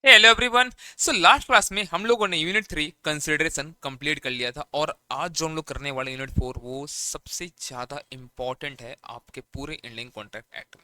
Hello everyone. So last class में हम लोगों ने यूनिट 3 कंसिडरेशन कंप्लीट कर लिया था और आज जो हम लोग करने वाले यूनिट 4 वो सबसे ज़्यादा इम्पोर्टेंट है आपके पूरे इंडियन कॉन्ट्रैक्ट एक्ट में,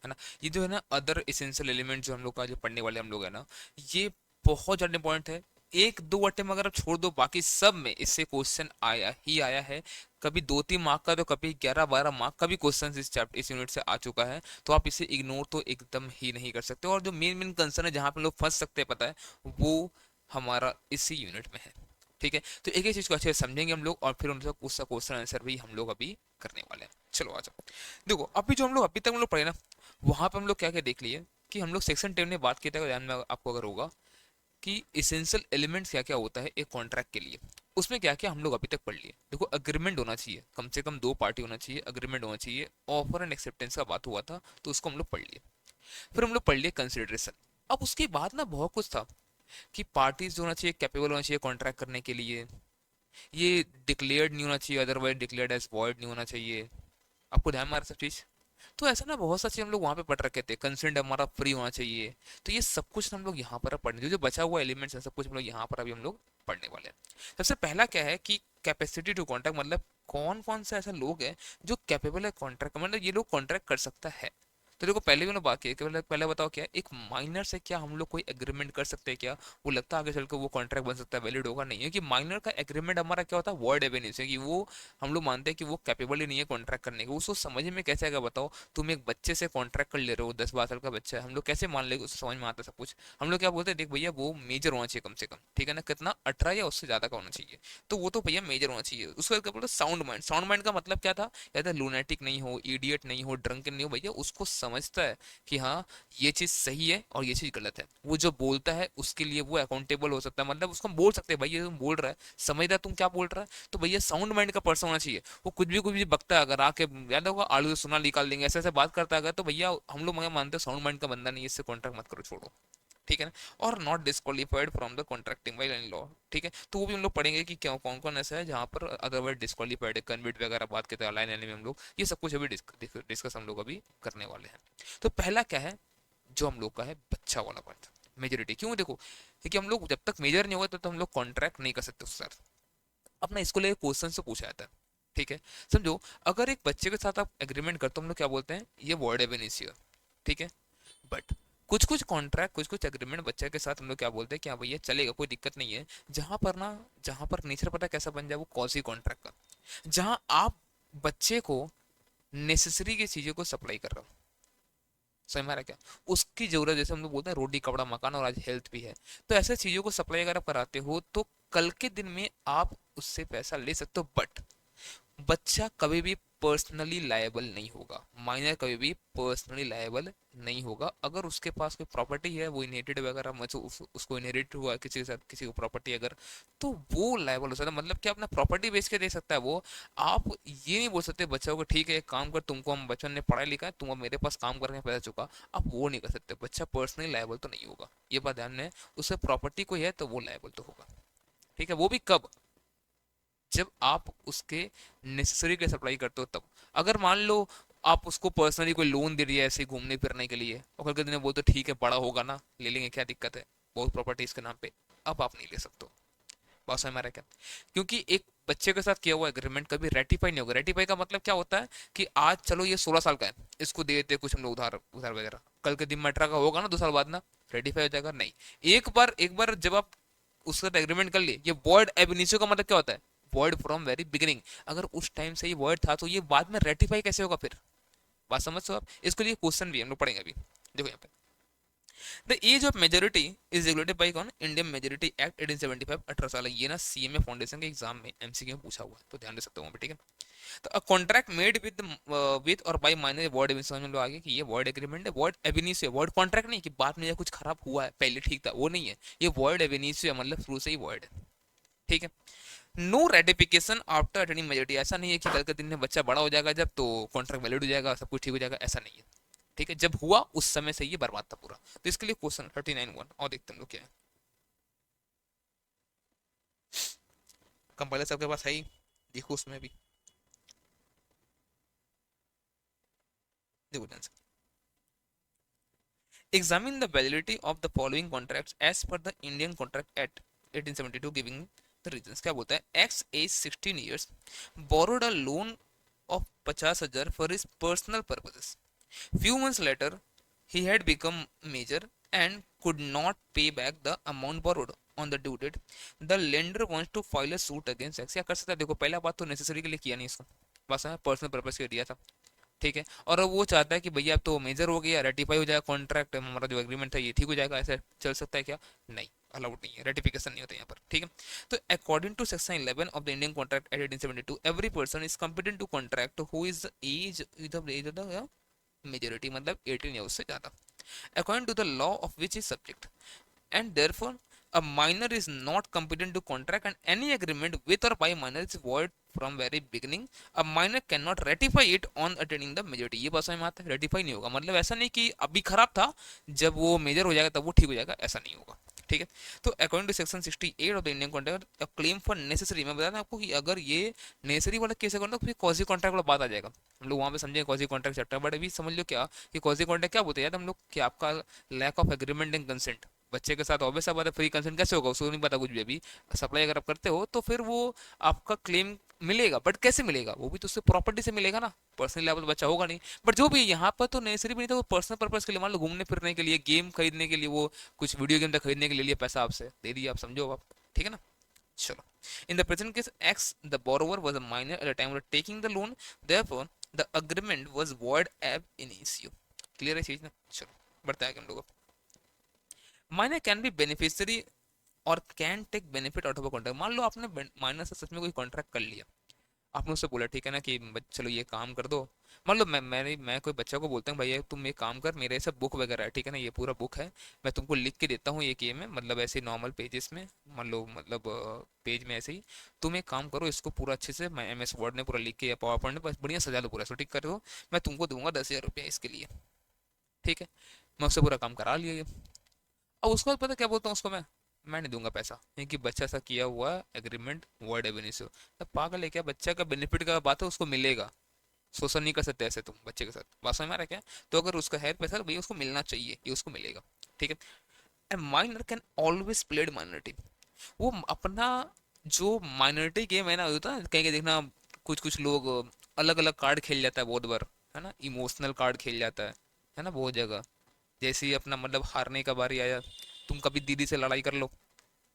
है ना। ये जो है ना अदर एसेंशियल एलिमेंट जो हम लोग का जो पढ़ने वाले हम लोग है ना, ये बहुत ज़्यादा इंपॉर्टेंट है। एक दो अटेम्प्ट अगर आप छोड़ दो बाकी सब में इससे क्वेश्चन आया ही आया है। कभी 2-3 मार्क का तो कभी 11-12 मार्क का भी क्वेश्चन इस चैप्टर इस यूनिट से आ चुका है। तो आप इसे इग्नोर तो एकदम ही नहीं कर सकते। और जो मेन मेन कंसर्न है जहाँ पे लोग फंस सकते हैं पता है, वो हमारा इसी यूनिट में है। ठीक है, तो एक एक चीज को अच्छे से समझेंगे हम लोग और फिर उनसे उसका क्वेश्चन आंसर भी हम लोग अभी करने वाले हैं। चलो आ जाओ। देखो अभी जो हम लोग अभी तक हम लोग पढ़े ना, वहां पे हम लोग क्या क्या देख लिए कि हम लोग सेक्शन 10 में बात किए थे, ध्यान में आपको अगर होगा कि इसेंशियल एलिमेंट्स क्या क्या होता है एक कॉन्ट्रैक्ट के लिए। उसमें क्या क्या हम लोग अभी तक पढ़ लिए। देखो अग्रीमेंट होना चाहिए, कम से कम दो पार्टी होना चाहिए, अग्रीमेंट होना चाहिए, ऑफर एंड एक्सेप्टेंस का बात हुआ था तो उसको हम लोग पढ़ लिए। फिर हम लोग पढ़ लिए कंसिडरेशन। अब उसके बाद ना बहुत कुछ था कि पार्टीज होना चाहिए, कैपेबल होना चाहिए कॉन्ट्रैक्ट करने के लिए, ये डिक्लेयर्ड नहीं होना चाहिए, अदरवाइज डिक्लेयर्ड एज वॉइड नहीं होना चाहिए। आपको ध्यान में आ रहा है सब चीज। तो ऐसा ना बहुत सा चीज हम लोग वहां पे पढ़ रखे थे, कंसेंट हमारा फ्री होना चाहिए। तो ये सब कुछ हम लोग यहाँ पर अब पढ़ने, जो जो बचा हुआ एलिमेंट्स है सब कुछ हम लोग यहाँ पर अभी हम लोग पढ़ने वाले हैं। सबसे पहला क्या है कि कैपेसिटी टू कॉन्ट्रैक्ट, मतलब कौन कौन से ऐसे लोग हैं जो कैपेबल है कॉन्ट्रैक्ट, मतलब ये लोग कॉन्ट्रैक्ट कर सकता है। तो देखो पहले भी मैंने बात की है कि पहले बताओ क्या एक माइनर से क्या हम लोग कोई एग्रीमेंट कर सकते हैं क्या, वो लगता है आगे चल के वो कॉन्ट्रैक्ट बन सकता है, वैलिड होगा नहीं है कि माइनर का एग्रीमेंट हमारा क्या होता है वर्ड एवेन्यू से, कि वो हम लोग मानते हैं कि वो कैपेबल ही नहीं है कॉन्ट्रैक्ट करने के। उसको समझ में कैसे आएगा बताओ। तुम एक बच्चे से कॉन्ट्रैक्ट कर ले रहे हो, 10-12 साल का बच्चा है, हम लोग कैसे मान लेंगे उसको समझ में आता है सब कुछ। हम लोग क्या बोलते हैं, देख भैया वो मेजर होना चाहिए कम से कम, ठीक है ना, कितना 18 या उससे ज्यादा का होना चाहिए। तो वो तो भैया मेजर होना चाहिए। उसको क्या बोलते साउंड माइंड। साउंड माइंड का मतलब क्या था, या तो लूनेटिक नहीं हो, इडियट नहीं हो, ड्रंकन नहीं हो, भैया उसको समझता है कि हाँ ये चीज सही है और ये चीज गलत है। वो जो बोलता है उसके लिए वो अकाउंटेबल हो सकता है, मतलब उसको हम बोल सकते हैं भाई ये तुम बोल रहा है, समझ रहा है तुम क्या बोल रहा है। तो भैया साउंड माइंड का पर्सन होना चाहिए। वो कुछ भी बकता है, अगर आके याद होगा आलू से सोना निकाल देंगे ऐसे ऐसे बात करता है अगर, तो भैया हम लोग मगर मानते हैं साउंड माइंड का बंदा नहीं है, इससे कॉन्ट्रैक्ट मत करो, छोड़ो। ठीक है ना। और not disqualified from the contracting by any law. ठीक है, तो वो भी हम लोग पढ़ेंगे कि क्या कौन कौन ऐसा है जहाँ पर अदरवाइज डिस्क्वालीफाइड है, कन्विट वगैरह बात करते हैं लाइन एनिमी हम लोग, ये सब कुछ अभी डिस्कस हम लोग अभी करने वाले हैं। तो पहला क्या है जो हम लोग का है बच्चा वाला पार्ट, मेजोरिटी। क्यों देखो, क्योंकि हम लोग जब तक मेजर नहीं होगा तब तक हम लोग कॉन्ट्रैक्ट नहीं कर सकते उसके साथ। अपना इसको लेकर क्वेश्चन से पूछा जाता है। ठीक है, समझो अगर एक बच्चे के साथ आप एग्रीमेंट करते हो, हम लोग क्या बोलते हैं ये वर्ड एवेनिसिया। ठीक है, बट कुछ कुछ कॉन्ट्रैक्ट कुछ कुछ एग्रीमेंट बच्चे के साथ हम लोग क्या बोलते हैं कि हाँ भैया चलेगा कोई दिक्कत नहीं है। जहां पर ना, जहां पर नेचर पता है कैसा बन जाए वो कॉजी कॉन्ट्रैक्ट का, जहां आप बच्चे को नेसेसरी की चीजों को सप्लाई कर रहे हो। समझ में आ रहा है क्या, उसकी जरूरत, जैसे हम लोग बोलते हैं रोटी कपड़ा मकान और आज हेल्थ भी है। तो ऐसे चीजों को सप्लाई अगर आप कराते हो तो कल के दिन में आप उससे पैसा ले सकते हो। बट बच्चा कभी भी पर्सनली लायबल नहीं होगा, माइनर कभी भी पर्सनली लायबल नहीं होगा। अगर उसके पास कोई प्रॉपर्टी है वो इनहेरिटेड वगैरह मतलब उसको इनहेरिट हुआ किसी के साथ, किसी को प्रॉपर्टी अगर, तो वो लायबल हो सकता है। मतलब कि अपना प्रॉपर्टी बेच के दे सकता है वो। आप ये नहीं बोल सकते बच्चा को ठीक है एक काम कर, तुमको हम बचपन ने पढ़ाई लिखा है, तुम अब मेरे पास काम करके पैसा चुका। आप वो नहीं कर सकते, बच्चा पर्सनली लायबल तो नहीं होगा, ये बात ध्यान में। उससे प्रॉपर्टी कोई है तो वो लायबल तो होगा। ठीक है, वो भी कब, जब आप उसके नेसेसरी के सप्लाई करते हो तब। अगर मान लो आप उसको पर्सनली कोई लोन दे रही है ऐसे ही घूमने फिरने के लिए, और कल के दिन में बोलते हो ठीक है बड़ा होगा ना ले लेंगे क्या दिक्कत है, बहुत प्रॉपर्टी इसके नाम पे, अब आप नहीं ले सकते हो। बात समझ में आ रहा है क्या, क्योंकि एक बच्चे के साथ किया हुआ एग्रीमेंट कभी रेटिफाई नहीं होगा। रेटिफाई का मतलब क्या होता है कि आज चलो ये 16 साल का है, इसको दे देते कुछ हम लोग उधार उधार वगैरह, कल के दिन में 18 का होगा ना 2 साल बाद ना, रेटिफाई हो जाएगा नहीं। एक बार जब आप उसका एग्रीमेंट कर लिए, ये वर्ड एबिनिशियो का मतलब क्या होता है, वर्ड फ्रॉम वेरी बिगिनिंग। अगर उस टाइम से ये वर्ड था तो ये बाद में रेटिफाई कैसे होगा फिर। बात समझ सो आप, इसके लिए क्वेश्चन भी हम लोग पढ़ेंगे अभी। देखो यहाँ पे the age of majority is regulated by कौन, इंडियन मेजोरिटी एक्ट 1875, 18 साल है। ये ना सीएमए फाउंडेशन के एग्जाम में एमसीक्यू में पूछा हुआ है तो ध्यान दे सकते हो ठीक है। तो अ कॉन्ट्रैक्ट मेड विद और बाय माइनर वर्ड एविनिस, समझ लो आगे कि ये वर्ड एग्रीमेंट है, वर्ड एविनिस है, वर्ड कॉन्ट्रैक्ट नहीं कि बाद में या कुछ खराब हुआ है पहले ठीक था, वो नहीं है। ये वर्ड एविनिस है मतलब शुरू से ही वर्ड है। ठीक है, no ratification after attaining majority, ऐसा नहीं है कि कल के दिन में बच्चा बड़ा हो जाएगा जब तो कॉन्ट्रैक्ट वैलिड हो जाएगा सब कुछ ठीक हो जाएगा, ऐसा नहीं है। ठीक है, जब हुआ उस समय से ये बर्बाद था पूरा। तो इसके लिए क्वेश्चन 39(1) और देखते हैं हम लोग क्या है। कंपाइलर सबके पास है ही, देखो उसमें भी देखो ध्यान से। Examine the validity of the following contracts as per the Indian Contract Act 1872 giving the reasons. क्या बोलता है? X age 16 years borrowed a loan of 50,000 for his personal purposes. Few months later, he had become major and could not pay back the amount borrowed on the due date. The lender wants to file a suit against X. क्या कर सकता है? देखो पहला बात तो necessary के लिए किया नहीं इसको, बस पर्सनल पर्पज के लिए दिया था, ठीक है। और अब वो चाहता है कि भैया अब तो मेजर हो गया, रेटिफाई हो जाएगा कॉन्ट्रैक्ट, हमारा जो एग्रीमेंट था ये ठीक हो जाएगा, ऐसे चल सकता है क्या? नहीं, अलाउड नहीं है, रेटिफिकेशन नहीं होता यहाँ पर, ठीक है। तो according to section 11 of the Indian contract act 1872 every person is competent to contract who is age age of the majority, मतलब 18 या उससे ज्यादा, according to the law of which is subject, and therefore a minor is not competent to contract and any agreement with or by minor is void from very beginning. A minor cannot ratify it on attaining the majority. ये बात समझ में आता है? Ratify नहीं होगा मतलब ऐसा नहीं कि अभी खराब था, जब वो मेजर हो जाएगा तब वो ठीक हो जाएगा, ऐसा नहीं होगा, ठीक है। तो according to section 68 of the Indian contract a claim for necessary, मैं बता दूं आपको कि अगर ये नेसेसरी वाला केस है तो फिर कॉजी कॉन्ट्रैक्ट वाला बात आ जाएगा, हम लोग वहाँ पे समझेंगे कॉजी कॉन्ट्रैक्ट चैप्टर, बट अभी समझ लो क्या कि कॉजी कॉन्ट्रैक्ट क्या बोलते हैं हम लोग कि आपका lack of agreement and consent, बच्चे के साथ ऑब्वियस बात है फ्री कंसेंट कैसे होगा, उसको नहीं पता कुछ भी, अभी सप्लाई अगर आप करते हो तो फिर वो आपका क्लेम मिलेगा, बट कैसे मिलेगा? वो भी तो उससे प्रॉपर्टी से मिलेगा ना, पर्सनल लेवल बच्चा होगा नहीं। बट जो भी यहाँ पर तो नेसेसरी भी नहीं था, वो पर्सनल पर्पज के लिए, मान लो घूमने फिरने के लिए, गेम खरीदने के लिए, वो कुछ वीडियो गेम खरीदने के लिए पैसा आपसे दे दिया, आप समझो आप, ठीक है ना। चलो, in the present case X the borrower was a minor at the time of taking the loan, therefore the agreement was void ab initio. Clear है चीज ना? चलो बढ़ते हैं आगे हम लोग। माइनर कैन बी बेनिफिशियरी और can take benefit out of a contract. मान लो आपने माइनर से सच में कोई कॉन्ट्रैक्ट कर लिया, आपने उससे बोला ठीक है ना कि चलो ये काम कर दो। मान लो मैं कोई बच्चा को बोलता हूँ भैया तुम ये काम कर, मेरे ऐसे बुक वगैरह है, ठीक है ना, ये पूरा बुक है, मैं तुमको लिख के देता हूँ एक ये में, मतलब ऐसे नॉर्मल पेजेस में, मान लो मतलब पेज में ऐसे ही, तुम एक काम करो इसको पूरा अच्छे से मैं MS वर्ड में पूरा लिख के या पावर पॉइंट में बढ़िया सजा लो, पूरा इसको टिक कर दो, मैं तुमको दूंगा 10,000 रुपया इसके लिए, ठीक है। मैं उससे पूरा काम करा लिया ये। अब उसके बाद पता क्या बोलता हूँ उसको मैं नहीं दूंगा पैसा, क्योंकि बच्चा सा किया हुआ एग्रीमेंट वर्ड एवेन्यू। तब पागल है क्या? बच्चा का बेनिफिट का बात है, उसको मिलेगा, शोषण नहीं कर सकते ऐसे तुम बच्चे के साथ, बात समझ में आ रहा है क्या? तो अगर उसका है पैसा तो भैया उसको मिलना चाहिए, ये उसको मिलेगा, ठीक है। ए minor can always played minority, वो अपना जो माइनॉरिटी गेम है ना, होता है कहीं कहीं देखना, कुछ कुछ लोग अलग अलग कार्ड खेल जाता है बहुत बार, है ना, इमोशनल कार्ड खेल जाता है ना, बहुत जगह। जैसे ही अपना मतलब हारने का बारी आया, तुम कभी दीदी से लड़ाई कर लो,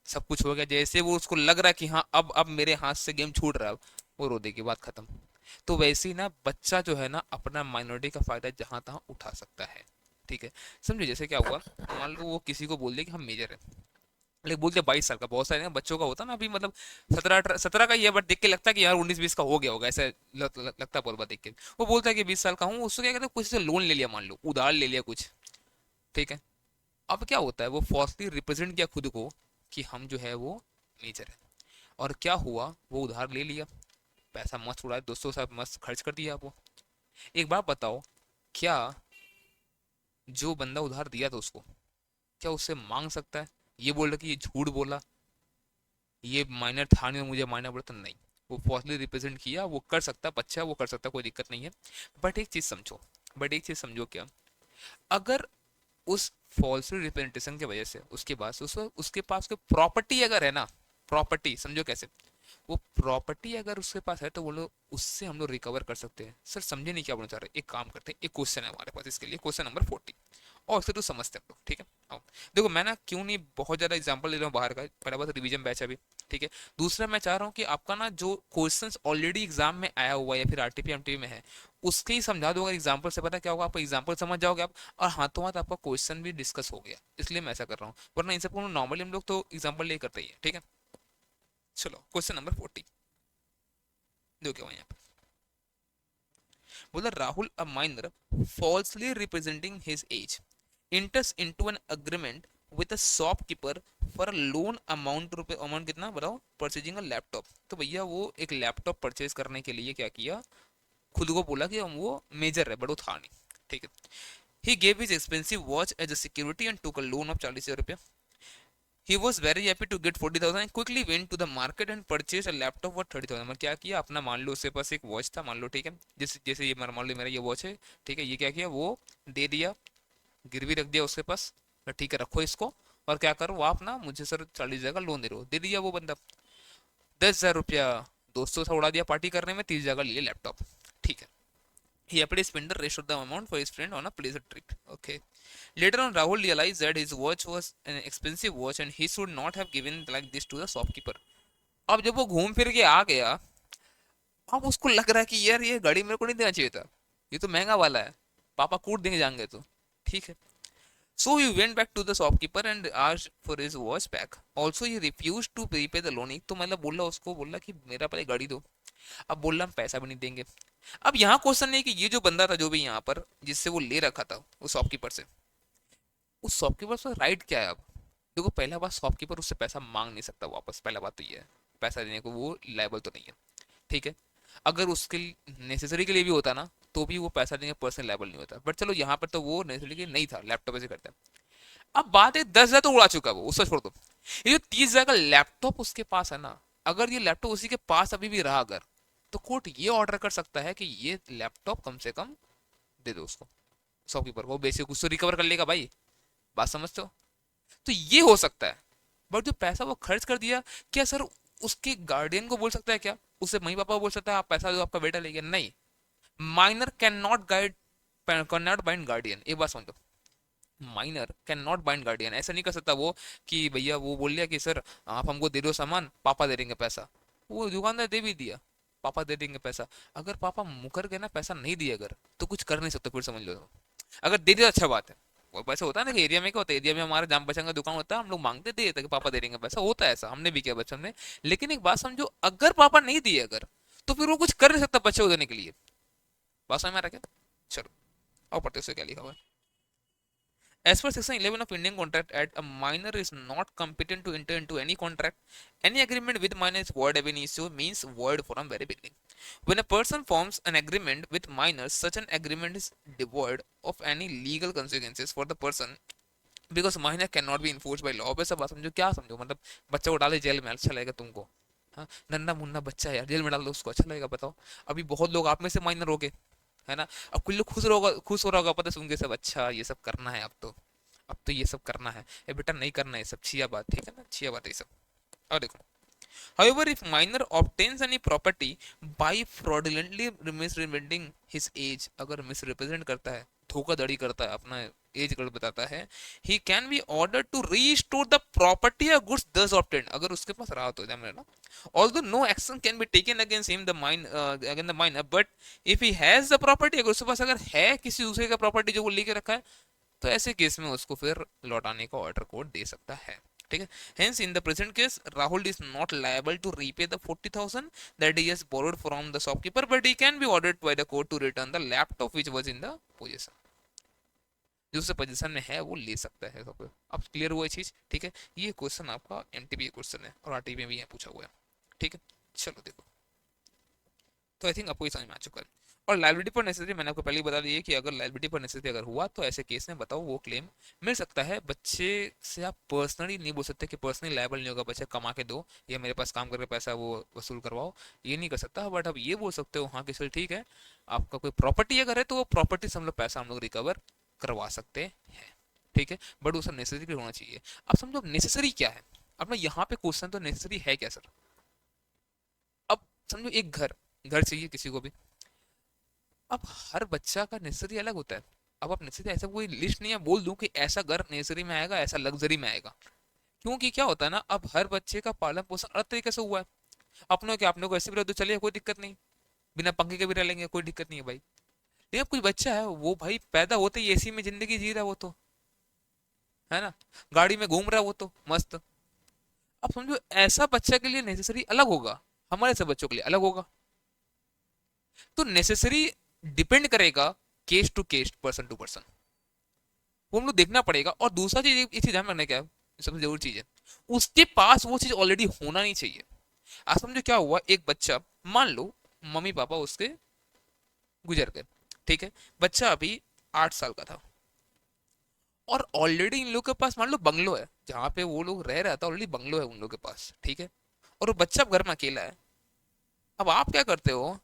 सब कुछ हो गया, जैसे वो उसको लग रहा है कि हाँ अब मेरे हाथ से गेम छूट रहा है, वो रो देगी, बात खत्म। तो वैसे ही ना बच्चा जो है ना अपना माइनॉरिटी का फायदा जहां तहां उठा सकता है, ठीक है। समझो जैसे क्या हुआ, मान लो वो किसी को बोल दे कि हम मेजर है, लेकिन बोलते 22 साल का, बहुत सारे ना बच्चों का होता ना अभी, मतलब 17 का ही है, बट देख के लगता है कि यार 19-20 का हो गया होगा, ऐसा लगता है बोल देख के। वो बोलता है कि 20 साल का हूँ, उसको क्या कहते हैं, कुछ से लोन ले लिया, मान लो उधार ले लिया कुछ, ठीक है। अब क्या होता है, वो फॉल्सली रिप्रेजेंट किया खुद को कि हम जो है वो मेजर है, और क्या हुआ, वो उधार ले लिया, पैसा मस्त उड़ाया, दोस्तों के साथ मस्त खर्च कर दिया वो। एक बात बताओ, क्या जो बंदा उधार दिया था उसको, क्या उससे मांग सकता है? ये बोल रहा कि ये झूठ बोला, ये माइनर था नहीं, मुझे माइनर बोला, तो नहीं, वो फॉल्सली रिप्रेजेंट किया, वो कर सकता, बच्चा वो कर सकता, कोई दिक्कत नहीं है। बट एक चीज समझो, क्या, अगर उस फॉल्स रिप्रेजेंटेशन की वजह से उसके पास कोई प्रॉपर्टी अगर है ना, प्रॉपर्टी समझो कैसे, वो प्रॉपर्टी अगर उसके पास है तो वो लोग उससे हम लोग रिकवर कर सकते हैं। सर समझे नहीं क्या बोलना चाह रहे? एक काम करते हैं, एक क्वेश्चन है हमारे पास इसके लिए, क्वेश्चन नंबर 40, और उससे तो समझते हैं हम लोग, ठीक है। आओ देखो, मैं ना क्यों नहीं बहुत ज्यादा एग्जांपल ले रहा हूँ बाहर का, पहला बात रिवीजन बैच अभी, ठीक है। दूसरा मैं चाह रहा हूँ कि आपका ना जो क्वेश्चंस ऑलरेडी एग्जाम में आया हुआ है या फिर RTP MTP में है, उसके ही समझा दूंगा एग्जाम्पल से, पता क्या होगा, आप एग्जाम्पल समझ जाओगे आप, और हाथों हाथ आपका क्वेश्चन भी डिस्कस हो गया, इसलिए मैं ऐसा कर रहा हूँ, वरना इन सबको नॉर्मली हम लोग तो एग्जाम्पल ले करते ही है, ठीक है। चलो क्वेश्चन नंबर 40 जो क्या हुआ यहाँ पे, बोला Rahul a minor falsely representing his age enters into an agreement with a shopkeeper for a loan amount रुपए, अमाउंट कितना बताओ, परचेजिंग अ लैपटॉप। तो भैया वो एक लैपटॉप परचेज करने के लिए क्या किया, खुद को बोला कि हम वो मेजर है, बट वो था नहीं, ठीक है। He gave his expensive watch as a security and took a loan of 40,000 रुपया। He was very happy to get 40,000 and quickly went to the market and purchased a laptop for 30,000। मतलब क्या किया, अपना मान लो उसके पास एक वॉच था, मान लो ठीक है, जैसे जैसे ये मान लो मेरा ये वॉच है, ठीक है, ये क्या किया, वो दे दिया गिरवी रख दिया उसके पास, तो ठीक है रखो इसको, और क्या करो आप ना, मुझे सर 40,000 का लोन दे रहे हो, दे दिया वो बंदा। 10,000 रुपया दोस्तों से उड़ा दिया पार्टी करने में, 30,000 का लिए लैपटॉप, ठीक है। He happily spent the rest of the amount for his friend on a pleasure trip. Okay. Later on, Rahul realized that his watch was an expensive watch and he should not have given like this to the shopkeeper. अब जब वो घूम फिर के आ गया, अब उसको लग रहा है कि यार ये घड़ी मेरे को नहीं देना चाहिए था, ये तो महंगा वाला है, पापा कूट देंगे जाएंगे तो, ठीक है। So he went back to the shopkeeper and asked for his watch back. Also he refused to repay the loan. एक तो मतलब बोला उसको, बोला कि मेरा पहले गाड़ी दो, अब बोल रहा हम पैसा भी नहीं देंगे। अब यहाँ क्वेश्चन नहीं कि ये जो बंदा था जो भी यहाँ पर जिससे वो ले रखा था उस शॉपकीपर से, उस शॉपकीपर से राइट क्या है अब। देखो पहला बात, शॉपकीपर उससे पैसा मांग नहीं सकता वापस, पहला बात तो ये है, पैसा देने को वो लायबल तो नहीं है, ठीक है। अगर उसके नेसेसरी के लिए भी होता ना तो भी वो पैसा देने पर्सनल लायबल नहीं होता, बट चलो यहाँ पर तो वो नेसेसरी के नहीं था, लैपटॉप ऐसे करता है। अब बात है 10,000 तो उड़ा चुका वो, उससे छोड़ दो, ये जो 30,000 का लैपटॉप उसके पास है ना, अगर ये लैपटॉप उसी के पास अभी भी रहा अगर, तो कोर्ट ये ऑर्डर कर सकता है कि ये लैपटॉप कम से कम दे दो उसको, शॉपकीपर को, बेसिक कुछ तो रिकवर कर लेगा भाई, बात समझते हो। तो ये हो सकता है, बट जो पैसा वो खर्च कर दिया, क्या सर उसके गार्डियन को बोल सकता है क्या, उससे मम्मी पापा को बोल सकता है आप पैसा दो आपका बेटा ले गया, नहीं। Minor can not guide, can not bind guardian, एक बात समझो, minor can not bind guardian, ऐसा नहीं कर सकता वो कि भैया वो बोल लिया कि सर आप हमको दे दो सामान, पापा दे देंगे पैसा, वो दुकानदार दे भी दिया, पापा दे देंगे पैसा, अगर पापा मुकर गए ना पैसा नहीं दिया अगर, तो कुछ कर नहीं सकते फिर, समझ लो। अगर दे दिया अच्छा बात है, वो पैसा होता है ना कि एरिया में क्या होता है, एरिया में हमारा जान पहचान का दुकान होता है, हम लोग मांगते दे देते कि पापा दे देंगे पैसा, होता है ऐसा, हमने भी किया बचपन में। लेकिन एक बात समझो, अगर पापा नहीं दिए अगर, तो फिर वो कुछ कर नहीं सकता बच्चे को देने के लिए, बात समझ में आ रहा है क्या। चलो और पढ़ते उससे क्या लिखा हुआ है। As per Section 11 of Indian Contract Act, a minor is not competent to enter into any contract. Any agreement with minor is void ab initio, means void from very beginning. When a person forms an agreement with minors, such an agreement is devoid of any legal consequences for the person because minor cannot be enforced by law. वैसा बात समझो, क्या समझो, मतलब बच्चा को डाले jail में अच्छा लगेगा तुमको, हाँ नन्ना मुन्ना बच्चा है यार, जेल में डाल दो उसको, अच्छा लगेगा बताओ। अभी बहुत लोग आप में से माइनर हो गए, है ना, अब कुछ लोग खुश हो रहा होगा पता सुन के सब, अच्छा ये सब करना है अब तो, अब तो ये सब करना है, ए बेटा नहीं करना है सब, छिया बात, ठीक है ना, छिया बात है ये सब। और देखो, however if minor obtains any property by fraudulently misrepresenting his age, अगर misrepresent करता है, धोखाधड़ी करता है, अपना एज गलत बताता है, he can be ordered to restore the property or goods thus obtained, अगर उसके पास रहा तो ध्यान रखना। although no action can be taken against him against the minor, but if he has the property, अगर उसके पास अगर है किसी दूसरे का प्रॉपर्टी जो वो लेके रखा है, तो ऐसे केस में उसको फिर लौटाने का ऑर्डर कोर्ट दे सकता है, ठीक है। Hence in the present case Rahul is not liable to repay the 40,000 that he has borrowed from the shopkeeper, but he can be ordered by the court to return the laptop which was in the position, जो उससे position में है वो ले सकता है सब। अब क्लियर हुआ ये चीज, ठीक है। ये क्वेश्चन आपका एमटीबी क्वेश्चन है और आरटीबी में भी पूछा हुआ है, ठीक है। चलो देखो, तो आई थिंक आपको ये समझ में आ चुका है। और लाइबिलिटी पर नेसेसरी मैंने आपको पहले ही बता दिया कि अगर लाइबिलिटी पर नेसेसरी अगर हुआ तो ऐसे केस में बताओ वो क्लेम मिल सकता है। बच्चे से आप पर्सनली नहीं बोल सकते कि पर्सनली लायबल नहीं होगा, बच्चे कमा के दो या मेरे पास काम करके पैसा वो वसूल करवाओ, ये नहीं कर सकता। बट अब ये बोल सकते हो हाँ कि चल ठीक है, आपका कोई प्रॉपर्टी अगर है तो वो प्रॉपर्टी से हम लोग पैसा हम लोग रिकवर करवा सकते हैं, ठीक है। बट वो सब नेसेसरी होना चाहिए। अब समझो नेसेसरी क्या है, अब ना यहाँ पे क्वेश्चन तो नेसेसरी है क्या सर। अब समझो एक घर, घर चाहिए किसी को भी, अब हर बच्चा का नेसेसरी अलग होता है। अब आप नेसेसरी ऐसा कोई लिस्ट नहीं है बोल दूं कि ऐसा घर नेसेसरी में आएगा ऐसा लग्जरी में आएगा, क्योंकि क्या होता है ना, अब हर बच्चे का पालन पोषण अलग तरीके से हुआ है। अपनों के अपनों को ऐसे भी रह दो चलिए कोई दिक्कत नहीं, बिना पंखे के भी रह लेंगे कोई दिक्कत नहीं है भाई। लेकिन अब कोई बच्चा है वो भाई पैदा होते ही एसी में जिंदगी जी रहा है वो तो, है ना, गाड़ी में घूम रहा है वो तो मस्त। अब समझो ऐसा बच्चा के लिए नेसेसरी अलग होगा, हमारे सब बच्चों के लिए अलग होगा। तो नेसेसरी डिपेंड करेगा case to case, person to person, वो हम लोग देखना पड़ेगा। और दूसरा चीज ये चीज ध्यान रखना क्या है, सबसे जरूरी चीज है, उसके पास वो चीज ऑलरेडी होना नहीं चाहिए। आज समझो क्या हुआ, एक बच्चा, मान लो मम्मी पापा उसके गुजर गए, ठीक है, बच्चा अभी 8 साल का था और ऑलरेडी इन लोग के पास मान लो बंगलो है, जहाँ पे वो लोग रह रहा था ऑलरेडी बंगलो है उन लोग के पास, ठीक है। और वो बच्चा अब घर में अकेला है। अब आप क्या करते हो,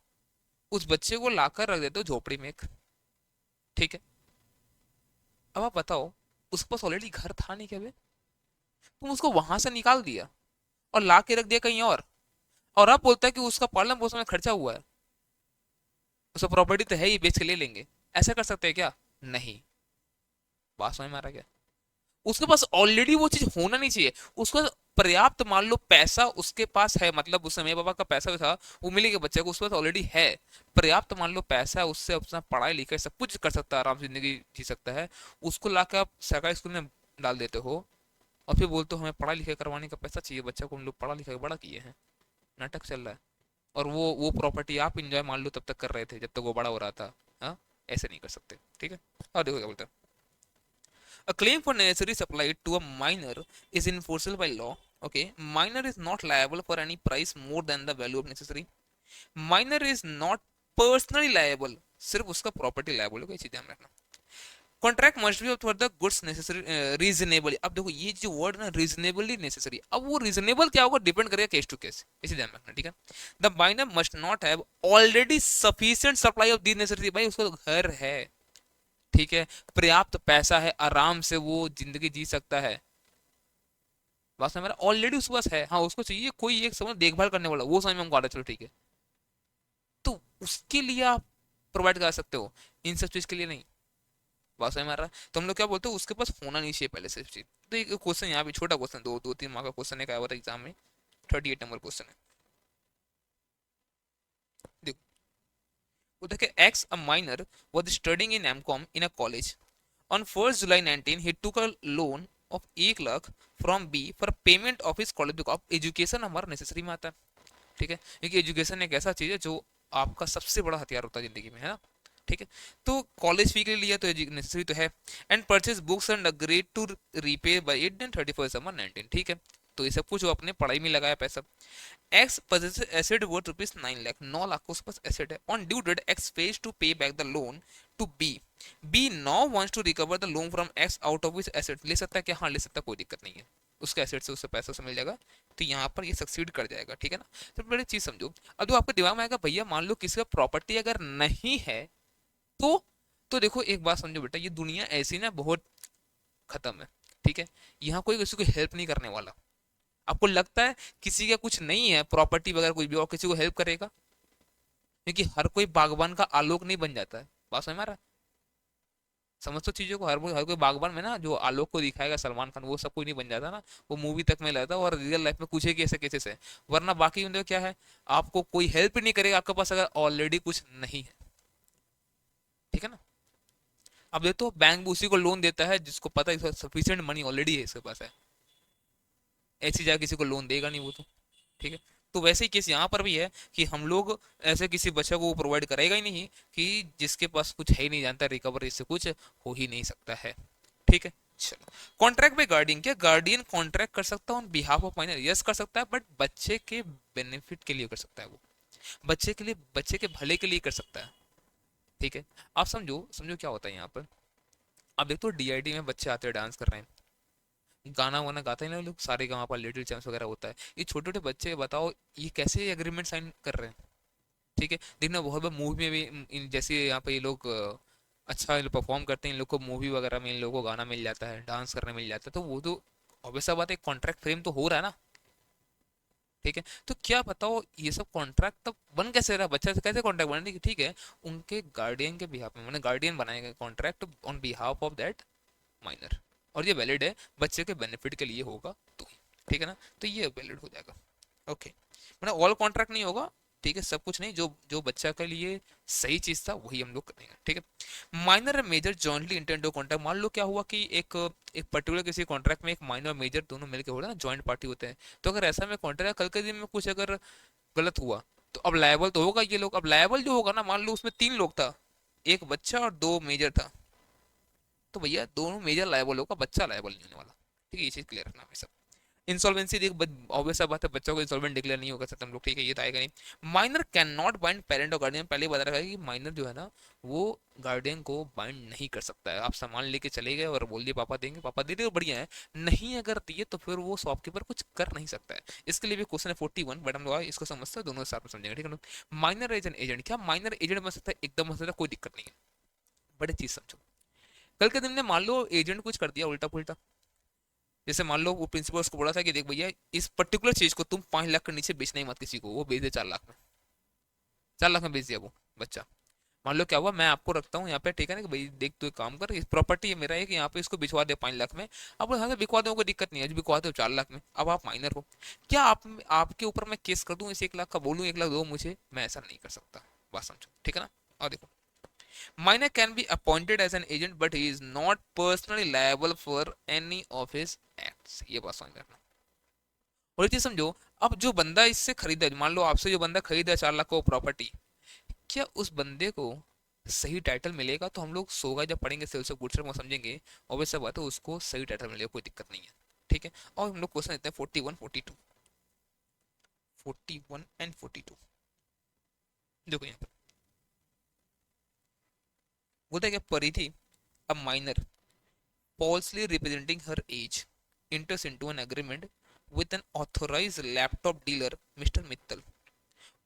उस बच्चे को लाकर रख देते हो झोपड़ी में एक, ठीक है। अब आप बताओ, उसके पास ऑलरेडी घर था नहीं क्या बे? तुम उसको वहां से निकाल दिया और ला के रख दिया कहीं और अब बोलता है कि उसका पालन पोषण में खर्चा हुआ है, उसका प्रॉपर्टी तो है ही, बेच के ले लेंगे। ऐसा कर सकते हैं क्या? नहीं। बात समझ में आ रहा है क्या? उसके पास ऑलरेडी वो चीज होना नहीं चाहिए। उसका पर्याप्त मान लो पैसा उसके पास है, मतलब उस समय बाबा का पैसा भी था, वो मिलेगा बच्चे को, उसके पास ऑलरेडी है। पर्याप्त मान लो पैसा है, उससे अपना पढ़ाई लिखाई सब कुछ कर सकता है, आराम से जिंदगी जी सकता है। उसको लाकर आप सरकारी स्कूल में डाल देते हो और फिर बोलते हो हमें पढ़ाई लिखाई करवाने का पैसा चाहिए, बच्चा को हम लोग पढ़ा लिखा के बड़ा किए हैं। नाटक चल रहा है। और वो प्रॉपर्टी आप इंजॉय मान लो तब तक कर रहे थे जब तक वो बड़ा हो रहा था। हाँ, ऐसे नहीं कर सकते, ठीक है। और देखो क्या बोलते हैं, a claim for necessary supply to a minor is enforceable by law. Okay, minor is not liable for any price more than the value of necessary. Minor is not personally liable, सिर्फ उसका property liable होगा, ये चीज ध्यान रखना। Contract must B for the goods necessary reasonably. अब देखो ये जो वर्ड ना रीजनेबली नेसेसरी, अब वो रीजनेबल क्या होगा डिपेंड करेगा केस टू केस, इसे ध्यान रखना, ठीक है। The minor must not have already sufficient supply of these necessary. भाई उसका घर है, ठीक है, पर्याप्त पैसा है, आराम से वो जिंदगी जी सकता है। बात समझ, मेरा ऑलरेडी उसके पास है, हाँ उसको चाहिए कोई एक समझ देखभाल करने वाला, वो समझ में हमको आ रहा है, चलो ठीक है। तो उसके लिए आप प्रोवाइड करा सकते हो, इन सब चीज के लिए नहीं। बात समझ में आ रहा है? तो हम लोग क्या बोलते हैं, उसके पास होना नहीं चाहिए पहले से चीज। तो एक क्वेश्चन यहाँ भी छोटा क्वेश्चन, दो दो तीन मार्क का क्वेश्चन है, आया हुआ था एग्जाम में, 38 नंबर क्वेश्चन है। देखो, वो देखे X a minor was studying in MCom in a college. On 1st July 19, he took a loan of 1 lakh from B for payment of his college book। अब एजुकेशन हमारा necessary में आता है, ठीक है, क्योंकि एजुकेशन एक ऐसा चीज है जो आपका सबसे बड़ा हथियार होता है जिंदगी में, है ना, ठीक है। तो कॉलेज फी के लिए लिया तो नेसेसरी तो है। And purchase books and agreed to repay by 8 and 31 December 19, ठीक है। तो ये सब कुछ वो अपने पढ़ाई में लगाया पैसा। X possesses asset worth rupees 9 lakh, 9 lakh का उसके पास एसेट है। On due date X fails to pay back the loan to B. B now wants to recover the loan from X out of his asset. ले सकता है क्या? हाँ ले सकता है, कोई दिक्कत नहीं है, उसके एसेट से उससे पैसा से मिल जाएगा। तो यहाँ पर ये सक्सीड कर जाएगा, ठीक है ना। तो बड़ी चीज समझो। अब तो आपके दिमाग में आएगा भैया मान लो किसी का प्रॉपर्टी अगर नहीं है तो देखो एक बात समझो बेटा, ये दुनिया ऐसी ना बहुत खत्म है, ठीक है। यहाँ कोई किसी को हेल्प नहीं करने वाला। आपको लगता है किसी का कुछ नहीं है प्रॉपर्टी वगैरह कुछ भी और किसी को हेल्प करेगा? क्योंकि हर कोई बागबान का आलोक नहीं बन जाता है। बात समझ में आ रहा है? समझ तो चीजों को, हर कोई बागबान में ना जो आलोक को दिखाएगा सलमान खान, वो सब कोई नहीं बन जाता ना, वो मूवी तक में रहता है और रियल लाइफ में कुछ ही ऐसे केसेस है। वरना बाकी उनके क्या है, आपको कोई हेल्प नहीं करेगा आपके पास अगर ऑलरेडी कुछ नहीं है, ठीक है ना। अब देखो तो बैंक भी उसी को लोन देता है जिसको पता है सफिशियंट मनी ऑलरेडी है इसके पास है, ऐसी जगह किसी को लोन देगा नहीं वो तो, ठीक है। तो वैसे ही केस यहाँ पर भी है कि हम लोग ऐसे किसी बच्चे को प्रोवाइड करेगा ही नहीं कि जिसके पास कुछ है ही नहीं, जानता रिकवरी से कुछ हो ही नहीं सकता है, ठीक है। चलो, कॉन्ट्रैक्ट बाय गार्डियन, क्या गार्डियन कॉन्ट्रैक्ट कर सकता है on behalf of minor? Yes कर सकता है, बट बच्चे के बेनिफिट के लिए कर सकता है वो, बच्चे के लिए, बच्चे के भले के लिए कर सकता है, ठीक है। आप समझो, समझो क्या होता है यहाँ पर। अब देखो डीआईडी में बच्चे आते हैं डांस कर रहे हैं, गाना वाना गाते हैं ना लोग, सारे गाँव पर लिटिल चैम्प्स वगैरह होता है, ये छोटे छोटे बच्चे बताओ ये कैसे एग्रीमेंट साइन कर रहे हैं, ठीक है। देखना बहुत बार मूवी में भी जैसे यहाँ पे ये लोग अच्छा परफॉर्म करते हैं, इन लोग को मूवी वगैरह में इन लोगों को गाना मिल जाता है, डांस करने मिल जाता है, तो वो तो ऑब्वियस बात है कॉन्ट्रैक्ट फ्रेम तो हो रहा है ना, ठीक है। तो क्या बताओ ये सब कॉन्ट्रैक्ट तब बन कैसे रहा, बच्चा से कैसे कॉन्ट्रैक्ट बना, ठीक है। उनके गार्डियन के बिहाफ में, मैंने गार्डियन बनाएगा contract on behalf of that minor, और ये वैलिड है, बच्चे के बेनिफिट के लिए होगा तो, ठीक है ना। तो ये वैलिड हो जाएगा, ओके। मतलब ऑल कॉन्ट्रैक्ट नहीं होगा, ठीक है, सब कुछ नहीं, जो जो बच्चा के लिए सही चीज था वही हम लोग करेंगे, ठीक है। माइनर और major jointly intend to contract, मान लो क्या हुआ कि एक एक पर्टिकुलर किसी कॉन्ट्रैक्ट में एक माइनर और मेजर दोनों मिलकर हो रहा है ना, जॉइंट पार्टी होते हैं। तो अगर ऐसा में कॉन्ट्रैक्ट कल के दिन में कुछ अगर गलत हुआ तो अब लायबल तो होगा ये लोग। अब लायबल जो होगा ना, मान लो उसमें 3 लोग था, एक बच्चा और 2 मेजर था, तो भैया दोनों मेजर लायबल होगा, बच्चा लायबल नहीं होने वाला, ठीक है। ये चीज क्लियर रखना हमेशा। इंसॉल्वेंसी देख, ऑब्वियस बात है बच्चों को इंसॉल्वेंट डिक्लेयर नहीं होगा सकते हम लोग, ठीक है, ये तो आएगा नहीं। Minor can not bind parent और गार्डियन, पहले बता रखा है कि माइनर जो है ना वो गार्डियन को बाइंड नहीं कर सकता है। आप सामान लेके चले गए और बोल दिए पापा देंगे, पापा दे दे बढ़िया है, नहीं अगर दिए तो फिर वो शॉपकीपर कुछ कर नहीं सकता है। इसके लिए भी क्वेश्चन है 41, बट हम लोग इसको समझते हैं, दोनों साथ में समझेंगे, ठीक है ना। माइनर एज एन एजेंट, क्या माइनर एजेंट बन सकता है? एकदम बन सकता है, कोई दिक्कत नहीं है, बड़ी चीज समझो। कल के दिन में मान लो एजेंट कुछ कर दिया उल्टा पुल्टा, जैसे मान लो वो प्रिंसिपल उसको बोला था कि देख भैया इस पर्टिकुलर चीज को तुम 5 लाख के नीचे बेचना ही मत किसी को, वो बेच दे 4 लाख में, 4 लाख में बेच दिया वो बच्चा। मान लो क्या हुआ, मैं आपको रखता हूँ यहाँ पे, ठीक है ना, कि भाई देख तू एक काम कर, इस प्रॉपर्टी है मेरा एक, यहाँ पे इसको बिचवा दे 5 लाख में। अब यहाँ से बिकवा दो, कोई दिक्कत नहीं है, बिकवा दो 4 लाख में। अब आप माइनर हो, क्या आप आपके ऊपर मैं केस कर दूं इस 1 लाख का, बोलूं 1 लाख दो मुझे, मैं ऐसा नहीं कर सकता। बात समझो, ठीक है ना। और देखो, minor can be appointed as an agent but he is not personally liable for any of his acts, ये बात समझ में रखना। और एक चीज समझो, अब जो बंदा इससे खरीदा, मान लो आपसे जो बंदा खरीदा 4 लाख को प्रॉपर्टी, क्या उस बंदे को सही टाइटल मिलेगा? तो हम लोग सोगा जब पढ़ेंगे सेल्स ऑफ गुड्स वो समझेंगे, ऑब्वियस सा बात है उसको सही टाइटल मिलेगा, कोई दिक्कत नहीं है, ठीक है। और हम लोग क्वेश्चन देते हैं 41 42, 41 एंड 42। देखो यहाँ पर बोलता है क्या, परिधि a minor falsely representing her age enters into an agreement with an authorized laptop dealer, Mr. Mittal,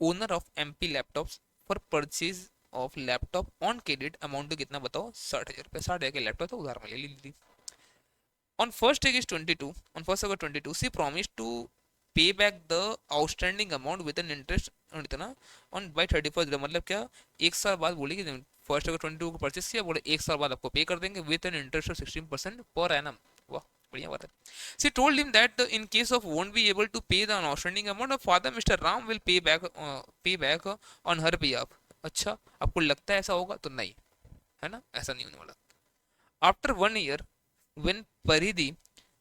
owner of MP Laptops, for purchase of laptop on credit amount to कितना बताओ, 60,000 रुपये। 60,000 के लैपटॉप तो उधार में ले ली। On first August 22, on 1st August 22, she promised to pay back the outstanding amount with an interest इतना on by 31st, मतलब क्या, एक साल बाद बोली कि 1st August 22 को परचेस किया, बोले एक साल बाद आपको पे कर देंगे with an interest of 16% per annum. वाह, बढ़िया बात है। She told him that in case of won't be able to pay the outstanding amount, of father Mr. Ram will pay back on her behalf। अच्छा, आपको लगता है ऐसा होगा? तो नहीं, है ना, ऐसा नहीं होने वाला। After 1 year, when Paridhi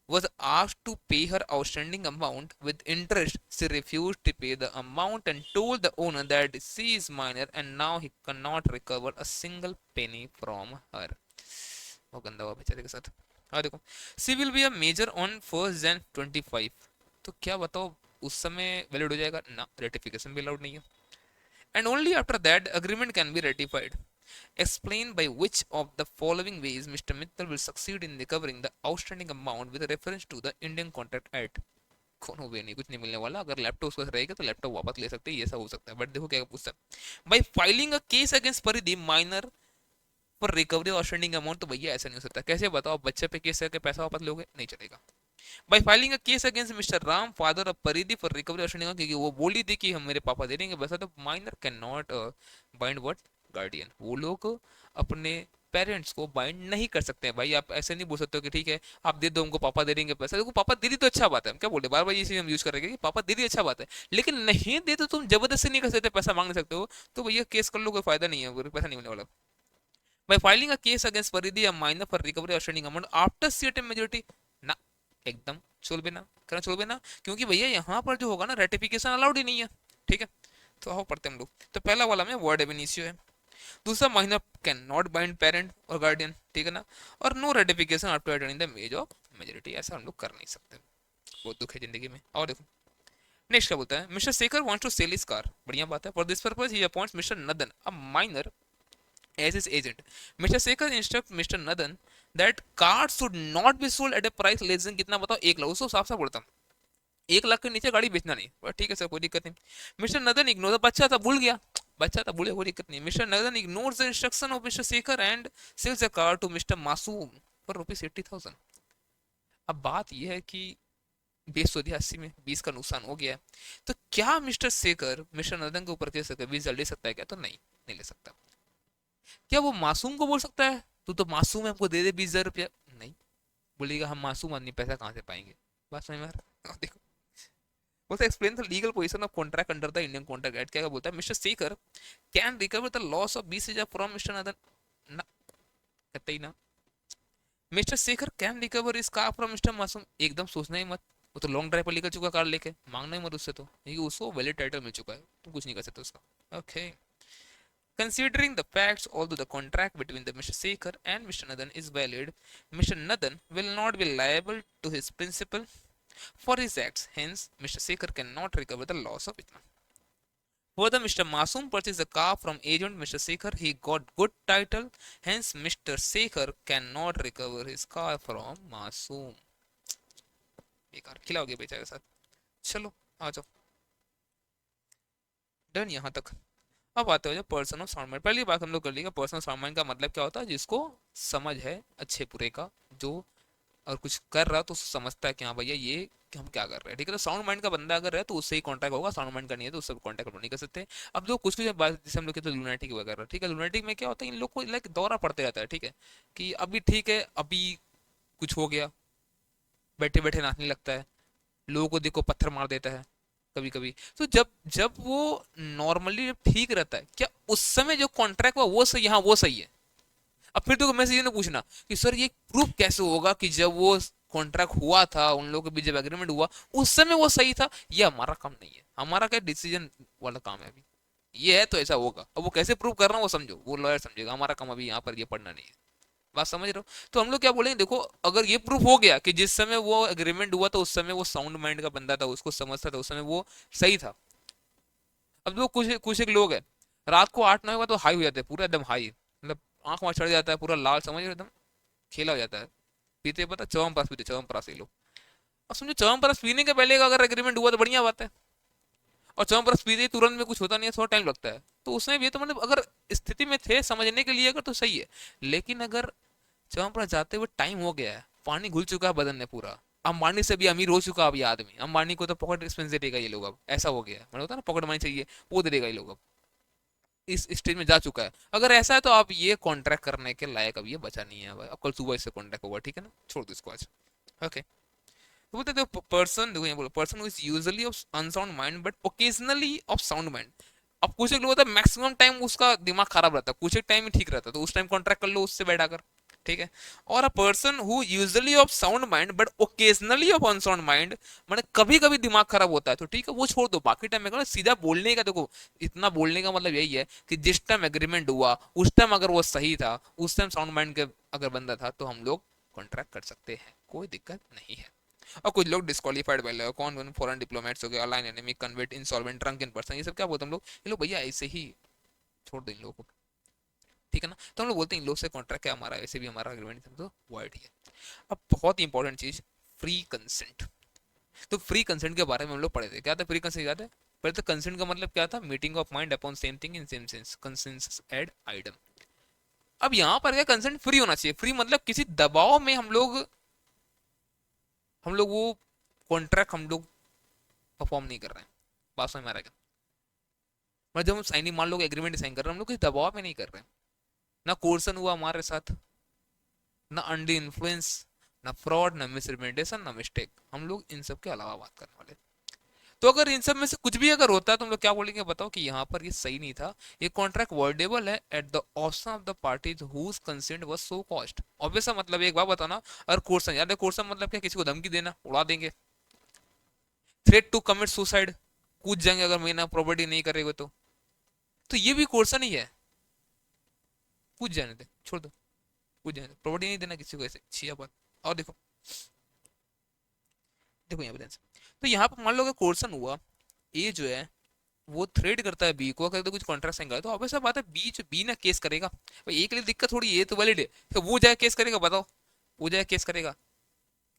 was asked to pay her outstanding amount with interest, she refused to pay the amount and told the owner that she is minor and now he cannot recover a single penny from her। वो गंदा हुआ बेचारे के साथ। हाँ देखो, C will be a major on 1st Jan 25। तो क्या बताओ, उस समय वैलिड हो जाएगा ना, रेटिफिकेशन भी अलाउड नहीं है। And only after that agreement can be ratified. Explain by which of the following ways Mr. Mittal will succeed in recovering the outstanding amount with reference to the Indian Contract Act। कोनो वे नहीं, कुछ नहीं मिलने वाला। अगर laptop उसका रहेगा तो लैपटॉप वापस ले सकते हैं, ये सब हो सकता है। बट देखो क्या पूछता है, by filing a case against Paridhi minor for recovery outstanding amount. तो भैया ऐसा नहीं हो सकता, कैसे बताओ, बच्चे पे केस करके पैसा वापस लोगे, नहीं चलेगा। By filing a case against mister Ram father of परिधि फॉर रिकवरी आउटस्टैंडिंग, क्योंकि वो बोली थी कि हम मेरे पापा दे देंगे पैसा, तो minor can not bind what, guardian. वो लोग अपने पेरेंट्स को बाइंड नहीं कर सकते हैं भाई। आप ऐसे नहीं बोल सकते हो कि ठीक है आप दे दो हमको, पापा दे देंगे पैसा। देखो पापा दे दी तो अच्छा बात है, हम क्या बोले बार बार ये चीज हम यूज करेंगे कि पापा दे दी अच्छा बात है, लेकिन नहीं दे तो तुम जबरदस्ती नहीं कर सकते, पैसा मांग नहीं सकते हो। तो भैया केस कर लो, कोई फायदा नहीं है, पैसा नहीं मिलने वाला। By filing a case against Faridhi, a minor for recovery of outstanding amount after certain majority, ना, एकदम छोड़ भी ना करना, छोड़ भी ना, क्योंकि भैया यहाँ पर जो होगा ना, रेटिफिकेशन अलाउड ही नहीं है, ठीक है। तो आओ पढ़ते हम लोग। तो पहला वाला में वर्ड एबिनिशियो है, दूसरा minor can not bind parent और गार्डियन, ठीक है ना, और no ratification after attaining the age of majority. ऐसा हम लोग कर नहीं सकते, बहुत दुख है जिंदगी में। और देखो नेक्स्ट क्या बोलता है, mister Shekhar wants to sell his car, बढ़िया बात है। For this purpose he appoints mister Nandan a minor as his agent। Mr. Sekhar instructs Mr. Nadan that cars should not be sold at a price less than कितना बताओ, 1 लाख। उसको साफ साफ बोलता हूँ 1 लाख के नीचे गाड़ी बेचना नहीं, पर ठीक है सर कोई दिक्कत नहीं। मिस्टर नदन इग्नोर, बच्चा था भूल गया, बच्चा था भूले, कोई दिक्कत नहीं। Mister Nandan ignores the instruction of mister Shekhar and sells the car to mister Masoom for ₹80,000। अब बात यह है कि बेच तो दिया 80 में, 20 का नुकसान हो गया है। तो क्या मिस्टर शेखर मिस्टर नदन के ऊपर केस 20 ले सकता है क्या? तो नहीं, नहीं ले सकता। क्या वो मासूम को बोल सकता है तू तो मासूम है, हमको दे दे 20,000 रुपया? नहीं, बोलेगा हम मासूम आदमी पैसा कहाँ से पाएंगे। बात समझ में आ रहा है? देखो बोलता है explain the legal position of contract under the Indian contract act. क्या बोलता है, mister Shekhar can recover the loss of 20,000 from mister northern, ना, कहते ही ना। मिस्टर शेखर कैन रिकवर इस कार फ्रॉम मिस्टर मासूम, एकदम सोचना ही मत, वो तो लॉन्ग ड्राइव पर निकल चुका कार लेके, मांगना ही मत उससे, तो क्योंकि उसको वैलिड टाइटल मिल चुका है, तुम कुछ नहीं कर सकते उसका। Okay, considering the facts, although the contract between the Mr. Sekhar and Mr. Nadan is valid, Mr. Nadan will not be liable to his principal for his acts. Hence, Mr. Sekhar cannot recover the loss of it. Further, Mr. Masoom purchased a car from agent Mr. Sekhar. He got good title. Hence, Mr. Sekhar cannot recover his car from Masoom। बेकार खिला हो गया बेचारे के साथ। चलो आ जाओ, done यहाँ तक। अब आते हो जो पर्सन ऑफ साउंड माइंड, पहली बात हम लोग कर ली पर्सन ऑफ साउंड माइंड का मतलब क्या होता है, जिसको समझ है अच्छे बुरे का, जो और कुछ कर रहा तो समझता है कि हाँ भैया ये कि हम क्या कर रहे हैं, ठीक है। तो साउंड माइंड का बंदा अगर है तो उससे ही कांटेक्ट होगा, साउंड माइंड का नहीं है तो उससे कांटेक्ट नहीं कर सकते। अब जो कुछ कुछ बात जैसे हम लोग कहते हैं लूनाटिक वगैरह, ठीक है, लूनाटिक में क्या होता है, इन लोग को लाइक दौरा पड़ते रहता है, ठीक है, कि अभी ठीक है, अभी कुछ हो गया, बैठे बैठे नाचने लगता है, लोगों को देखो पत्थर मार देता है कभी कभी। तो जब जब वो नॉर्मली जब ठीक रहता है, क्या उस समय जो कॉन्ट्रैक्ट हुआ वो सही, हाँ वो सही है। अब फिर तो मैं से ये ना पूछना कि सर ये प्रूफ कैसे होगा कि जब वो कॉन्ट्रैक्ट हुआ था उन लोगों के बीच जब एग्रीमेंट हुआ उस समय वो सही था, ये हमारा काम नहीं है, हमारा क्या डिसीजन वाला काम है अभी, ये है तो ऐसा होगा। अब वो कैसे प्रूव करना वो समझो, वो लॉयर समझेगा, हमारा काम अभी यहाँ पर ये पढ़ना नहीं है। बात समझ रहे हो? तो हम लोग क्या बोलेंगे, देखो अगर ये प्रूफ हो गया कि जिस समय वो एग्रीमेंट हुआ था उस समय वो साउंड माइंड का बंदा था, उसको समझता था, उस समय वो सही था। अब जो कुछ कुछ एक लोग हैं, रात को 8-9 बजे तो हाई हो जाते हैं, पूरा एकदम हाई, मतलब आंख वहां चढ़ जाता है, पूरा लाल, समझ रहे हो, एकदम खेला हो जाता है। पीते पता च्यवनप्राश पीते, च्यवनप्राश ये लोग। अब समझो च्यवनप्राश पीने के पहले का अगर एग्रीमेंट हुआ तो बढ़िया बात है, और च्यवनप्राश पीते ही तुरंत में कुछ होता नहीं है, थोड़ा टाइम लगता है, तो उसमें भी तो मतलब अगर स्थिति में थे समझने के लिए अगर तो सही है। लेकिन अगर च्यवनप्राश जाते हुए टाइम हो गया है, पानी घुल चुका है बदन में पूरा, अंबानी से भी अमीर हो चुका अब ये आदमी, अंबानी को तो पॉकेट एक्सपेंस दे देगा ये लोग, अब ऐसा हो गया है, मतलब होता है ना पॉकेट मनी चाहिए, वो दे देगा ये लोग, अब इस स्टेज में जा चुका है। अगर ऐसा है तो आप ये कॉन्ट्रैक्ट करने के लायक अब ये बचा नहीं है भाई, अब कल सुबह इससे कॉन्ट्रैक्ट होगा, ठीक है ना, छोड़ दो इसको आज। ओके। तो बोलते देखो पर्सन, देखो ये बोलो person is usually of unsound mind but occasionally of sound mind. अब कुछ एक लोग होता है मैक्सिमम टाइम उसका दिमाग खराब रहता है, कुछ एक टाइम ही ठीक रहता है, तो उस टाइम कॉन्ट्रैक्ट कर लो उससे बैठा कर, ठीक है। और a person who usually of sound mind but occasionally of unsound mind, मैंने कभी कभी दिमाग खराब होता है तो ठीक है वो छोड़ दो, बाकी टाइम में सीधा बोलने का, देखो इतना बोलने का मतलब यही है कि जिस टाइम एग्रीमेंट हुआ उस टाइम अगर वो सही था, उस टाइम साउंड माइंड के अगर बंदा था तो हम लोग कॉन्ट्रैक्ट कर सकते हैं, कोई दिक्कत नहीं है। और कुछ लोग डिस्क्वालीफाइड वाले हैं, कौन कौन फॉरेन डिप्लोमेट्स हो गए, align enemy, convert, insolvent, drunken person, ये सब क्या बोलते हैं हम लोग, ये लोग भैया ऐसे ही छोड़ दो इन लोगों को, ठीक है ना। तो हम लोग बोलते हैं इन लोग से कॉन्ट्रैक्ट है हमारा, ऐसे भी हमारा एग्रीमेंट तो वॉइड है। अब बहुत इंपॉर्टेंट चीज, फ्री कंसेंट। तो फ्री कंसेंट के बारे में हम लोग पढ़े थे, क्या था फ्री कंसेंट, याद है? पहले तो कंसेंट का मतलब क्या था, meeting of mind upon same thing in same sense, consensus ad idem. अब यहाँ पर क्या, कंसेंट फ्री होना चाहिए, फ्री मतलब किसी दबाव में हम लोग वो कॉन्ट्रैक्ट हम लोग परफॉर्म नहीं कर रहे हैं। बात समझ में आ रहा है क्या? मतलब जब हम साइन, मान लो एग्रीमेंट साइन कर रहे हैं, हम लोग किसी दबाव में नहीं कर रहे हैं, ना कोर्सन हुआ हमारे साथ, ना अंडर इन्फ्लुएंस, ना फ्रॉड, ना मिसरिप्रेजेंटेशन, ना मिस्टेक, हम लोग इन सब के अलावा बात करने वाले। तो अगर इन सब में से कुछ भी अगर होता है तो हम लोग क्या बोलेंगे बताओ, कि यहाँ पर ये सही नहीं था, ये कॉन्ट्रैक्ट वर्डेबल है at the option of the parties whose consent was so caused. Obvious मतलब एक बात बताना, अगर कोर्सन, याद है कोर्सन मतलब क्या, किसी को धमकी देना, उड़ा देंगे, थ्रेट टू कमिट सुसाइड, कूद जाएंगे अगर मेरा प्रॉपर्टी नहीं करेगा तो ये भी कोर्सन ही है, कूद जाने दे, छोड़ दो, कूद जाने दे, प्रॉपर्टी नहीं देना किसी को, ऐसे छिया बात। और देखो, देखो यहाँ पे ध्यान से। तो यहाँ पर मान लो अगर कोर्सन हुआ, ए जो है वो थ्रेड करता है बी को, अगर तो कुछ कॉन्ट्रैक्ट साइन करा तो ऑब्वियस बात है बी, जो बी ना केस करेगा भाई, एक लिए दिक्कत थोड़ी, ये तो वैलिड है, तो वो जाए केस करेगा, बताओ, वो जाए केस करेगा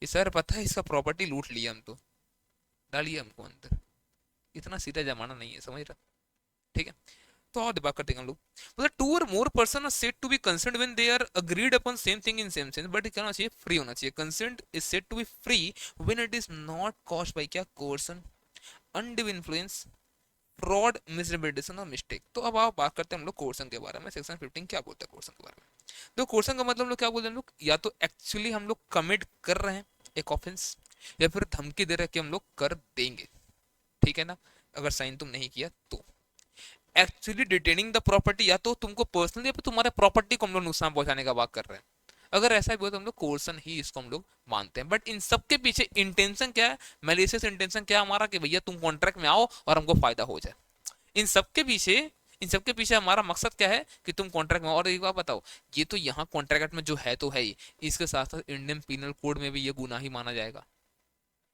कि सर पता है इसका प्रॉपर्टी लूट लिया हम तो, डालिए हमको अंदर, इतना सीधा जमाना नहीं है, समझ रहा, ठीक है। तो और दिमाग करते हैं हम लोग, मतलब टू और more person are said to be consent when they are agreed upon same thing in same sense, but क्या होना चाहिए, फ्री होना चाहिए। Consent is said to be free when it is not caused by क्या, coercion, undue influence, fraud, misrepresentation और mistake. तो अब आप बात करते हैं हम लोग कोर्सन के बारे में, सेक्शन 15 क्या बोलता है कोर्सन के बारे में। तो कोर्सन का मतलब हम लोग क्या बोलते हैं, हम लोग या तो एक्चुअली हम लोग कमिट कर रहे हैं एक ऑफेंस, या फिर धमकी दे रहे हैं कि हम लोग कर देंगे, ठीक है ना, अगर साइन तुम नहीं किया तो। एक्चुअली डिटेनिंग द प्रॉपर्टी, या तो तुमको पर्सनली या फिर तुम्हारे प्रॉपर्टी को हम लोग नुकसान पहुंचाने का बात कर रहे हैं, अगर ऐसा भी हो तो हम लोग कोर्सन ही इसको हम लोग मानते हैं। बट इन सबके पीछे इंटेंशन क्या है, मैलिशियस इंटेंशन क्या है हमारा, कि भैया तुम कॉन्ट्रैक्ट में आओ और हमको फायदा हो जाए। इन सबके पीछे, इन सबके पीछे हमारा मकसद क्या है, कि तुम कॉन्ट्रैक्ट में। और एक बात बताओ, ये तो यहाँ कॉन्ट्रैक्ट में जो है तो है ही, इसके साथ साथ इंडियन पिनल कोड में भी ये गुनाह ही माना जाएगा,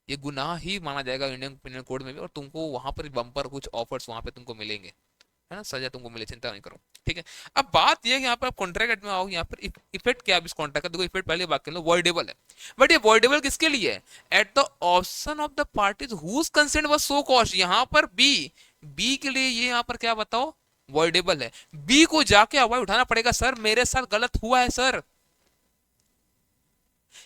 ये गुनाह ही माना जाएगा इंडियन पिनल कोड में भी, और तुमको वहां पर बम्पर कुछ ऑफर्स वहां पे तुमको मिलेंगे, है ना, सजा तुमको मिले, चिंता नहीं करो, ठीक है। अब बात ये है कि यहाँ पर आप कॉन्ट्रैक्ट में आओ, यहाँ पर इफेक्ट क्या है इस कॉन्ट्रैक्ट का, देखो इफेक्ट पहले बात कर लो, वॉइडेबल है, बट ये वॉइडेबल किसके लिए है, at the option of the parties whose consent was so caused, यहाँ पर बी, बी के लिए ये यहाँ पर क्या बताओ, वॉइडेबल है। बी को जाके आवाज उठाना पड़ेगा, सर मेरे साथ गलत हुआ है सर,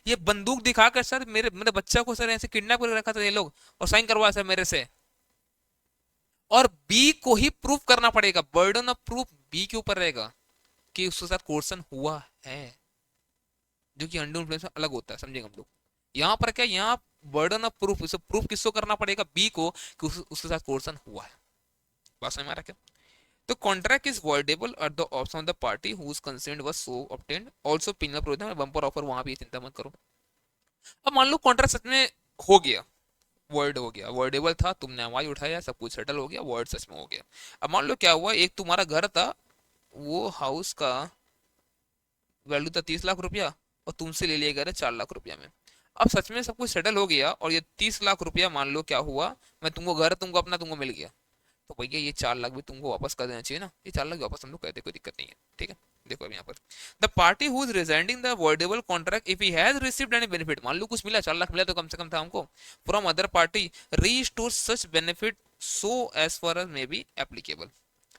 ये बंदूक दिखाकर सर मेरे मेरे बच्चा को सर ऐसे किडनैप करके रखा था ये लोग, और साइन करवाया सर मेरे से। और बी को ही प्रूफ करना पड़ेगा, बर्डन ऑफ प्रूफ बी के ऊपर रहेगा कि उसके साथ कोर्सन हुआ है, जो कि अंडर इन्फ्लुएंस में अलग होता है, समझेंगे हम लोग। यहाँ पर क्या, यहाँ बर्डन ऑफ प्रूफ, इसे प्रूफ किसको करना पड़ेगा, बी को, कि उसके साथ कोर्सन हुआ है। बात समझ में आ रहा क्या? तो contract is voidable at the option of the party whose consent was so obtained, also penal provision, bumper offer, वहां भी चिंता मत करो। अब मान लो कॉन्ट्रैक्ट सच में हो गया, वर्ड हो गया, वर्डेबल था, तुमने आवाज उठाया, सब कुछ सेटल हो गया, वर्ड सच में हो गया। अब मान लो क्या हुआ, एक तुम्हारा घर था, वो हाउस का वैल्यू था 30 लाख रुपया, और तुमसे ले लिया गया 4 लाख रुपया में। अब सच में सब कुछ सेटल हो गया, और ये 30 लाख रुपया मान लो क्या हुआ, मैं तुमको घर तुमको अपना तुमको मिल गया, तो भैया ये 4 लाख भी तुमको वापस कर देना चाहिए ना, ये 4 लाख वापस हम लोग कहते कोई दिक्कत नहीं है, ठीक है। देखो अब यहाँ पर the party who is resigning the voidable contract if he has received any benefit, मान लो कुछ मिला, 4 लाख मिला तो कम से कम था हमको, from other party, restore such benefit so as far as may be applicable.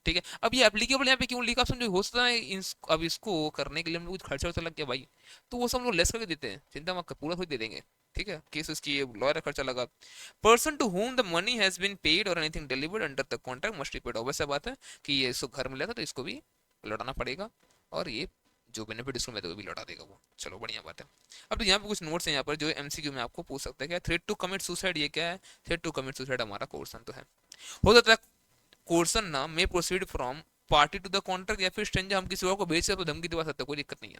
ठीक है, अब ये एप्लीकेबल यहाँ पे क्यों लिखा, समझो हो सकता है अब इसको करने के लिए हम लोग कुछ खर्चा वर्चा लग गया भाई, तो वो सब हम लोग लेस करके देते हैं, चिंता मत कर, पूरा थोड़ी दे देंगे, ठीक है। केस उसकी लॉयर का खर्चा लगा। Person to whom the money has been paid और anything delivered under the contract must be paid, obvious बात है कि ये इसको घर मिला था तो इसको भी लौटाना पड़ेगा, और ये जो बेनिफिट इसको मिला वो भी लौटा देगा वो, चलो बढ़िया बात है। अब तो यहाँ पे कुछ नोट्स हैं यहाँ पर जो एमसीक्यू में आपको पूछ सकते हैं, क्या थ्रेट टू कमिट सुसाइड, ये क्या है, थ्रेट टू कमिट सुसाइड हमारा क्वेश्चन तो है, हो सकता है कोर्सन ना may proceed from party to the contract, या फिर स्ट्रेंजर, हम किसी और को भेज सकते, धमकी दिवा सकते, कोई दिक्कत नहीं है,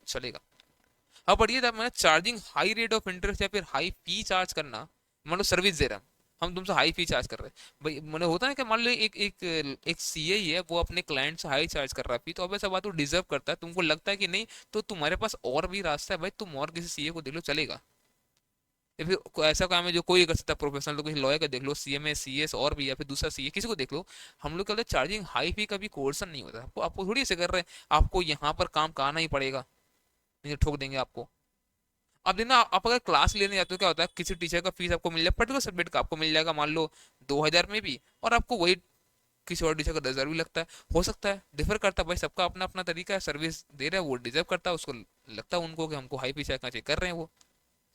चलेगा। अब बढ़िए था मैं charging high rate of interest, या फिर हाई फी चार्ज करना, मान लो सर्विस दे रहा हम तुमसे हाई फी चार्ज कर रहे हैं भाई, मैंने होता है कि मान लो एक एक एक सीए ही है, वो अपने क्लाइंट से हाई चार्ज कर रहा है फी, तो अब ऐसा बात वो डिजर्व करता है, तुमको लगता है कि नहीं, तो तुम्हारे पास और भी रास्ता है भाई, तुम और किसी सीए को देख लो, चलेगा। या फिर ऐसा काम है जो कोई कर सकता है प्रोफेशनल, तो किसी लॉयर का देख लो, सीएमए सीएस और भी, या फिर दूसरा सीए किसी को देख लो। हम लोग क्या होता है, चार्जिंग हाई फी का भी कोर्सन नहीं होता, आपको आपको थोड़ी ऐसे कर रहे हैं, आपको यहाँ पर काम कराना ही पड़ेगा, नहीं तो ठोक देंगे आपको। अब देखना, आप अगर क्लास लेने जाते हो क्या होता है, किसी टीचर का फीस आपको मिल जाए, पर्टिकुलर सब्जेक्ट का आपको मिल जाएगा मान लो 2,000 में भी, और आपको वही किसी और टीचर का 10,000 भी लगता है, हो सकता है डिफर करता है भाई, सबका अपना अपना तरीका है, सर्विस दे रहा है वो डिजर्व करता है, उसको लगता है उनको कि हमको हाई फी चाहिए, कर रहे हैं वो,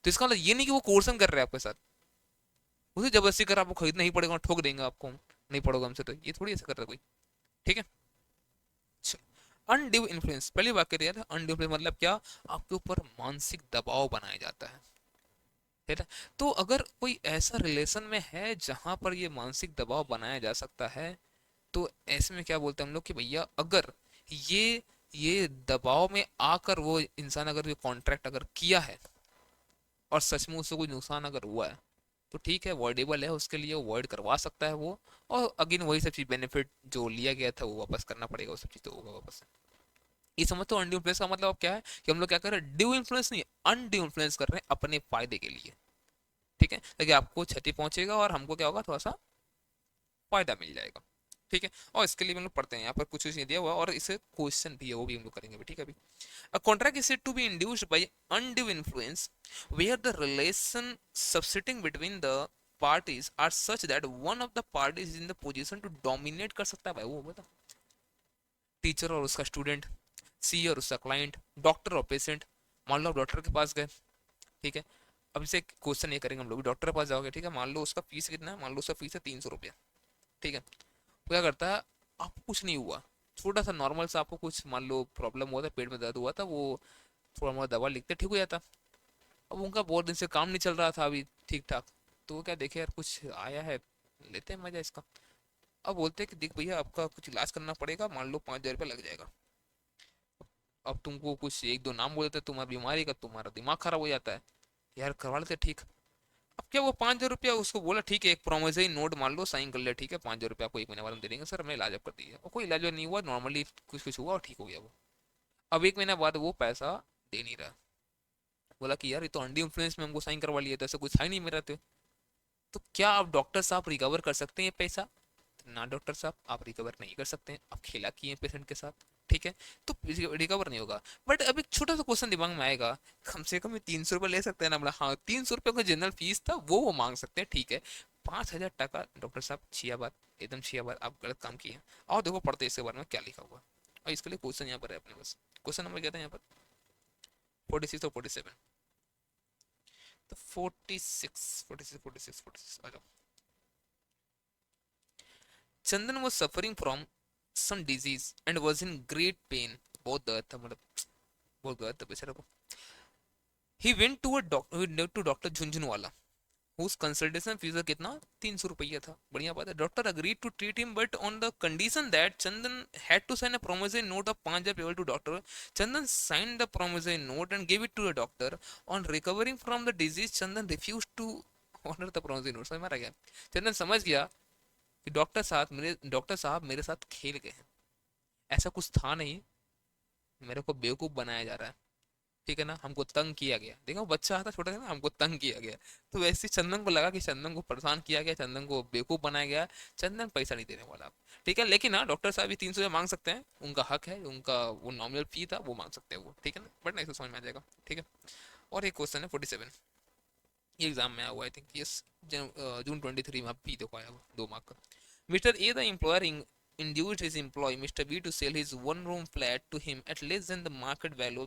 तो इसका मतलब ये नहीं कि वो कोर्सन कर रहे हैं आपके साथ, उसे जबरदस्ती कर आपको खरीदना ही पड़ेगा, ठोक देंगे आपको, नहीं पड़ोगा हमसे, तो ये थोड़ी ऐसा कर रहा है कोई, ठीक है। अनड्यू इन्फ्लुएंस, पहली बात करिए, अनड्यू इन्फ्लुएंस मतलब क्या, आपके ऊपर मानसिक दबाव बनाया जाता है, ठीक है। तो अगर कोई ऐसा रिलेशन में है जहां पर ये मानसिक दबाव बनाया जा सकता है, तो ऐसे में क्या बोलते हैं हम लोग कि भैया अगर ये ये दबाव में आकर वो इंसान अगर ये कॉन्ट्रैक्ट अगर किया है, और सच में उससे कोई नुकसान अगर हुआ है, तो ठीक है, वॉइडेबल है, उसके लिए वो वॉइड करवा सकता है वो, और अगेन वही सब चीज बेनिफिट जो लिया गया था वो वापस करना पड़ेगा, वो सब चीज तो होगा वापस। ये समझ, तो अनड्यू इन्फ्लुएंस का मतलब अब क्या है कि हम लोग क्या कर रहे हैं, ड्यू इन्फ्लुएंस नहीं, अनड्यू इन्फ्लुएंस कर रहे हैं अपने फायदे के लिए, ठीक है, ताकि आपको क्षति पहुंचेगा और हमको क्या होगा, थोड़ा सा फायदा मिल जाएगा, ठीक है। और इसके लिए हम लोग पढ़ते हैं, यहाँ पर कुछ चीज दिया हुआ, और इसे क्वेश्चन भी है वो भी हम लोग करेंगे भी, ठीक है अभी। A contract is said to be induced by undue influence where the relation subsisting between the parties are such that one of the parties is in the position to dominate कर सकता है भाई, वो बता, टीचर और उसका student, सी और उसका क्लाइंट, डॉक्टर और पेशेंट, मान लो आप डॉक्टर के पास गए, ठीक है। अब इसे क्वेश्चन ये करेंगे हम लोग, डॉक्टर के पास जाओगे, ठीक है, मान लो उसका फीस कितना है, मान लो उसका फीस है 300 रुपया, ठीक है। वो क्या करता है, आपको कुछ नहीं हुआ, छोटा सा नॉर्मल सा आपको कुछ मान लो प्रॉब्लम हुआ था, पेट में दर्द हुआ था, वो थोड़ा मोड़ा दवा लिखते ठीक हो जाता। अब उनका बहुत दिन से काम नहीं चल रहा था अभी ठीक ठाक, तो वो क्या देखे यार कुछ आया है, लेते हैं मजा इसका। अब बोलते हैं कि देख भैया आपका कुछ इलाज करना पड़ेगा, मान लो 5,000 रुपया लग जाएगा। अब तुमको कुछ एक दो नाम बोल देते, तुम्हारी बीमारी का तुम्हारा दिमाग खराब हो जाता है, यार करवा लेते ठीक। अब क्या वो 5,000 रुपया उसको बोला ठीक है, एक प्रोमिसरी नोट मान लो साइन कर ले, ठीक है 5,000 रुपया आपको 1 महीने बाद हम दे देंगे सर, हमने इलाज कर दिया, और कोई इलाज नहीं हुआ, नॉर्मली कुछ कुछ हुआ और ठीक हो गया वो। अब 1 महीना बाद वो पैसा दे नहीं रहा, बोला कि यार ये तो अंडी इन्फ्लुएंस में हमको साइन करवा लिया था, ऐसा कुछ था ही नहीं मेरा, तो क्या आप डॉक्टर साहब रिकवर कर सकते हैं ये पैसा, ना डॉक्टर साहब आप रिकवर नहीं कर सकते हैं, आप खेला किए पेशेंट के साथ, ठीक है, तो रिकवर नहीं होगा। बट अब एक छोटा सा क्वेश्चन दिमाग में आएगा, कम से कम 300 रुपये ले सकते हैं ना, बोला हाँ 300 रुपये का जनरल फीस था वो मांग सकते हैं, ठीक है, 5,000 टका डॉक्टर साहब, छिया बात, एकदम छिया बात, आप गलत काम किए। और देखो पढ़ते इसके बारे में क्या लिखा हुआ, और इसके लिए क्वेश्चन यहाँ पर है अपने पास। क्वेश्चन नंबर क्या था यहाँ पर, 46 और 47। तो 46 आ जाओ। चंदन was suffering from some disease and was in great pain। बहुत दर्द था, मतलब बहुत दर्द था बेचारे को। He went to a doctor, to doctor Jhunjhunwala, whose consultation fees कितना, 300 रुपया था। बढ़िया बात है। Doctor agreed to treat him but on the condition that Chandan had to sign a promissory note of 5,000 payable to doctor। Chandan signed the promissory note and gave it to the doctor। On recovering from the disease, Chandan refused to honor the promissory note। समझ में आ गया? चंदन समझ गया कि doctor साहब मेरे साथ खेल गए हैं, ऐसा कुछ था नहीं, मेरे को बेवकूफ बनाया जा रहा है, ठीक है ना, हमको तंग किया गया। देखो बच्चा आता छोटा सा ना, हमको तंग किया गया। तो वैसे चंदन को लगा कि चंदन को परेशान किया गया, चंदन को बेवकूफ बनाया गया, चंदन पैसा नहीं देने वाला। ठीक है, लेकिन हाँ डॉक्टर साहब भी 300 मांग सकते हैं, उनका हक है, उनका वो नॉमिनल फी था वो मांग सकते हैं वो, ठीक है ना, बट नहीं तो समझ में आ जाएगा। ठीक है, और एक क्वेश्चन है 47, ये एग्जाम में आया हुआ आई थिंक, यस, जून 23 में, अब भी देखो आया हुआ 2 मार्क का। Mr. A, the employer, induced his employee Mr. B to sell his one-room flat to him at less than the market value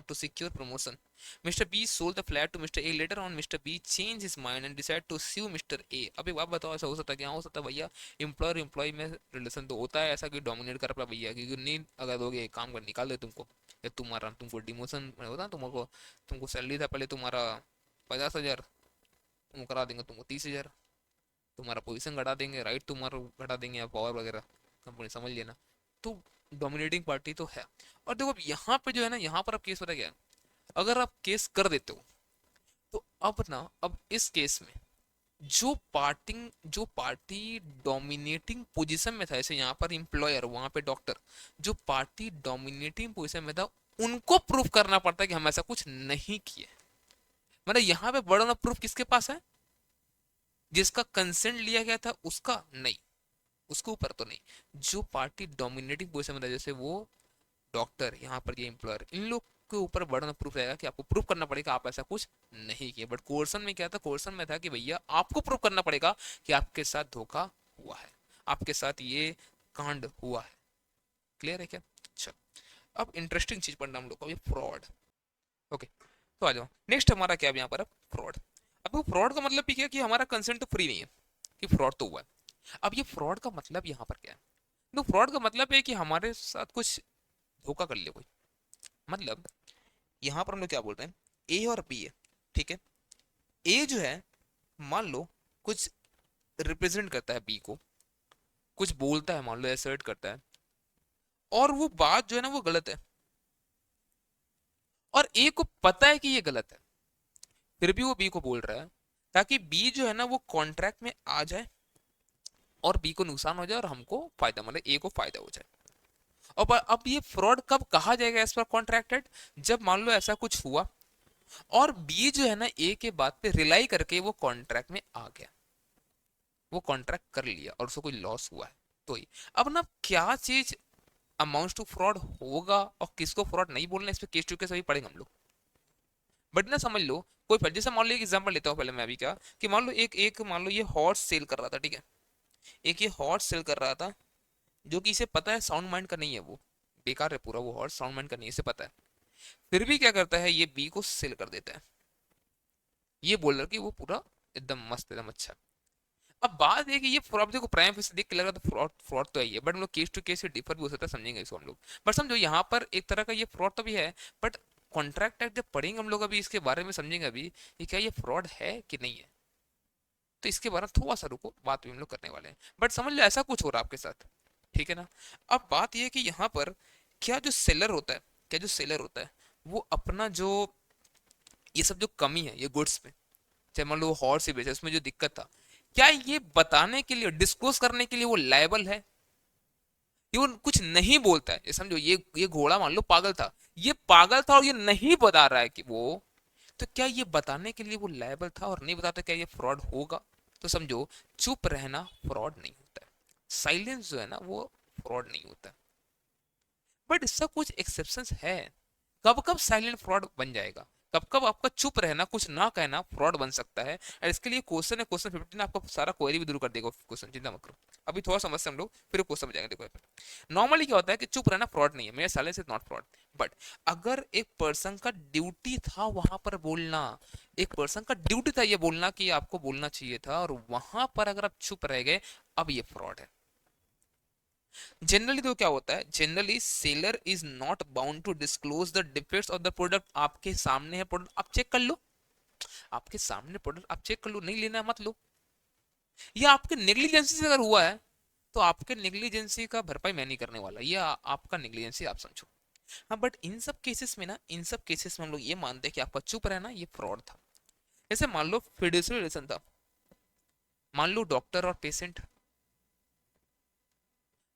to secure promotion। Mr. B sold the flat to Mr. A। Later on, Mr. B changed his mind and decided to sue Mr. A। अब एक बात बताओ, ऐसा हो सकता है क्या? हो सकता है भैया, एम्प्लॉयर एम्प्लॉय में रिलेशन तो होता है ऐसा कि डोमिनेट कर पाए भैया, क्योंकि नहीं अगर दोगे काम कर निकाल दे तुमको, या तुम्हारा तुमको डिमोशन होता है, तुमको तुमको सैलरी था पहले तुम्हारा 50,000, तुम करा देंगे तुमको 30,000, तुम्हारा पोजीशन घटा देंगे, राइट तुम्हारा घटा देंगे, या पावर वगैरह कंपनी, समझ लेना। तो डोमिनेटिंग पार्टी तो है। और देखो अब यहाँ पे जो है ना, यहाँ पर अब केस पता क्या है, अगर आप केस कर देते हो तो अब ना, अब इस केस में जो पार्टी डोमिनेटिंग पोजीशन में था, जैसे यहाँ पर इंप्लॉयर, वहां पे डॉक्टर, जो पार्टी डोमिनेटिंग पोजीशन में था, उनको प्रूफ करना पड़ता है कि हम ऐसा कुछ नहीं किए। मतलब यहाँ पे बर्डन ऑफ प्रूफ किसके पास है? जिसका कंसेंट लिया गया था उसका नहीं, उसके ऊपर तो नहीं। जो पार्टी डोमिनेटिंग पोजीशन में था, जैसे वो डॉक्टर, यहाँ पर ये एम्प्लॉयर, इन लोग के ऊपर बर्डन ऑफ प्रूफ रहेगा कि आपको प्रूफ करना पड़ेगा आप ऐसा कुछ नहीं किए। बट कोर्सन में क्या था? कोर्सन में था कि भैया आपको प्रूफ करना पड़ेगा कि आपके साथ धोखा हुआ है, आपके साथ ये कांड हुआ है। क्लियर है क्या? अच्छा, अब इंटरेस्टिंग चीज पढ़ना हम लोग को, ये फ्रॉड। ओके, तो आ जाओ नेक्स्ट हमारा क्या यहाँ पर, फ्रॉड। अब फ्रॉड का मतलब भी क्या कि हमारा कंसेंट तो फ्री नहीं है, कि फ्रॉड तो हुआ है। अब ये फ्रॉड का मतलब यहाँ पर क्या है? तो फ्रॉड का मतलब है कि हमारे साथ कुछ धोखा कर लिया कोई। मतलब यहाँ पर हम लोग क्या बोल रहे हैं, ए और बी है, ठीक है। ए जो है, मान लो कुछ रिप्रेजेंट करता है बी को, कुछ बोलता है, मान लो असर्ट करता है, और वो बात जो है ना वो गलत है, और ए को पता है कि ये गलत है, फिर भी वो बी को बोल रहा है, ताकि बी जो है ना वो कॉन्ट्रैक्ट में आ जाए, और बी को नुकसान हो जाए और हमको फायदा, मतलब ए को फायदा हो जाए। और अब ये फ्रॉड कब कहा जाएगा एज पर कॉन्ट्रैक्टेड? जब मान लो ऐसा कुछ हुआ और बी जो है ना ए के बात पे रिलाई करके वो कॉन्ट्रैक्ट में आ गया, वो कॉन्ट्रैक्ट कर लिया और उसको कोई लॉस हुआ है, तो ही। अब ना क्या चीज अमाउंट टू फ्रॉड होगा और किसको फ्रॉड नहीं बोलना, इस पे केस टू केस अभी पढ़ेंगे हम लोग। बट ना समझ लो, कोई जैसे मान लो एक एग्जांपल लेता हूँ पहले मैं अभी, क्या कि मान लो एक एक मान लो ये हॉर्स सेल कर रहा था, ठीक है, एक ये हॉर्स सेल कर रहा था, जो कि इसे पता है साउंड माइंड का नहीं है, वो बेकार है पूरा, वो हॉर्स साउंड माइंड का नहीं है, इसे पता है। फिर भी क्या करता है, ये बी को सेल कर देता है, ये बोल रहा है कि वो पूरा एकदम मस्त, एकदम अच्छा। अब बात है कि ये फ्रॉड, देखो प्राइम फेस देख के लग रहा था फ्रॉड, फ्रॉड तो है ये, बट हम लोग केस टू केस डिफर भी हो सकता है, समझेंगे इसको हम लोग। बट समझो यहाँ पर एक तरह का ये फ्रॉड तो भी है, बट कॉन्ट्रैक्ट एक्ट जब पढ़ेंगे हम लोग अभी इसके बारे में समझेंगे अभी कि क्या ये फ्रॉड है कि नहीं है। तो इसके बारे में थोड़ा सा रुको, बात भी हम लोग करने वाले हैं, बट समझ लो ऐसा कुछ हो रहा है आपके साथ, ठीक है ना। अब बात यह है कि यहाँ पर क्या जो सेलर होता है, क्या जो सेलर होता है वो अपना जो ये सब जो कमी है ये गुड्स में, चाहे मान लो वो हॉर्स ही बेचे, उसमें जो दिक्कत था, क्या ये बताने के लिए, डिस्क्लोज करने के लिए वो लायबल है? ये वो कुछ नहीं बोलता है, ये समझो, ये घोड़ा मान लो पागल था, ये पागल था और ये नहीं बता रहा है कि वो, तो क्या ये बताने के लिए वो लायबल था और नहीं बताता, क्या ये फ्रॉड होगा? तो समझो चुप रहना फ्रॉड नहीं होता है, साइलेंस जो है ना वो फ्रॉड नहीं होता। बट इसका कुछ एक्सेप्शंस है, कब कब साइलेंट फ्रॉड बन जाएगा, कब कब आपका चुप रहना, कुछ ना कहना फ्रॉड बन सकता है। और इसके लिए क्वेश्चन है, क्वेश्चन 15 आपका सारा क्वेरी भी दूर कर देगा क्वेश्चन, चिंता मत करो। अभी थोड़ा समझते हैं हम लोग, फिर क्वेश्चन में जाएंगे। देखो नॉर्मली क्या होता है कि चुप रहना फ्रॉड नहीं है, मेरे साले से नॉट फ्रॉड। बट अगर एक पर्सन का ड्यूटी था वहां पर बोलना, एक पर्सन का ड्यूटी था ये बोलना कि आपको बोलना चाहिए था, और वहां पर अगर आप चुप रह गए, अब ये फ्रॉड है। जनरली तो क्या होता है, generally seller is not bound to disclose the defects of the product. आपके सामने है प्रोडक्ट, आप चेक कर लो, आपके सामने प्रोडक्ट आप चेक कर लो, नहीं लेना है मत लो। ये आपके नेग्लिजेंसी से अगर हुआ है, तो आपके नेग्लिजेंसी का भरपाई मैं नहीं करने वाला, ये आपका नेग्लिजेंसी आप समझो। हाँ, बट इन सब केसेस में ना, इन सब केसेस में हम लोग ये मानते हैं कि आपका चुप रहना ये फ्रॉड था। जैसे मान लो फिड्यूशियल रिलेशन था, मान लो डॉक्टर और पेशेंट,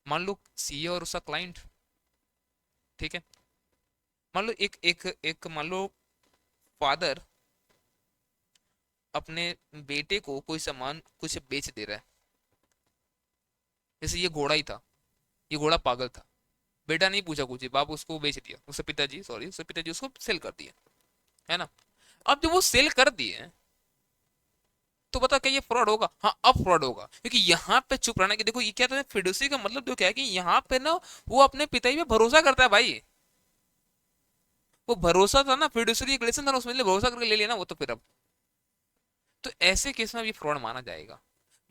मान लो सीए और उसका क्लाइंट, ठीक है। मान लो एक एक एक मान लो फादर अपने बेटे को कोई सामान कुछ बेच दे रहा है। जैसे ये घोड़ा ही था, ये घोड़ा पागल था, बेटा नहीं पूछा कुछ, बाप उसको बेच दिया, उससे पिताजी, सॉरी उससे पिताजी उसको सेल कर दिया, है ना। अब जब वो सेल कर दिए, तो बता क्या ये फ्रॉड होगा? हाँ, अब फ्रॉड होगा, क्योंकि यहाँ पे चुप रहना कि देखो ये क्या था, फिडुसी का मतलब तो क्या है कि यहाँ पे ना वो अपने पिताजी पे भरोसा करता है भाई। वो भरोसा था ना, फिडुसरी एक रिलेशन था ना, उसमें भरोसा करके ले लिया ना वो, तो फिर अब तो ऐसे केस में ये फ्रॉड माना जाएगा।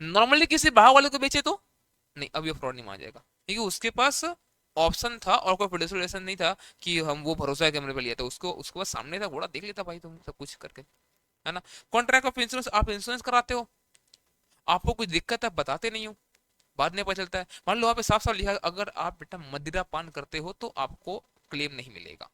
नॉर्मली किसी बाहर वाले को बेचे तो नहीं, अब ये फ्रॉड नहीं माना जाएगा, क्योंकि उसके पास ऑप्शन था और कोई फिडुसरी रिलेशन नहीं था कि हम वो भरोसा है कि हमने पे लिया था, उसको उसके पास सामने था, घोड़ा देख लेता भाई तुम सब कुछ करके, है ना। कॉन्ट्रैक्ट ऑफ इंश्योरेंस, आप इंश्योरेंस कराते हो, आपको कुछ दिक्कत है बताते नहीं हो, बाद में पता चलता है। मान लो वहाँ पे साफ साफ लिखा है, अगर आप बेटा मदिरा पान करते हो तो आपको क्लेम नहीं मिलेगा।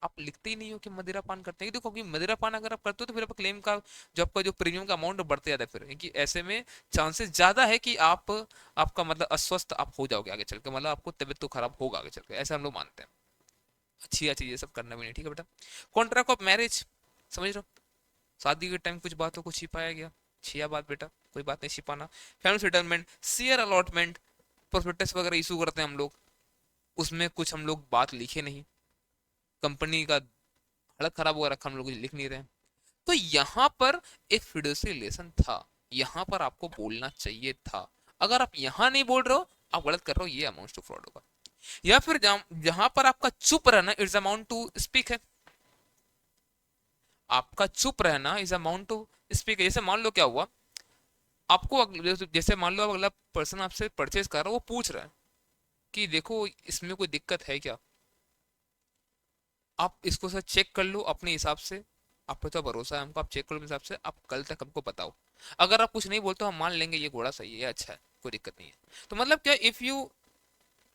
आप लिखते ही नहीं हो कि मदिरा पान करते हैं, देखो कि मदिरा पान अगर आप करते हो तो फिर आप क्लेम का जो आपका जो प्रीमियम का अमाउंट बढ़ते जाता है फिर, क्योंकि ऐसे में चांसेस ज्यादा है कि आप आपका मतलब अस्वस्थ आप हो जाओगे आगे चल के, मतलब आपको तबियत तो खराब होगा आगे चल के, ऐसे हम लोग मानते हैं। अच्छी चीज ये सब करना भी नहीं, ठीक है बेटा। कॉन्ट्रैक्ट ऑफ मैरिज, समझ रहे हो, शादी के टाइम कुछ बातों को छिपाया गया, छिया बात बेटा, कोई बात नहीं छिपाना। Family settlement, share allotment, prospectus वगैरह इशू करते हैं हम लोग, उसमें कुछ हम लोग बात लिखे नहीं, कंपनी का हालत खराब हो रखा, हम लोग कुछ लिख नहीं रहे हैं। तो यहाँ पर एक फिडेंशियल रिलेशन था, यहाँ पर आपको बोलना चाहिए था। अगर आप यहाँ नहीं बोल रहे हो, आप गलत कर रहे हो, ये अमाउंट टू फ्रॉड होगा। या फिर जहां पर आपका चुप रहना इज अमाउंट टू स्पीक है, आपका चुप रहना इज अमाउंट टू स्पीक है। जैसे मान लो क्या हुआ, आपको जैसे मान लो अगला पर्सन आपसे परचेज कर रहा है, वो पूछ रहा है कि देखो इसमें कोई दिक्कत है क्या, आप इसको सर चेक कर लो अपने हिसाब से, आप पे तो भरोसा है हमको, आप चेक कर लो अपने हिसाब से, आप कल तक हमको बताओ। अगर आप कुछ नहीं बोलते हम मान लेंगे ये घोड़ा सही है, अच्छा है, कोई दिक्कत नहीं है। तो मतलब क्या, if you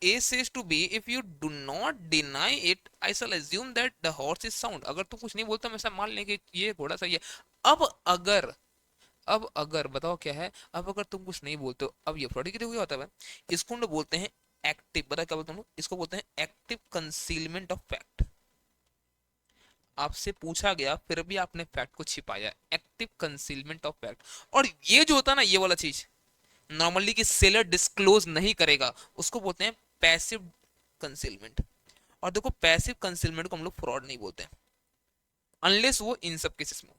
A says to B, if you do not deny it, I shall assume that the horse is sound। अगर तुम कुछ नहीं बोलते हम ऐसा मान लेंगे कि ये घोड़ा सही है। अब अगर अब अगर बताओ क्या है, अब अगर तुम कुछ नहीं बोलते हो, अब ये फ्रॉड की क्या होता है, इसको हम लोग बोलते हैं एक्टिव, बता क्या बोलते हैं हम लोग, इसको बोलते हैं एक्टिव कंसीलमेंट ऑफ फैक्ट। आपसे पूछा गया फिर भी आपने फैक्ट को छिपाया, एक्टिव कंसीलमेंट ऑफ फैक्ट। और ये जो होता है ना, ये वाला चीज नॉर्मली कि सेलर डिस्क्लोज नहीं करेगा, उसको बोलते हैं पैसिव कंसीलमेंट। और देखो पैसिव कंसीलमेंट को हम लोग फ्रॉड नहीं बोलते अनलेस वो इन सब केसेस में।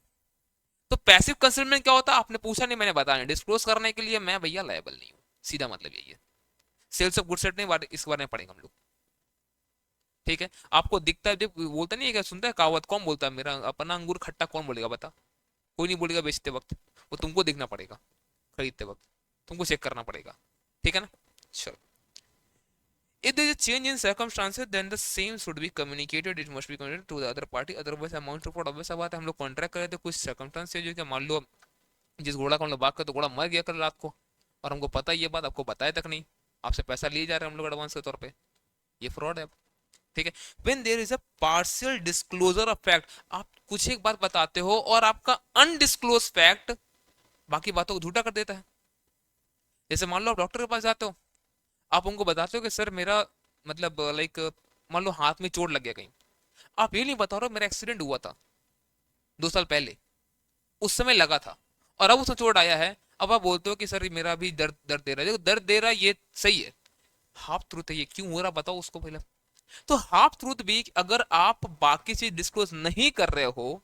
तो पैसिव कंसीलमेंट क्या होता है, आपने पूछा नहीं मैंने बताया, डिस्क्लोज करने के लिए मैं भैया लायबल नहीं हूँ, सीधा मतलब यही है। सेल्स ऑफ गुड सेट नहीं, इस बारे में पढ़ेंगे हम लोग, ठीक है। आपको दिखता है, जब बोलता नहीं है क्या, सुनता है कहावत, कौन बोलता है मेरा अपना अंगूर खट्टा, कौन बोलेगा बता, कोई नहीं बोलेगा बेचते वक्त, वो तुमको देखना पड़ेगा, खरीदते वक्त तुमको चेक करना पड़ेगा, ठीक है ना। चलो, if there is a change in circumstances then the same should be communicated, it must be communicated to the other party, otherwise amount to fraud। obvious बात है, हम लोग कॉन्ट्रैक्ट कर रहे थे, कुछ सर्कमस्टांस से जो कि मान लो जिस घोड़ा का हम लोग बात करते, तो घोड़ा मर गया कल रात को, और हमको पता ही ये बात, आपको बताया तक नहीं, आपसे पैसा लिए जा रहे हैं हम लोग एडवांस के तौर पे, ये फ्रॉड है, ठीक है। When there is a partial disclosure of fact, आप कुछ एक बात बताते हो और आपका अनडिस्क्लोज फैक्ट बाकी बातों को झूठा कर देता है। जैसे मान लो आप डॉक्टर के पास जाते हो, आप उनको बताते हो कि सर मेरा मतलब लाइक मान लो हाथ में चोट लग गया कहीं, आप ये नहीं बता रहे हो मेरा एक्सीडेंट हुआ था 2 साल पहले, उस समय लगा था, और अब उसमें चोट आया है। अब आप बोलते हो कि सर मेरा भी दर्द दर्द दे रहा है, देखो दर्द दे रहा है ये सही है, हाफ ट्रूथ है ये, क्यों हो रहा बताओ उसको पहले, तो हाफ ट्रूथ भी अगर आप बाकी चीज डिस्क्लोज नहीं कर रहे हो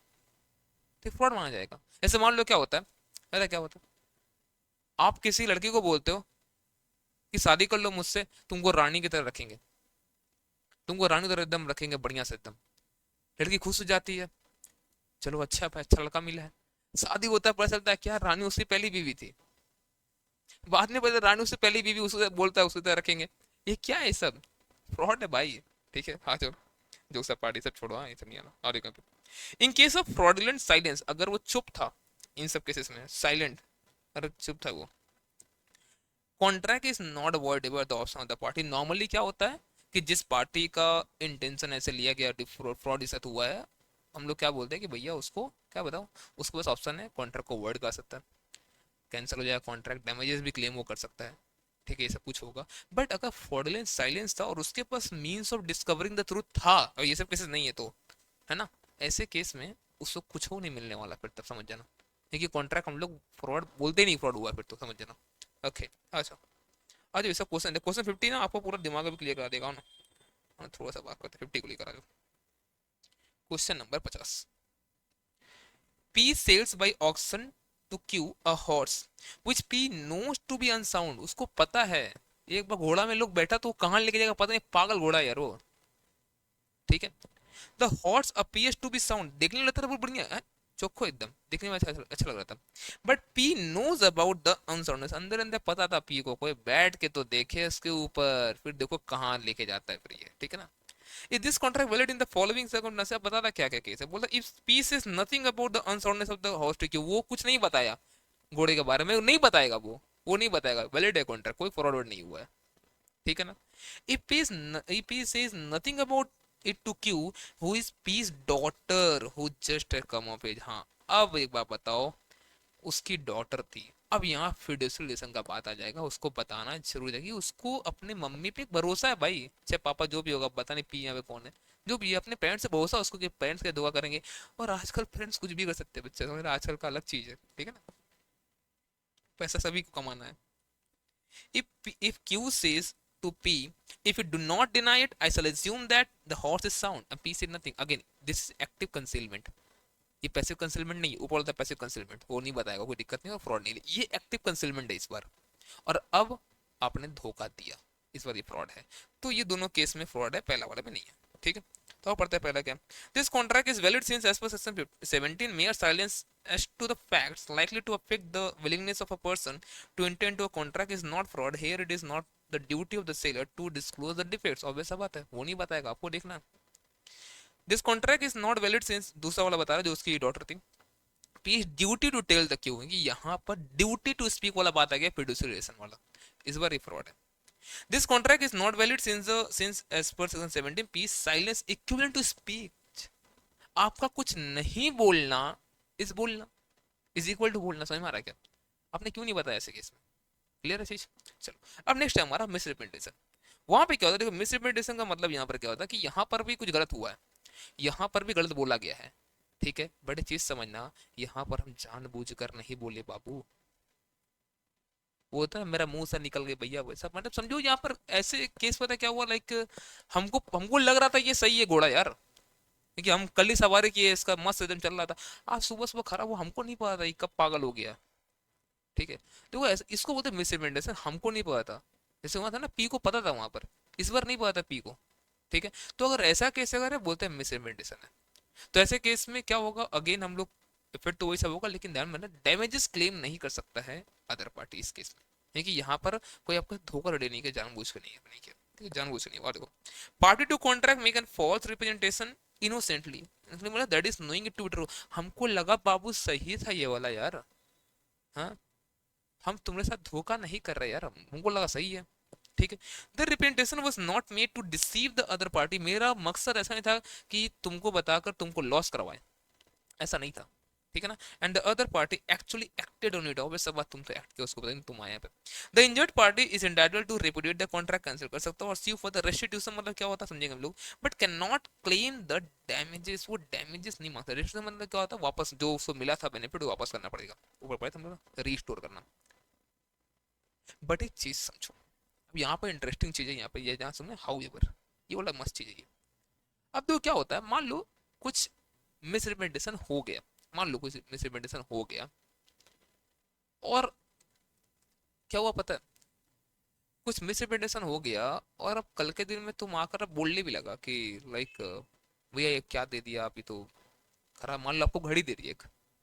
तो फ्रॉड माना जाएगा। जैसे मान लो क्या होता है, पता है क्या होता है, आप किसी लड़की को बोलते हो कि शादी कर लो मुझसे, तुमको रानी की तरह रखेंगे, तुमको रानी की तरह एकदम रखेंगे बढ़िया से एकदम। लड़की खुश हो जाती है, चलो अच्छा है, अच्छा लड़का मिला है। शादी होता है, पता चलता है क्या रानी उसकी पहली बीवी थी। बाद में पता रानी उससे पहली बीवी उसको बोलता है उसकी तरह रखेंगे। ये क्या है, सब फ्रॉड है भाई। ठीक है, हाँ चलो, जो सब पार्टी सब छोड़ो, हाँ ये सब नहीं आना। और एक इन केस ऑफ फ्रॉडुलेंट साइलेंस, अगर वो चुप था, इन सब केसेस में साइलेंट, अगर चुप था वो, contract is not avoidable the option of the party. Normally क्या होता है कि जिस पार्टी का इंटेंशन ऐसे लिया गया, फ्रॉड इस हुआ है, हम लोग क्या बोलते हैं कि भैया उसको क्या बताओ, उसके पास ऑप्शन है कॉन्ट्रैक्ट को अवॉइड कर सकता है, कैंसिल हो जाएगा कॉन्ट्रैक्ट, डैमेजेस भी क्लेम वो कर सकता है। ठीक है, ये सब कुछ होगा। बट अगर फ्रॉडुलेंट साइलेंस था और उसके पास means of discovering the truth था, और ये सब केसेस नहीं है तो, है ना, ऐसे केस में उसको कुछ हो नहीं मिलने वाला फिर, तब समझ जाना। क्योंकि कॉन्ट्रैक्ट हम लोग फ्रॉड बोलते नहीं, फ्रॉड हुआ फिर तो समझ जाना। ओके, अच्छा, आज ये सब क्वेश्चन है, क्वेश्चन 50 ना आपको पूरा दिमाग भी क्लियर करा देगा ना। थोड़ा सा बात करते हैं 50 को लेकर आ जाओ। Question number 50, P sells by auction to Q a horse which P knows to be unsound। उसको पता है, एक बार घोड़ा में लोग बैठा तो वो कहाँ लेके जाएगा पता नहीं, पागल घोड़ा है यार वो। ठीक है, the horse appears to be sound, देखने में लगता था बहुत बढ़िया है, चोखो एकदम, देखने में अच्छा लग रहा था। But P knows about the unsoundness, अंदर अंदर पता था पी को, कोई बैठ के तो देखे इसके ऊपर, फिर देखो कहाँ लेके जाता है फिर ये। ठीक है ना, is this contract valid in the following circumstances. अब बता क्या क्या केस है, बोलता if P's is nothing about the unsoundness of the horse too, वो कुछ नहीं बताया घोड़े के बारे में, नहीं बताएगा वो नहीं बताएगा, वैलिड है कॉन्ट्रैक्ट, कोई फॉरवर्ड नहीं हुआ है। ठीक है ना, if he says nothing about it to Q who is P's daughter who just had come of age। हाँ, अब एक बात बताओ, उसकी डॉटर थी, अब यहाँ फिडेंशियल रिलेशन का बात आ जाएगा, उसको बताना जरूरी है कि उसको अपने मम्मी पे भरोसा है भाई, चाहे पापा जो भी होगा, पता नहीं पी यहाँ पे कौन है, जो भी है अपने पेरेंट्स से भरोसा उसको कि पेरेंट्स के दुआ करेंगे। और आजकल पेरेंट्स कुछ भी कर सकते हैं बच्चे, समझ रहे, आजकल का अलग चीज है। ठीक है ना, पैसा सभी को कमाना है। If Q says to P, if you do not deny it, I shall assume that the horse is sound, and P said nothing, again this is active concealment। ये पैसिव कंसीलमेंट नहीं, ऊपर होता है पैसिव कंसीलमेंट, वो नहीं बताएगा, कोई दिक्कत नहीं, और फ्रॉड नहीं, ये एक्टिव कंसीलमेंट है इस बार। और अब आपने धोखा दिया, इस बार ये फ्रॉड है। तो ये दोनों केस में फ्रॉड है, पहला वाला में नहीं है। ठीक है, तो पढ़ते हैं पहला क्या, this contract is valid since as per section 17 mere silence as to the facts likely to affect the willingness of a person to enter into a contract is not fraud। here it is not the duty of the seller to disclose the defects। obvious बात है, वो नहीं बताएगा आपको, देखना। This contract is not valid since, दूसरा वाला बता रहा है जो उसकी डॉटर थी, P duty to tell the Q, कि यहाँ पर ड्यूटी टू स्पीक वाला बात आ गया, फिडुशियल रिलेशन वाला, इस बार ये फ्रॉड है। This contract is not valid since as per section 17 P silence equivalent to speech. आपका कुछ नहीं बोलना इज बोलना, इज इक्वल टू बोलना, समझ में आ रहा है क्या, आपने क्यों नहीं बताया ऐसे केस में, क्लियर है चीज। चलो अब नेक्स्ट है हमारा मिसरिप्रेजेंटेशन। वहां पे क्या होता है, देखो मिसरिप्रेजेंटेशन का मतलब यहाँ पर क्या होता है कि यहाँ पर भी कुछ गलत हुआ है, यहाँ पर भी गलत बोला गया है। ठीक है, बड़ी चीज समझना, यहाँ पर हम जानबूझकर नहीं बोले बाबू, वो होता है मेरा मुंह से निकल गया भैया, वैसा मतलब समझो। यहाँ पर ऐसे केस पता क्या हुआ, लाइक हमको हमको लग रहा था ये सही है घोड़ा यार, क्योंकि हम कल ही सवारी किए, इसका मस्त एकदम चल रहा था, आज सुबह सुबह खराब, वो हमको नहीं पता था ये कब पागल हो गया। ठीक है, तो वो इसको बोलते मिसरिप्रेजेंटेशन, हमको नहीं पता था। जैसे हुआ था ना, पी को पता था वहां पर, इस बार नहीं पता था पी को। ठीक है, तो अगर ऐसा केस अगर है, बोलते हैं मिसरिप्रेजेंटेशन है। तो ऐसे केस में क्या होगा, अगेन हम लोग, फिर तो वही सब होगा, लेकिन ध्यान में डैमेजेस क्लेम नहीं कर सकता है अदर पार्टी इस केस में, क्योंकि यहाँ पर कोई आपका धोखा रेडी नहीं किया, जानबूझ के नहीं है, नहीं किया, ठीक है, जानबूझ के नहीं। और देखो, party to contract make an false representation innocently, मतलब that is knowing it to be true, हमको लगा बाबू सही था ये वाला यार, हाँ, हम तुम्हारे साथ धोखा नहीं कर रहे यार, हमको लगा सही है। ठीक है, the representation was not made to deceive the other party, मेरा मकसद ऐसा नहीं था कि तुमको बताकर तुमको लॉस करवाए, ऐसा नहीं था। ठीक है ना, and the other party actually acted on it, obvious सब बात, तुम तो एक्ट किया, उसको पता नहीं तुम आए पे। The injured party is entitled to repudiate the contract, cancel कर सकता है और sue फॉर द रेस्टिट्यूशन, मतलब क्या होता है समझेंगे हम लोग, but can not claim the damages, वो डैमेजेस नहीं मांगता। रेस्टिट्यूशन मतलब क्या होता है, वापस जो उसको मिला था बेनिफिट वापस करना पड़ेगा, ऊपर पड़े तुम लोग रीस्टोर करना। बट एक चीज समझो, अब यहाँ पर इंटरेस्टिंग चीज है, यहाँ पे ये जहाँ सुनना, हाउ एवर ये बड़ा मस्त चीज है ये। अब देखो क्या होता है, मान लो कुछ मिसरिप्रेजेंटेशन हो गया, मान लो कुछ मिसरिप्रेजेंटेशन हो गया, और क्या हुआ पता है, कुछ मिसरिप्रेजेंटेशन हो गया, और अब कल के दिन में तुम आकर अब बोलने भी लगा कि लाइक भैया ये क्या दे दिया आप, ये तो खराब। मान लो आपको घड़ी दे दी एक,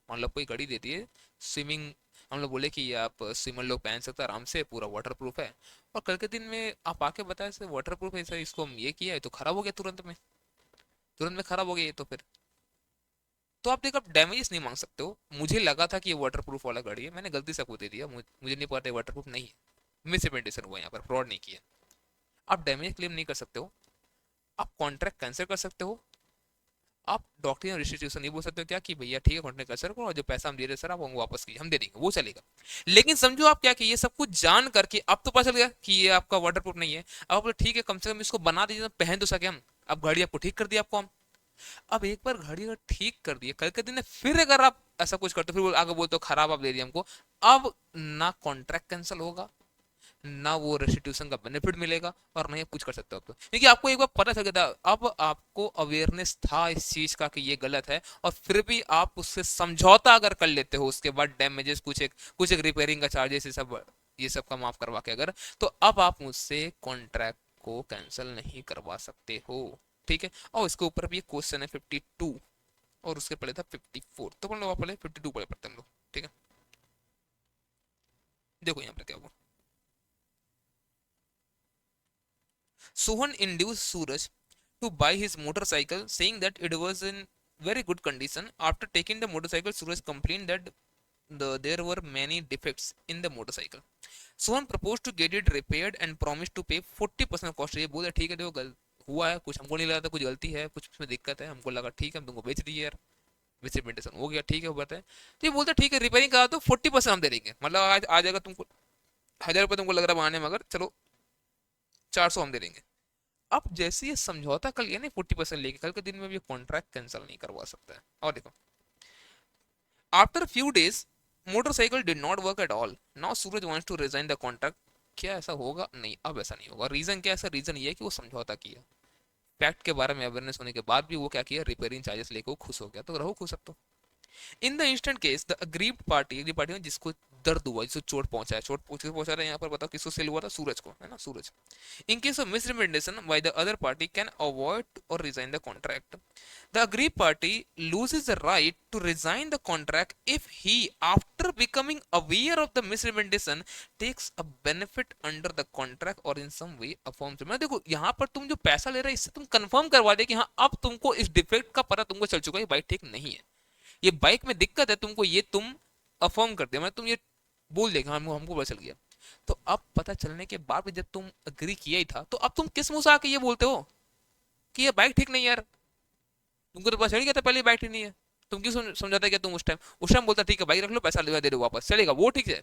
मान लो आपको एक घड़ी दे दी है स्विमिंग, हम लोग बोले कि ये आप स्विमर लोग पहन सकते हैं आराम से, पूरा वाटर प्रूफ है, और कल के दिन में आप आके बताए सर वाटर प्रूफ है सर, इसको हम ये किया है तो खराब हो गया, तुरंत में खराब हो गया ये तो फिर, तो आप देखो आप डैमेजेस नहीं मांग सकते हो। मुझे लगा था कि ये वाटर प्रूफ वाला घड़ी है, मैंने गलती से आपको दे दिया, मुझे नहीं पता वाटर प्रूफ नहीं है, मिसइंप्लीमेंटेशन हुआ, यहाँ पर फ्रॉड नहीं किया। आप डैमेज क्लेम नहीं कर सकते हो, आप कॉन्ट्रैक्ट कैंसिल कर सकते हो, आप डॉक्टर रिस्ट्रिक्शन नहीं बोल सकते हो क्या कि भैया ठीक है कॉन्ट्रैक्ट कैंसिल करो और जो पैसा हम दे रहे सर आप हमको वापस कीजिए, हम दे देंगे, वो चलेगा। लेकिन समझो आप क्या कि ये सब कुछ जान करके अब तो पता चल गया कि ये आपका वाटर प्रूफ नहीं है, अब आप बोले ठीक है कम से कम इसको बना दीजिए, पहन तो सके हम। अब घड़ी आपको ठीक कर दिया आपको हम, अब एक बार घड़ी अगर ठीक कर दिए, कल के दिन में फिर अगर आप ऐसा कुछ करते हो, फिर आगे बोलते हो खराब आप दे दिए हमको, अब ना कॉन्ट्रैक्ट कैंसिल होगा, ना वो रेस्टिट्यूशन का बेनिफिट मिलेगा, और ना ही आप कुछ कर सकते हो। अब तो क्योंकि आपको एक बार पता चल गया था, अब आपको अवेयरनेस था इस चीज का कि ये गलत है, और फिर भी आप उससे समझौता अगर कर लेते हो, उसके बाद डैमेजेस कुछ एक रिपेयरिंग का चार्जेस ये सब का माफ करवा के अगर, तो अब आप मुझसे कॉन्ट्रैक्ट को कैंसिल नहीं करवा सकते हो। ठीक है, और इसके ऊपर भी क्वेश्चन है 52, और उसके पहले था 54, तो हम लोग पहले 52 पढ़े पढ़ते हम लोग। ठीक है, देखो यहाँ पर क्या हुआ। Sohan induced Suraj to buy his motorcycle, saying that it was in very good condition. After taking the motorcycle, Suraj complained that there were many defects in the motorcycle. Sohan proposed to get it repaired and promised to pay 40% of cost। ये बोला ठीक है देखो हुआ है कुछ, हमको नहीं लगा था कुछ गलती है, कुछ उसमें दिक्कत है, हमको लगा ठीक है हम तुमको बेच दिए यार, मिसइंप्लीमेंटेशन हो गया ठीक है, हुआ था। तो ये बोलता ठीक है रिपेयरिंग करा तो 40% हम दे देंगे, मतलब आज आ जाएगा तुमको 1000 रुपये तुमको लग रहा है बनाने में, अगर चलो 400 हम दे देंगे। अब जैसे ये समझौता कर लिया ना 40% लेके, कल के दिन में भी कॉन्ट्रैक्ट कैंसिल नहीं करवा सकता है। और देखो after few days motorcycle did not work at all, now Suraj wants to resign the contract. क्या ऐसा होगा? नहीं, अब ऐसा नहीं होगा। रीजन क्या है? ऐसा रीजन ये है कि वो समझौता किया, फैक्ट के बारे में अवेयरनेस होने के बाद भी वो क्या किया, रिपेयरिंग चार्जेस लेके वो खुश हो गया, तो रहो खुश अब तो। In the instant case the aggrieved party, agree party में जिसको दर्द हुआ, जिसको चोट पहुंचा है, चोट किसको पहुंचा रहे हैं यहाँ पर बताओ, किसको सेल हुआ था? सूरज को, है ना, सूरज। In case of misrepresentation by the other party can avoid or resign the contract. The aggrieved party loses the right to resign the contract if he, after becoming aware of the misrepresentation, takes a benefit under the contract or in some way affirms। मैं देखो यहाँ पर तुम जो पैसा ले रहे हो इससे तुम कंफर्म करवा दे कि हाँ अब तुमको इस डिफेक्ट का पता तुमको चल चुका है, बाइक ठीक नहीं है, ये बाइक में दिक्कत है तुमको, ये तुम अफर्म कर दिया, मैं तुम ये बोल देगा हमको पता चल गया। तो अब पता चलने के बाद भी जब तुम अग्री किया ही था, तो अब तुम किस मुंह से आके ये बोलते हो कि ये बाइक ठीक नहीं है यार? तुमको तो पता चल गया था पहले बाइक ठीक नहीं है, तुम क्यों समझाता क्या? तुम उस टाइम बोलता ठीक है बाइक रख लो, पैसा लेगा दे दो वापस, चलेगा, वो ठीक है,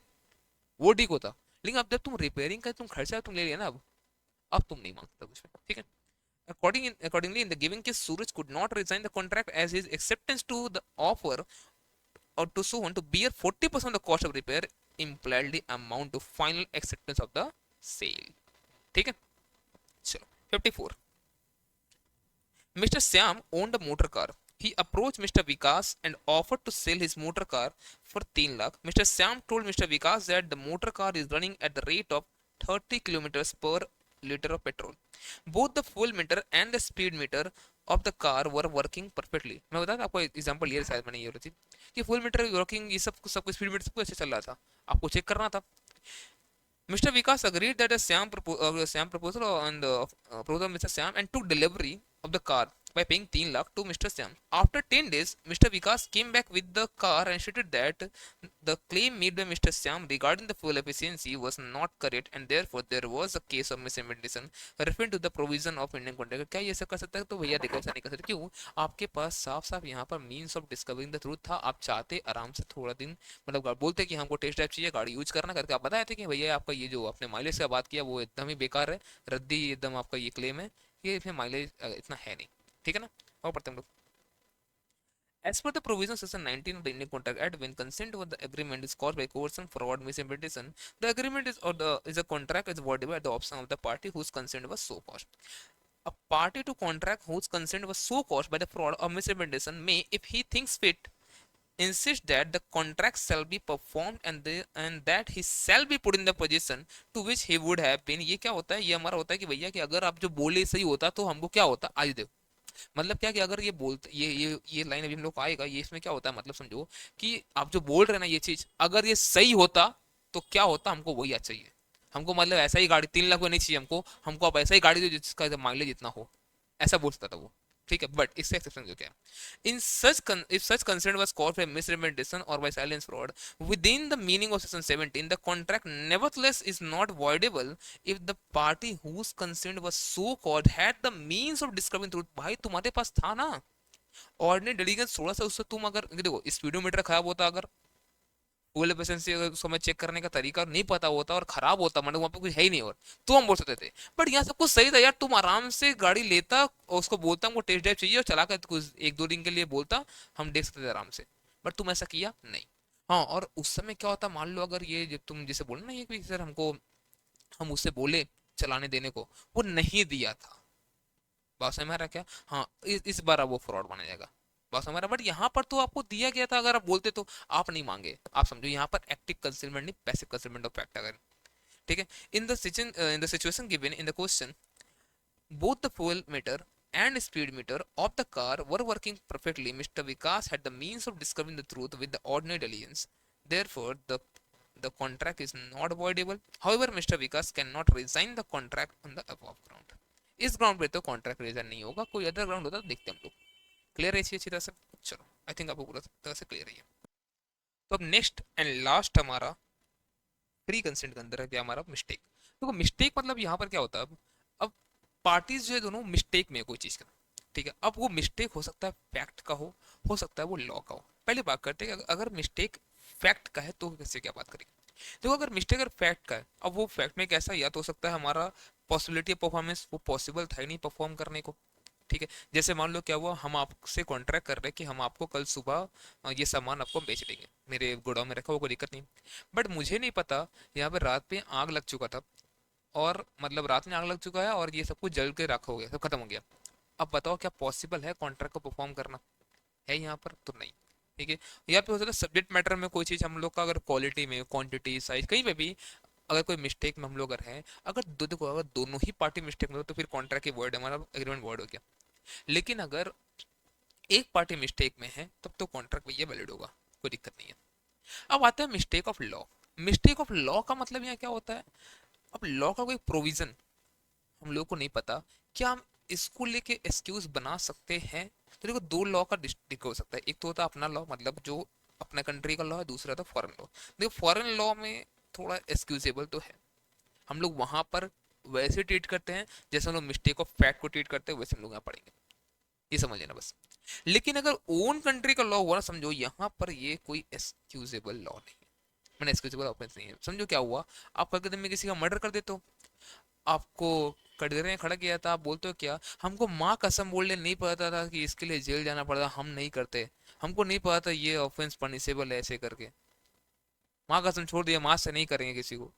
वो ठीक होता। लेकिन अब जब तुम रिपेयरिंग का तुम खर्चा तुम ले लिया ना, अब तुम नहीं मांगता कुछ में, ठीक है। Accordingly, in the given case, Suraj could not resign the contract as his acceptance to the offer or to someone to bear 40% of the cost of repair implied the amount to final acceptance of the sale। ठीक है, चलो 54। Mr. Syam owned a motor car. He approached Mr. Vikas and offered to sell his motor car for 3 lakh। Mr. Syam told Mr. Vikas that the motor car is running at the rate of 30 kilometers per liter of petrol। Both the fuel meter and the speed meter of the car were working perfectly। मैं बता आपको example ये शायद मैंने ये रही थी कि फुल मीटर वर्किंग, ये सब स्पीड मीटर सब कुछ अच्छा चल रहा था, आपको चेक करना था। Mr. Vikas agreed that a Syam proposal on the proposal of Mr. Syam and took delivery of the car by paying 3 lakh to Mr. Syam। After 10 days, Mr. Vikas came back with the car and stated that the claim made by Mr. Syam regarding the fuel efficiency was not correct and therefore there was a case of misrepresentation referring to the provision of Indian contract। क्या ये सब कर सकता है? तो भैया देखो ऐसा नहीं कर सकते। क्यों? आपके पास साफ साफ यहाँ पर means of discovering the truth था, आप चाहते आराम से थोड़ा दिन, मतलब बोलते कि हमको टेस्ट ड्राइव चाहिए, गाड़ी यूज करना करके आप बताए थे कि भैया आपका ये जो आपने माइलेज का बात किया वो एकदम ही बेकार है, रद्दी एकदम आपका ये क्लेम है, ये इसमें माइलेज इतना है नहीं, ठीक है ना। और पढ़ते हम लोग। As per the provision section 19 of the Indian Contract Act, when consent over the agreement is caused by coercion, fraud, misrepresentation, the agreement is a contract is voidable at the option of the party whose consent was so caused। A party to contract whose consent was so caused by the fraud or misrepresentation may, if he thinks fit, insist that the contract shall be performed and that he shall be put in the position to which he would have been. ये क्या होता है, ये हमारा होता है कि भैया कि अगर आप जो बोले सही होता तो हमको क्या होता आज देखो, मतलब क्या कि अगर ये बोलते ये लाइन अभी हम लोग को आएगा, ये इसमें क्या होता है मतलब समझो कि आप जो बोल रहे हैं ना ये चीज अगर ये सही होता तो क्या होता, हमको वही चाहिए। हमको मतलब ऐसा ही गाड़ी 3 लाख में नहीं चाहिए हमको, हमको आप ऐसा ही गाड़ी दो जिसका माइलेज इतना हो, ऐसा बोल सकता था वो। ठीक है, बट इससे एक्सेप्शन जो क्या है, in such if such concern was called by misrepresentation और by silence fraud within the meaning of section 17 the contract nevertheless is not voidable if the party whose consent was so called had the means of discovering truth। भाई तुम्हारे पास था ना ordinary diligence थोड़ा सा, उससे तुम अगर देखो स्पीडोमीटर खराब होता, अगर फ्यूल एफिशिएंसी अगर उसको हमें चेक करने का तरीका नहीं पता होता और खराब होता, मतलब वहां पे कुछ है ही नहीं और तो हम बोल सकते थे। बट यहाँ सब कुछ सही था यार, तुम आराम से गाड़ी लेता और उसको बोलता हमको टेस्ट ड्राइव चाहिए और चला कर कुछ 1-2 दिन के लिए बोलता, हम देख सकते थे आराम से। बट तुम ऐसा किया नहीं। हाँ, और उस समय क्या होता, मान लो अगर ये जो तुम जैसे बोले ना ये कि सर हमको, हम उससे बोले चलाने देने को, वो नहीं दिया था, बात समझ में आ रहा है क्या? हाँ, इस बार अब वो फ्रॉड बना जाएगा, बात समझ में आ रहा है। बट यहाँ पर तो आपको दिया गया था, अगर आप बोलते तो आप नहीं मांगे, आप समझो यहाँ पर एक्टिव कंसीलमेंट नहीं पैसिव कंसीलमेंट ऑफ फैक्ट अगर। ठीक है, in the situation given in the question both the fuel meter and speed meter of the car were working perfectly. Mr. Vikas had the means of discovering the truth with the ordinary diligence. Therefore, the contract is not voidable. However, Mr. Vikas cannot resign the contract on the above ground. इस ground पे तो contract resign नहीं होगा, कोई other ground होता तो देखते हम लोग। क्लियर है अच्छी तरह से? चलो, आई थिंक आपको पूरा तरह से क्लियर है। तो अब नेक्स्ट एंड लास्ट हमारा प्री कंसेंट के अंदर है क्या हमारा मिस्टेक। देखो मिस्टेक मतलब यहाँ पर क्या होता है, अब पार्टीज जो है दोनों मिस्टेक में है कोई चीज का। ठीक है, अब वो मिस्टेक हो सकता है फैक्ट का हो सकता है वो लॉ का हो। पहले बात करते हैं अगर मिस्टेक फैक्ट का है तो कैसे क्या बात करेंगे। देखो अगर मिस्टेक अगर फैक्ट का है, अब वो फैक्ट में कैसा या तो हो सकता है हमारा पॉसिबिलिटी ऑफ परफॉर्मेंस, वो पॉसिबल था ही नहीं परफॉर्म करने को। ठीक है, जैसे मान लो क्या हुआ, हम आपसे कॉन्ट्रैक्ट कर रहे हैं कि हम आपको कल सुबह ये सामान आपको बेच देंगे, मेरे गोडाउन में रखा हुआ कोई दिक्कत नहीं। बट मुझे नहीं पता यहाँ पे रात पे आग लग चुका था, और मतलब रात में आग लग चुका है और ये सब कुछ जल के रखा हो गया, सब खत्म हो गया। अब बताओ क्या पॉसिबल है कॉन्ट्रैक्ट को परफॉर्म करना, है यहाँ पर तो नहीं। ठीक है, या फिर हो सकता है सब्जेक्ट मैटर में कोई चीज़ हम लोग का अगर क्वालिटी में क्वांटिटी साइज कहीं पे भी अगर कोई मिस्टेक में हम लोग अगर है, अगर देखो अगर दोनों ही पार्टी मिस्टेक में हो तो फिर कॉन्ट्रैक्ट की वर्ड हमारा एग्रीमेंट वर्ड हो गया। लेकिन अगर एक पार्टी मिस्टेक में है तब तो कॉन्ट्रैक्ट भैया वैलिड होगा, कोई दिक्कत नहीं है। अब आता है mistake of law. Mistake of law का मतलब यहाँ क्या होता है, अब लॉ का कोई प्रोविजन हम लोग को नहीं पता, क्या हम इसको लेके एक्सक्यूज बना सकते हैं। तो देखो दो लॉ का डिस्ट्रिक्ट हो सकता है, एक तो होता है अपना लॉ मतलब जो अपना कंट्री का लॉ है, दूसरा था फॉरेन लॉ। देखो फॉरेन लॉ में थोड़ा एक्सक्यूजेबल तो है, हम लोग वहां पर वैसे ट्रीट करते हैं जैसे हम लोग मिस्टेक ऑफ फैक्ट को ट्रीट करते हैं, वैसे हम लोग यहाँ पढ़ेंगे, ये समझ लेना बस। लेकिन अगर ओन कंट्री का लॉ हुआ ना, समझो यहाँ पर ये कोई एक्सक्यूजेबल लॉ नहीं है, मैंने एक्सक्यूजेबल ऑफेंस नहीं है। समझो क्या हुआ, आप कल के दिन में किसी का मर्डर कर देते हो, आपको कटघरे में खड़ा किया था, आप बोलते हो क्या हमको माँ कसम बोल ले नहीं पता था कि इसके लिए जेल जाना पड़ता, हम नहीं करते, हमको नहीं पता था ये ऑफेंस पनिशेबल है ऐसे करके, माँ कसम छोड़ दिया, माँ से नहीं करेंगे किसी को।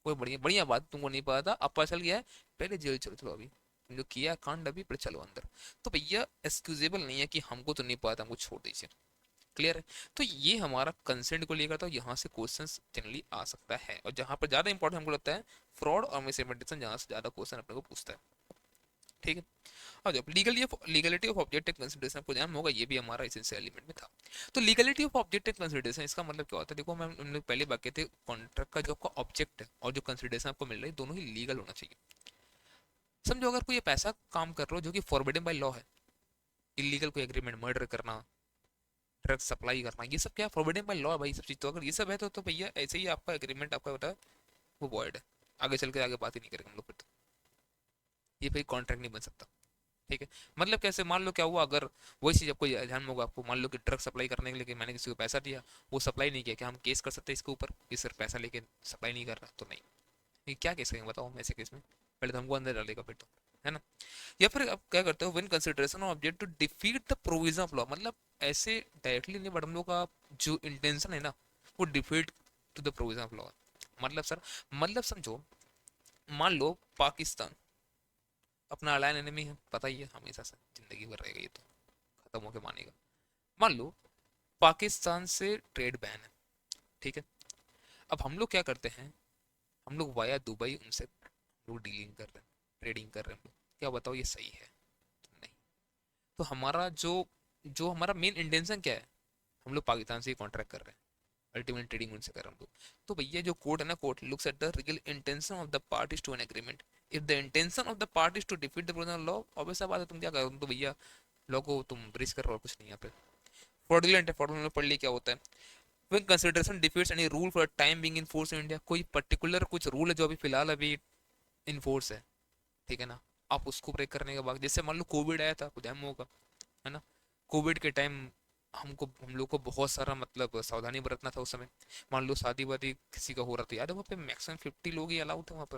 कोई बढ़िया बढ़िया बात, तुमको नहीं पता था अब पता चल गया है, पहले जेल चलो, चलो अभी जो किया कांड अभी पर चलो अंदर। तो भैया एक्सक्यूजेबल नहीं है कि हमको तो नहीं पता, हमको छोड़ दीजिए। क्लियर है? तो ये हमारा कंसेंट को लेकर तो यहाँ से क्वेश्चंस जनरली आ सकता है, और जहाँ पर ज्यादा इंपॉर्टेंट हमको लगता है फ्रॉड और मिसरिप्रेजेंटेशन, जहाँ से ज्यादा क्वेश्चन अपने को पूछता है। ठीक है, और जब लीगलिटी ऑफ ऑब्जेक्टिव कंसिडरेशन आपको ध्यान होगा, ये भी हमारा एसेंशियल एलिमेंट में था। तो लीगलिटी ऑफ ऑब्जेक्टिव कंसिडरेशन इसका मतलब क्या होता है, देखो मैं हमने पहले बात किए थे कॉन्ट्रैक्ट का जो आपका ऑब्जेक्ट है और जो कंसिडरेशन आपको मिल रही है दोनों ही लीगल होना चाहिए। समझो अगर कोई पैसा काम कर रहा हो जो कि फॉरबिडन बाय लॉ है, इलीगल कोई एग्रीमेंट, मर्डर करना, ड्रग सप्लाई करना, ये सब क्या फॉरबिडन बाय लॉ है भाई, सब चीज। तो अगर ये सब है तो भैया ऐसे ही आपका एग्रीमेंट आपका होता है वो वॉइड है, आगे चल के आगे बात ही नहीं करेंगे हम लोग फिर तो, ये भाई कॉन्ट्रैक्ट नहीं बन सकता। ठीक है, मतलब कैसे, मान लो क्या हुआ, अगर वही चीज आपको ध्यान में होगा, आपको मान लो कि ड्रग सप्लाई करने के लिए मैंने किसी को पैसा दिया, वो सप्लाई नहीं किया, क्या हम केस कर सकते हैं इसके ऊपर कि सर पैसा लेके सप्लाई नहीं कर रहा? तो नहीं। ये क्या केस करेंगे बताओ हम ऐसे केस में, पहले तो हमको अंदर डालेगा फिर तो, है ना। या फिर आप क्या करते हो, when consideration of object to defeat the provision of law, मतलब ऐसे डायरेक्टली नहीं, बट हम लोग का जो इंटेंशन है ना वो defeat to the provision of law. मतलब सर, मतलब समझो मान लो पाकिस्तान, अपना अलायन एनिमी है, पता ही है, हमेशा से जिंदगी भर रहेगा ये तो, खत्म होके मानेगा। मान लो पाकिस्तान से ट्रेड बैन है, ठीक है। अब हम लोग क्या करते हैं, हम लोग वाया दुबई उनसे हम लोग डीलिंग कर रहे हैं, ट्रेडिंग कर रहे हैं हम लोग। क्या बताओ ये सही है? नहीं। तो हमारा जो जो हमारा मेन इंटेंशन क्या है, हम लोग पाकिस्तान से ही कॉन्ट्रैक्ट कर रहे हैं, अल्टीमेट ट्रेडिंग उनसे कर रहे हैं हम लोग। तो भैया जो कोर्ट है ना, court looks at the real intention of the parties to an agreement. If the intention of the parties to defeat the provision law, obvious सा बात है तुम क्या करो, तुम तो भैया लॉ को तुम ब्रिज कर रहे हो, कुछ नहीं यहाँ पे। फ्रॉडुलेंट है, फ्रॉडुलेंट पढ़ लिया क्या होता है। when consideration defeats any rule for a time being in force in India, कोई पर्टिकुलर कुछ रूल है जो अभी फिलहाल अभी इन फोर्स है, ठीक है ना, आप उसको ब्रेक करने के बाद, जैसे मान लो कोविड आया था, खुद हम होगा, है ना। कोविड के टाइम हम लोग को बहुत सारा मतलब सावधानी बरतना था उस समय। मान लो शादी वादी किसी का हो रहा था, याद है वहाँ पे मैक्सिमम 50 लोग ही अलाउड थे वहाँ पर,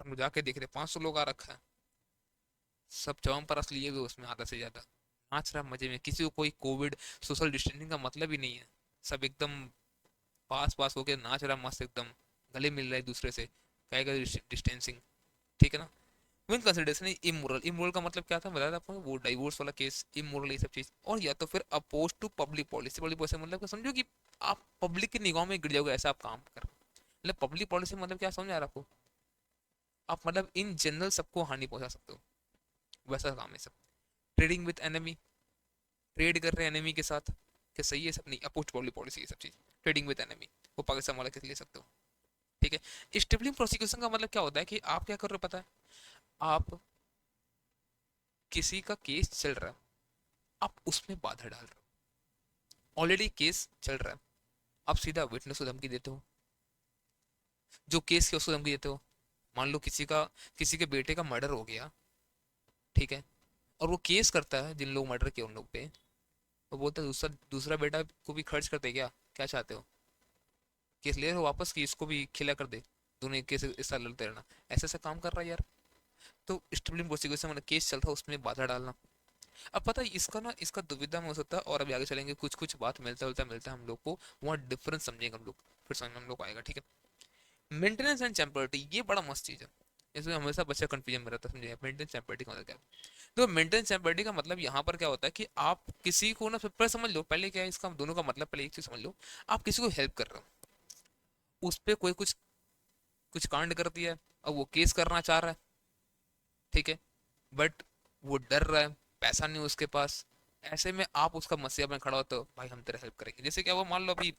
और हम जाके देख रहे 500 लोग आ रखा है, सब चवम लिए हुए उसमें आधा से ज्यादा, नाच रहा मजे में, किसी को कोई कोविड सोशल डिस्टेंसिंग का मतलब ही नहीं है, सब एकदम पास पास होके नाच रहा मस्त एकदम, गले मिल रहा है एक दूसरे से, कहेगा डिस्टेंसिंग, ठीक है ना। विन कंसिडरेशन इमोरल, इमोरल का मतलब क्या था बताया था आपको, वो डाइवोर्स वाला केस, इमोरल ये सब चीज। और या तो फिर oppose to public policy, public policy मतलब क्या समझो कि आप पब्लिक की निगाह में गिर जाओगे ऐसा आप काम कर, मतलब पब्लिक पॉलिसी मतलब क्या समझ आ रहा है आपको, आप मतलब इन जनरल सबको हानि पहुंचा सकते हो, वैसा काम है सब। ट्रेडिंग विद एनिमी, ट्रेड कर रहे हैं एनिमी के साथ, क्या सही है सब? नहीं, अपोज पब्लिक पॉलिसी ये सब चीज। ट्रेडिंग विद एनिमी वो पाकिस्तान वाला केस ले सकते हो, ठीक है। स्टिबलिंग प्रोसिक्यूशन का मतलब क्या होता है कि आप क्या कर रहे हो पता है, आप किसी का केस चल रहा है, आप उसमें बाधा डाल रहे हो, ऑलरेडी केस चल रहा है, आप सीधा विटनेस को धमकी देते हो, जो केस के उसको धमकी देते हो। मान लो किसी के बेटे का मर्डर हो गया, ठीक है, और वो केस करता है जिन लोग मर्डर किया उन लोग पे, वो बोलता है दूसरा दूसरा बेटा को भी खर्च करते क्या, क्या चाहते हो, केस ले रहे हो वापस कि इसको भी खिला कर दे, दोनों केस इस साल लड़ते रहना, ऐसा ऐसा काम कर रहा है यार। तो स्टिबलिंग प्रोसिक्यूशन मतलब केस चल रहा है उसमें बाधा डालना। अब पता है इसका ना, इसका दुविधा में हो सकता है, और अभी आगे चलेंगे कुछ कुछ बात मिलता है हम लोग को, वहाँ डिफरेंस समझेंगे हम लोग, फिर समझ में हम लोग को आएगा, ठीक है। मेंटेनेंस एंड टेम्परिटी ये बड़ा मस्त चीज है, इसमें हमेशा बच्चा कंफ्यूजन में रहता है, समझिए मेंटेनेंस टेम्परिटी का मतलब क्या है। तो मेंटेनेंस टेम्परिटी का मतलब यहाँ पर क्या होता है कि आप किसी को ना, पहले समझ लो पहले क्या है इसका दोनों का मतलब, पहले एक चीज समझ लो, आप किसी को हेल्प कर रहे हो, उस पर कोई कुछ कुछ कांड कर दिया है, अब वो केस करना चाह रहा है, ठीक है, बट वो डर रहा है, पैसा नहीं उसके पास, ऐसे में आप उसका मसीहा बन खड़ा होते हो, भाई हम तेरा हेल्प करेंगे। जैसे क्या वो मान लो अभी,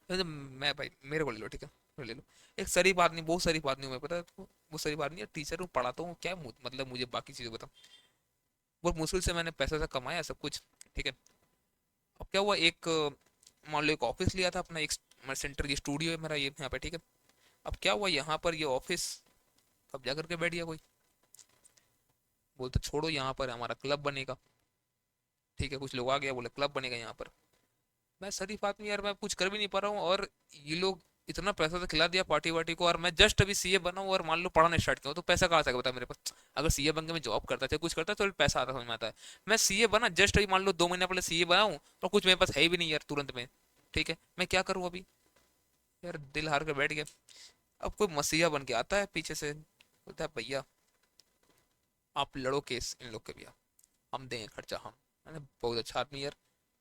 जैसे मैं भाई मेरे को ले लो, ठीक है, ले लो, एक शरीफ आदमी, बहुत शरीफ आदमी हूँ मैं, पता है आपको, वो शरीफ आदमी है, टीचर हूँ, पढ़ाता हूँ, क्या मतलब मुझे बाकी चीजें बताओ, बहुत मुश्किल से मैंने पैसा से कमाया सब कुछ, ठीक है। अब क्या हुआ, एक मान लो एक ऑफिस लिया था अपना, एक सेंटर, ये स्टूडियो है मेरा ये यहाँ पे, ठीक है। अब क्या हुआ यहाँ पर ये ऑफिस कब्जा करके बैठ गया कोई, बोलते छोड़ो यहाँ पर हमारा क्लब बनेगा, ठीक है, कुछ लोग आ गया बोले क्लब बनेगा यहाँ पर। मैं शरीफ आदमी यार, मैं कुछ कर भी नहीं पा रहा हूँ, और ये लोग इतना पैसा तो खिला दिया पार्टी वार्टी को, और मैं जस्ट अभी सीए बना हूँ, और मान लो पढ़ाने स्टार्ट किया हूँ, तो पैसा कहाँ से आएगा बता मेरे पास। अगर सीए बन के मैं जॉब करता था कुछ करता तो पैसा आता, समझ में आता है। मैं सीए बना जस्ट अभी मान लो 2 महीने पहले सीए बना हूँ, और कुछ मेरे पास है भी नहीं यार तुरंत में, ठीक है, मैं क्या करूँ अभी, यार दिल हार कर बैठ गया। अब कोई मसीहा बन के आता है पीछे से, बोलता है भैया आप लड़ो केस इन लोग के, भैया हम देंगे खर्चा हम, मैंने बहुत अच्छा आदमी यार,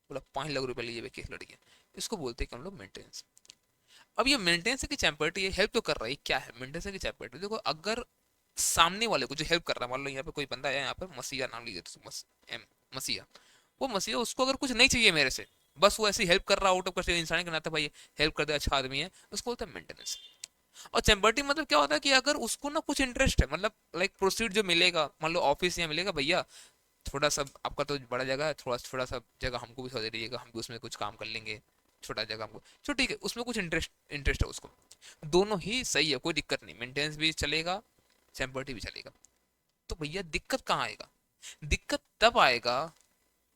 बोला 5 लाख रुपए लीजिए केस लड़िए। इसको बोलते हैं कि हम लोग मेंटेनेंस। अब ये मेंटेनेंस की चैम्पर्टी, ये हेल्प तो कर रहा है, क्या है मेंटेनेंस की चैम्पर्टी, देखो अगर सामने वाले को जो हेल्प कर रहा है, मान लो यहाँ पे कोई बंदा है, यहाँ पर मसीहा नाम लीजिए, एम मसीहा, वो मसीहा उसको अगर कुछ नहीं चाहिए मेरे से, बस वो ऐसी हेल्प कर रहा है आउट ऑफ कर, इंसान के नाते भाई हेल्प कर दे, अच्छा आदमी है, उसको बोलते हैं मेंटेनेंस। और चैम्पर्टी मतलब क्या होता है कि अगर उसको ना कुछ इंटरेस्ट है, मतलब लाइक प्रोसीड जो मिलेगा, मान लो ऑफिस यहाँ मिलेगा, भैया थोड़ा सा आपका तो बड़ा जगह है, थोड़ा थोड़ा सा जगह हमको भी थोड़ा दे दीजिएगा, हम भी उसमें कुछ काम कर लेंगे, छोटा जगह हमको, चलो ठीक है, उसमें कुछ इंटरेस्ट इंटरेस्ट है उसको, दोनों ही सही है, कोई दिक्कत नहीं, मेंटेनेंस भी चलेगा, चैम्पर्टी भी चलेगा। तो भैया दिक्कत कहाँ आएगा, दिक्कत तब आएगा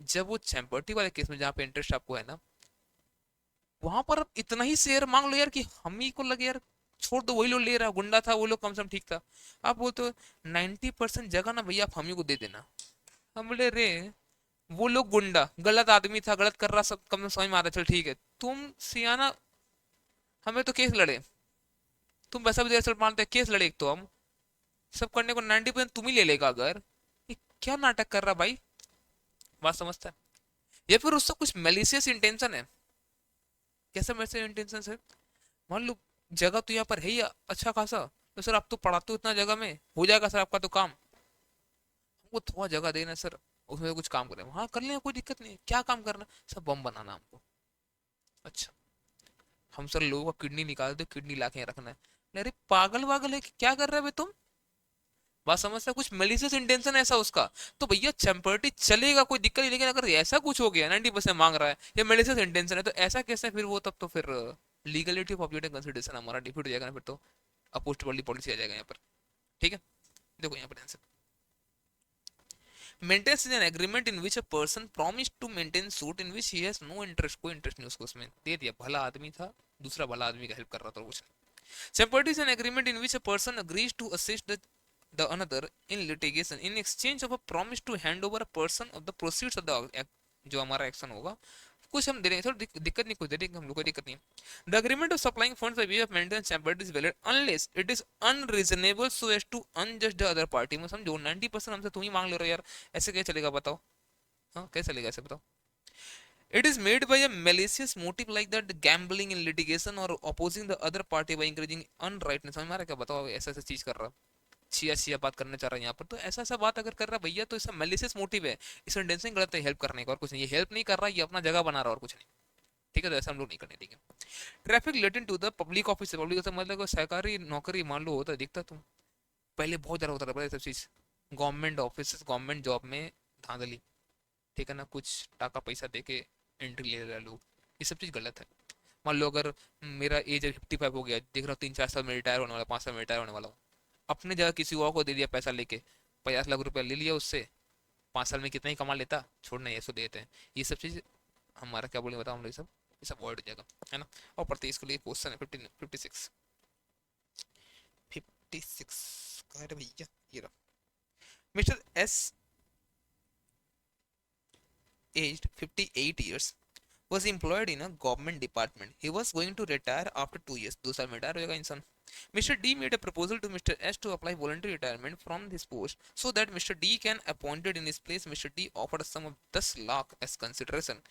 जब वो चैम्पर्टी वाले केस में जहाँ पे इंटरेस्ट आपको है ना, वहां पर आप इतना ही शेयर मांग लो यार कि हम ही को लगे यार, छोड़ दो वही लोग ले रहा, गुंडा था वो लोग, कम से कम ठीक था, आप बोलते हो 90% जगह ना भैया आप हम ही को दे देना। हम बोले रे वो लोग गुंडा गलत आदमी था, गलत कर रहा, सब कम समझ में आता, चल ठीक है, तुम सियाना हमें तो केस लड़े, तुम पैसा भी दे रहे मानते केस लड़े, एक तो हम सब करने को 90% तुम ही ले लेगा अगर, ये क्या नाटक कर रहा भाई, बात समझता है? या फिर उसका कुछ मेलिशियस इंटेंशन है? कैसा मेलिशियस इंटेंशन है? मान लो जगह तो यहाँ पर है ही अच्छा खासा, तो सर आप तो पढ़ाते हो इतना जगह में, हो जाएगा सर आपका तो काम, हमको थोड़ा जगह देना सर, उसमें कुछ काम करें, हाँ कर लें, कोई दिक्कत नहीं है, क्या काम करना, सब बम बनाना हमको। अच्छा, हम सर लोगों का किडनी निकाल दो, किडनी ला के यहाँ रखना है, अरे पागल वागल है कि क्या कर रहे हो बे तुम? बात समझता है? कुछ मेलिशियस इंटेंशन ऐसा उसका, तो भैया चैंपर्टी चलेगा, कोई दिक्कत नहीं, लेकिन अगर ऐसा कुछ हो गया 90% मांग रहा है या मेलिशियस इंटेंशन है, तो ऐसा कैसे फिर वो, तब तो फिर लीगलिटी ऑफ ऑब्जेक्ट कंसिडरेशन हमारा डिफीट हो जाएगा ना, फिर तो अपोस्ट वाली पॉलिसी आ जाएगा यहाँ पर। ठीक है, देखो यहाँ पर answer, maintenance is an agreement in which a person promise to maintain suit in which he has no interest, कोई इंटरेस्ट नहीं उसको, उसमें दे दिया, भला आदमी था, दूसरा भला आदमी का हेल्प कर रहा था, कुछ नहीं। Separate is an agreement in which a person agrees to assist the another in litigation in exchange of a promise to hand over a person of the proceeds of the जो हमारा action होगा, कुछ हम दे रहे हैं sir, दिक्कत नहीं, कुछ दे देंगे हम लोग, कोई दिक्कत नहीं। The agreement of supplying funds by way of maintenance separate is valid unless it is unreasonable so as to unjust the other party, में समझो 90% हमसे तुम ही मांग ले रहे हो यार, ऐसे कैसे चलेगा बताओ? हाँ कैसे चलेगा ऐसे बताओ? It is made by a malicious motive like that gambling in litigation or opposing the other party by encouraging unrightness, समझ में आ रहा है क्या? बताओ ऐसा ऐसा चीज कर रहा, छिया छिया बात करना चाह रहा है यहाँ पर, तो ऐसा ऐसा बात अगर कर रहा है भैया, तो इसका मेलिशियस मोटिव है, इसका इंटेंशन गलत है हेल्प करने का, और कुछ नहीं, ये हेल्प नहीं कर रहा, ये अपना जगह बना रहा और कुछ नहीं। ठीक है, तो ऐसा हम लोग नहीं करने देंगे। Traffic related to the public office, public मतलब सरकारी नौकरी मान लो होता दिखता तुम, पहले बहुत ज्यादा होता था पहले सब चीज, गवर्नमेंट ऑफिस, गवर्नमेंट जॉब में धांधली, ठीक है ना, कुछ टाका पैसा दे के एंट्री ले रहे लोग, ये सब चीज़ गलत है। मान लो अगर मेरा एज 55 हो गया, देख रहा हूँ 3-4 साल में रिटायर होने वाला, 5 साल में रिटायर होने वाला हूँ, अपने जगह किसी और को दे दिया पैसा लेके, 50 लाख रुपया ले लिया उससे, 5 साल में कितना ही कमा लेता, छोड़ना ये सो देते हैं, ये सब चीज़ हमारा क्या बोले बताओ हम लोग, ये सब अवॉइड हो जाएगा, है ना? और पढ़ते इसके लिए क्वेश्चन है 56, 56 कह रहे भैया, ये रहा। Mister S aged 58 years was employed in a government department. He was going to retire after 2 years. 2 साल में रिटायर हो जाएगा इंसान। Mr. D made a proposal to Mr. S to apply voluntary retirement from this post so that Mr. D can appointed in his place. Mr. D offered a sum of 10 lakh as consideration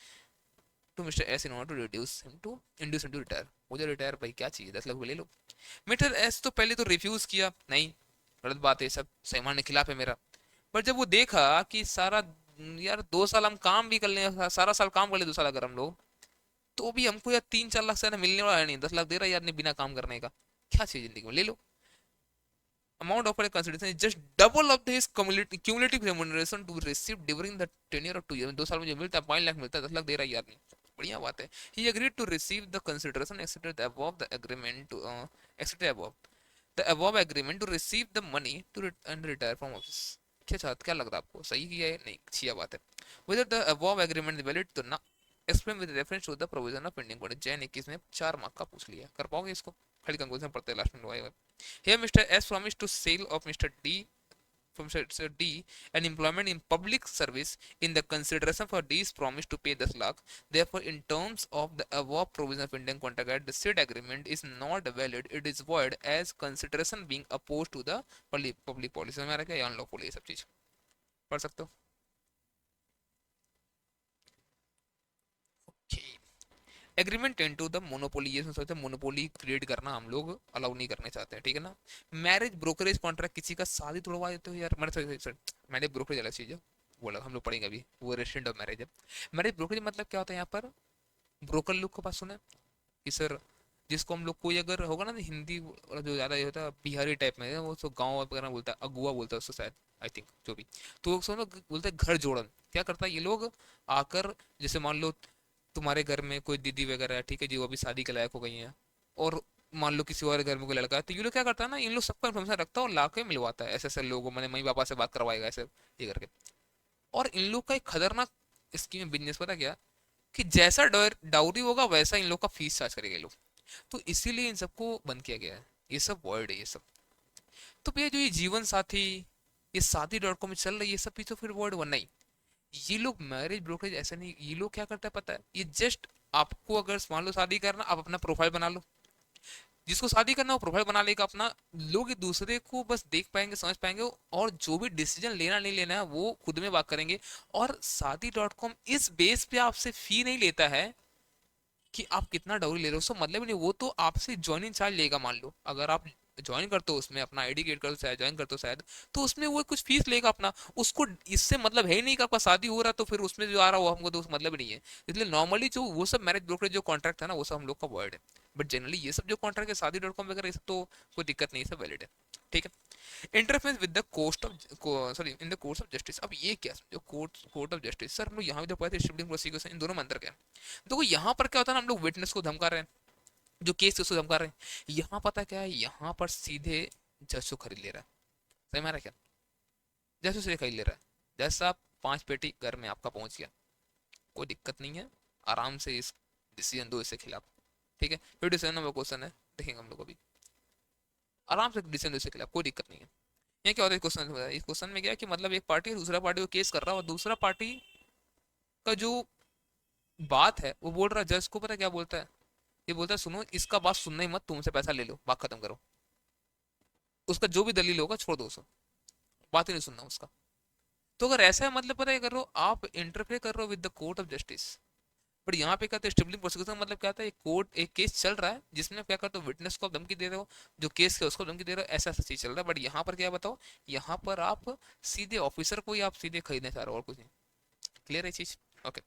to Mr. S in order to induce him to retire. मुझे retire भाई क्या चाहिए, 10 लाख ले लो। Mister S तो पहले तो refuse किया, नहीं गलत बात है, सब सैमान के खिलाफ है मेरा, पर जब वो देखा कि सारा, यार 2 साल हम काम भी कर लें, सारा साल काम कर ले 2 साल अगर हम लोग, तो भी हमको यार 3-4 लाख से मिलने वाला है नहीं, 10 लाख दे रहा है यार ने बिना काम करने का, क्या चाहिए जिंदगी में, ले लो। Amount offer consideration is just double of his cumulative remuneration to receive during the tenure of 2 year, 2 साल में जो मिलता है 5 लाख मिलता है, 10 लाख दे रहा है यार नहीं, बढ़िया बात है। He agreed to receive the consideration accepted the above the agreement to accepted above the above agreement to receive the money to retire from office. क्या चाहते, क्या लग रहा है आपको, सही किया है नहीं, अच्छी बात है। whether the above agreement is valid तो ना explain with reference to the provision of pending code, Jain 21 में 4 मार्क का पूछ लिया, कर पाओगे इसको? खाली कंक्लूजन पढ़ते हैं लास्ट में लोग। here Mr. S promised to sale of Mr. D from Mr. D an employment in public service in the consideration for D's promise to pay 10 lakh. Therefore, in terms of the above provision of Indian contract act, the said agreement is not valid. It is void as consideration being opposed to the public policy। में आ रहा है क्या, unlawful ये सब चीज पढ़ सकते हो। एग्रीमेंट इनटू द मोनोपोली, ये सोचते हैं मोनोपोली क्रिएट करना हम लोग अलाउ नहीं करने चाहते हैं, ठीक है ना। मैरिज ब्रोकरेज कॉन्ट्रैक्ट, किसी का शादी तोड़वा देते हो यार, मैरिज ब्रोकरेज अलग चीज है, बोला हम लोग पढ़ेंगे अभी, वो रेस्टोरेंट ऑफ मैरिज है। मैरिज ब्रोकरेज मतलब क्या होता है यहाँ पर, ब्रोकर लोग के पास सुना है कि सर, जिसको हम लोग कोई अगर होगा ना हिंदी वाला जो ज्यादा ये होता है बिहारी टाइप में, वो तो गाँव वगैरह बोलता है, अगुआ बोलता है उसको शायद, आई थिंक जो भी, तो उसको बोलते हैं घर जोड़न। क्या करता है ये लोग आकर, जैसे मान लो तुम्हारे घर में कोई दीदी वगैरह है, ठीक है जी, वो अभी शादी के लायक हो गई है, और मान लो किसी और घर में कोई लड़का है, तो ये लोग क्या करता है ना, इन लोग सबका इन्फॉर्मेशन रखता है और ला के मिलवाता है, ऐसे ऐसे लोगों, मैंने मम्मी पापा से बात करवाएगा ऐसे ये करके। और इन लोग का एक खतरनाक स्कीम बिजनेस पता क्या, कि जैसा डाउरी होगा वैसा इन लोग का फीस चार्ज करेंगे लोग, तो इसीलिए इन सबको बंद किया गया है, ये सब वर्ड है ये सब। तो भैया जो ये जीवन साथी, ये शादी.com में चल रही है, ये सब भी तो फिर वर्ड बनना ही। ये लोग मैरिज ब्रोकरेज ऐसा नहीं, ये लोग क्या करता है पता है, ये जस्ट आपको अगर मान लो शादी करना, आप अपना प्रोफाइल बना लो, जिसको शादी करना वो प्रोफाइल बना लेगा अपना, लोग एक दूसरे को बस देख पाएंगे, समझ पाएंगे, और जो भी डिसीजन लेना नहीं लेना है वो खुद में बात करेंगे। और शादी डॉट कॉम इस बेस पे आपसे फी नहीं लेता है कि आप कितना डाउरी ले रहे हो, उसका मतलब ही नहीं, वो तो आपसे ज्वाइनिंग चार्ज लेगा। मान लो अगर आप ज्वाइन करते हो उसमें, अपना आईडी क्रिएट करते हो शायद, ज्वाइन करते हो शायद, तो उसमें वो कुछ फीस लेगा अपना। उसको इससे मतलब है ही नहीं कि आपका शादी हो रहा तो फिर उसमें जो आ रहा है वो हमको तो मतलब ही नहीं है। इसलिए नॉर्मली जो वो सब मैरिज ब्रोकरेज जो कॉन्ट्रैक्ट है ना, वो सब हम लोग का वर्ड है। बट जनरली ये सब जो कॉन्ट्रैक्ट है शादी डॉट कॉम वगैरह, ये सब तो कोई दिक्कत नहीं है, सब वैलिड है। ठीक है। Interference with the court of, sorry, in the court of justice. अब ये क्या समझो, कोर्ट ऑफ जस्टिस, सर हम लोग यहाँ भी तो पढ़े थे शिफ्टिंग प्रोसीक्यूशन, इन दोनों में अंतर क्या है? देखो यहाँ पर क्या होता है ना, हम लोग विटनेस को धमका रहे हैं, जो केस है उसको धमका रहे हैं। यहाँ पता क्या है, यहाँ पर सीधे जज को खरीद ले रहा है। सही मारा क्या? जज को सीधे खरीद ले रहा है। जज साहब 5 पेटी घर में आपका पहुंच गया, कोई दिक्कत नहीं है, आराम से इस डिसीजन दो इसके खिलाफ। ठीक है, 57 नंबर क्वेश्चन है, देखेंगे हम लोग अभी। आराम से डिसीजन दो इसके खिलाफ, कोई दिक्कत नहीं है। ये क्या होता है क्वेश्चन में, इस क्वेश्चन में क्या है कि मतलब एक पार्टी दूसरा पार्टी को केस कर रहा है, और दूसरा पार्टी का जो बात है वो बोल रहा है जज को, पता है क्या बोलता है? ये बोलता है सुनो, इसका बात सुनना ही मत, तुमसे पैसा ले लो, बात खत्म करो, उसका जो भी दलील होगा छोड़ दो उसे, बात ही नहीं सुनना उसका। तो अगर ऐसा है, मतलब पता है कर रहे हो आप, इंटरफेयर कर रहे हो with the court of justice. But यहाँ पे क्या था, स्टिबलिंग प्रोसिक्यूशन मतलब क्या था, एक कोर्ट, एक केस चल रहा है जिसमें क्या करते हो, विटनेस को आप धमकी दे रहे हो, जो केस है उसको धमकी दे रहे हो, ऐसा ऐसा चीज चल रहा है। बट यहाँ पर क्या बताओ, यहाँ पर आप सीधे ऑफिसर को ही आप सीधे खरीदना चाह रहे हो, और कुछ नहीं। क्लियर है चीज? ओके।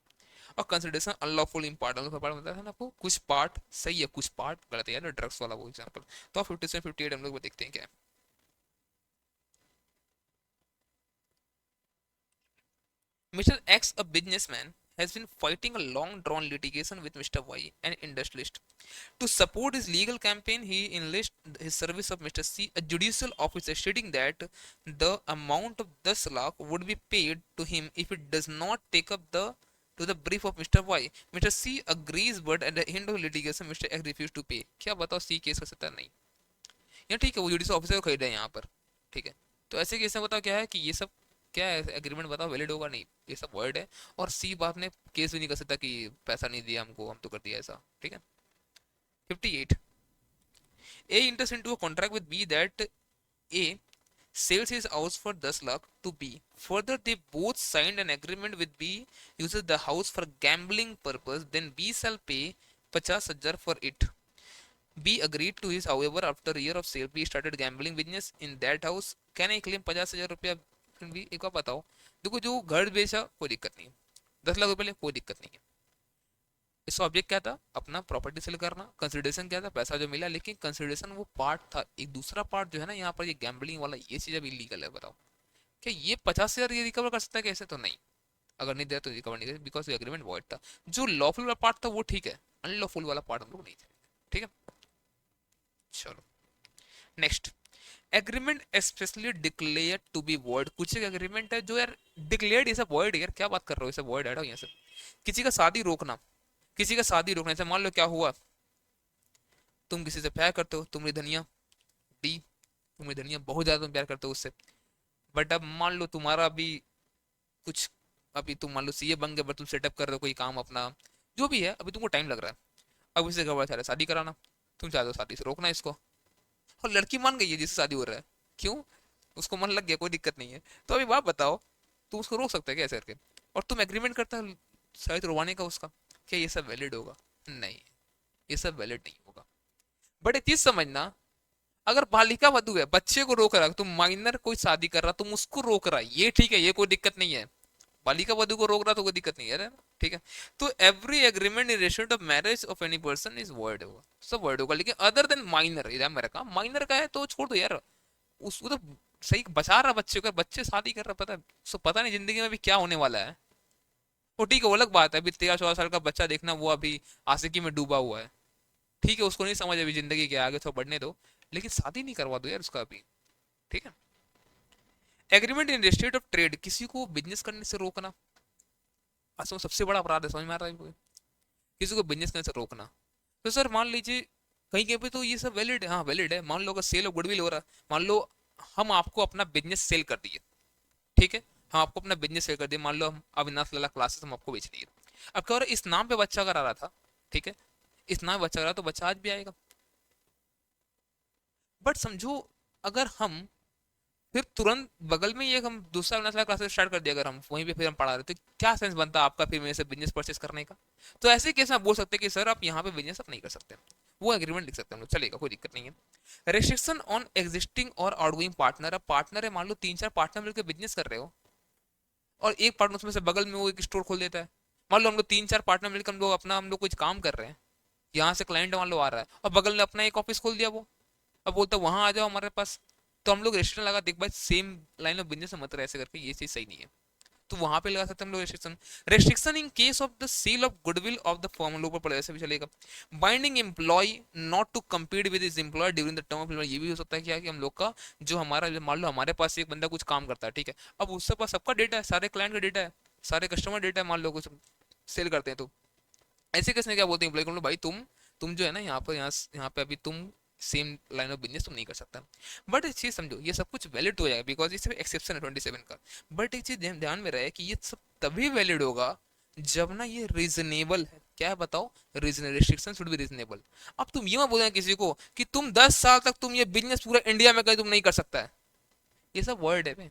और consideration unlawful in part, part बताया था ना आपको, कुछ पार्ट सही है कुछ पार्ट गलत है, यार ड्रग्स वाला वो एग्जांपल। तो 57 58 हम लोग देखते हैं क्या है। Mr. X, a businessman, has been fighting a long drawn litigation with Mr. Y, an industrialist. To support his legal campaign, he enlisted his service of Mr. C, a judicial officer, stating that the amount of 10 lakh would be paid to him if it does not take up the brief of Mr. Y. Mr. C agrees, but at the end of litigation, Mr. X refused to pay. क्या बताओ, C case का सत्ता नहीं? या ठीक है, वो judicial officer को खरीदा है यहाँ पर। ठीक है, तो ऐसे केस में बताओ क्या है कि ये सब क्या है, एग्रीमेंट बताओ वैलिड होगा नहीं, ये सब वर्ड है। और सी बात ने केस भी नहीं कर सकता कि पैसा नहीं दिया हमको, हम तो कर दिया ऐसा। ठीक है। 58, A enters into a contract with B that A sells his house for 10 lakh to B. Further, they both signed an agreement with B uses the house for gambling purpose. Then B shall pay 50,000 for it. B agreed to his, however, after a year of sale, B started gambling business in that house. Can I claim 50,000 रुपया? भी एक बार बताओ, देखो जो घर बेचा कोई दिक्कत नहीं है, 10 लाख रुपए ले कोई दिक्कत नहीं है। इसका ऑब्जेक्ट क्या था, अपना प्रॉपर्टी सेल करना। कंसिडरेशन क्या था, पैसा जो मिला, लेकिन कंसिडरेशन वो पार्ट था, एक दूसरा पार्ट जो है ना यहाँ पर, ये गैम्बलिंग वाला, ये चीज अब इलीगल है। बताओ क्या ये 50,000 ये रिकवर कर सकता है कैसे? तो नहीं, अगर नहीं दिया तो रिकवर नहीं कर, बिकॉज एग्रीमेंट वॉइड था। जो लॉफुल वाला पार्ट था वो ठीक है, अनलॉफुल वाला पार्ट हम लोग नहीं थे। ठीक है, चलो next. Agreement specially declare to be void. कुछ एक एग्रीमेंट है जो यार डिक्लेयर्ड, ये सब वॉइड है यार, क्या बात कर रहे हो, ये सब वॉइड है यहाँ से। किसी का शादी रोकना, किसी का शादी रोकने से, मान लो क्या हुआ, तुम किसी से प्यार करते हो, तुम्हारी धनिया डी, तुम्हारी धनिया बहुत ज्यादा तुम प्यार करते हो उससे। बट अब मान लो तुम्हारा अभी कुछ, अभी तुम मान लो सीए बन गए, बट तुम सेटअप कर रहे हो कोई काम अपना, जो भी है, अभी तुमको टाइम लग रहा है। अब इसे गड़बड़ चाह रहे शादी कराना, तुम चाहते हो शादी से रोकना इसको, और लड़की मान गई है जिससे शादी हो रहा है, क्यों? उसको मन लग गया, कोई दिक्कत नहीं है। तो अभी बात बताओ, तुम उसको रोक सकते हैं क्या ऐसे करके? और तुम एग्रीमेंट करता है शायद रोवाने का उसका, क्या ये सब वैलिड होगा? नहीं, ये सब वैलिड नहीं होगा। बट एक चीज समझना, अगर बालिका वधु है, बच्चे को रोक रहा है, तुम माइनर कोई शादी कर रहा, तुम उसको रोक रहा है, ये ठीक है, ये कोई दिक्कत नहीं है। बालिका वधु को रोक रहा तो कोई दिक्कत नहीं है ना? ठीक है। तो every agreement in relation of marriage of any person is void होगा, सब वॉइड होगा। लेकिन अदर देन माइनर, इधर मेरा काम माइनर का है तो छोड़ दो यार, उसको तो सही बचा रहा बच्चे को, बच्चे शादी कर रहा, पता है उसको, पता नहीं जिंदगी में भी क्या होने वाला है। वो ठीक है, वो अलग बात है, अभी 13 14 साल का बच्चा देखना, वो अभी आशिकी में डूबा हुआ है। ठीक है, उसको नहीं समझ अभी जिंदगी के आगे, थोड़ा बढ़ने दो, लेकिन शादी नहीं करवा दो यार उसका अभी। ठीक है। Agreement in state of trade, किसी को बिजनेस करने से रोकना, असल में सबसे बड़ा अपराध है, समझ में आ रहा है? किसी को बिजनेस करने से रोकना। तो सर मान लीजिए कहीं कहीं पे तो ये सब वैलिड है, हाँ वैलिड है। मान लो अगर सेल ऑफ गुडविल हो रहा है, मान लो हम आपको अपना बिजनेस सेल कर दिए, ठीक है, हम आपको अपना बिजनेस सेल कर दिए, मान लो हम अविनाश लाला क्लासेस हम आपको बेच दिए। अब क्या हो रहा है, इस नाम पे बच्चा अगर आ रहा था, ठीक है, इस नाम पे बच्चा आ रहा तो बच्चा आज भी आएगा, बट समझो, अगर हम फिर तुरंत बगल में ये हम दूसरा नया क्लासेस स्टार्ट कर दिया, अगर हम वहीं पे फिर हम पढ़ा रहे, तो क्या सेंस बनता आपका फिर मेरे से बिजनेस परचेस करने का? तो ऐसे केस में आप बोल सकते हैं कि सर आप यहाँ पे बिजनेस आप नहीं कर सकते, वो एग्रीमेंट लिख सकते हैं हम लोग, चलेगा, कोई दिक्कत नहीं है। रेस्ट्रिक्शन ऑन एग्जिस्टिंग और आउटगोइंग पार्टनर, अब पार्टनर है, मान लो तीन चार पार्टनर मिलकर बिजनेस कर रहे हो, और एक पार्टनर उसमें से बगल में वो एक स्टोर खोल देता है। मान लो हम लोग तीन चार पार्टनर मिलकर हम लोग कुछ काम कर रहे हैं, यहाँ से क्लाइंट मान लो आ रहा है और बगल में अपना एक ऑफिस खोल दिया वो, अब बोलता है वहां आ जाओ हमारे पास, तो हम लोग रेस्ट्रिक्शन लगा देख भाई सेम लाइन ऑफ बिजनेस में मत रहे ऐसे करके, ये चीज सही नहीं है, तो वहां पे लगा सकते हैं हम लोग restriction. Restriction in case of the sale of goodwill of the firm, हम लोग पर ऐसे भी चलेगा। Binding employ not to compete with is employ during the term of employ, ये भी हो सकता है क्या कि हम लोग का जो हमारा, मान लो हमारे पास एक बंदा कुछ काम करता है, ठीक है, अब उसके पास सबका डेटा है, सारे क्लाइंट का डेटा है, सारे कस्टमर डेटा है, मान लो कुछ सेल करते हैं, तो ऐसे किसने क्या बोलते हैं एम्प्लॉय को, भाई तुम जो है ना यहाँ पे अभी तुम सेम लाइन ऑफ बिजनेस तुम नहीं कर सकता। बट एक चीज समझो, ये सब कुछ वैलिड हो जाएगा बिकॉज ये सब एक्सेप्शन है 27 का। बट एक चीज ध्यान में रहे कि ये सब तभी वैलिड होगा जब ना ये रीजनेबल है, क्या है बताओ, reasonable, restriction should be reasonable. अब तुम ये मत बोलना किसी को कि तुम 10 साल तक तुम ये बिजनेस पूरा इंडिया में कहीं तुम नहीं कर सकता है, ये सब वर्ड है बे।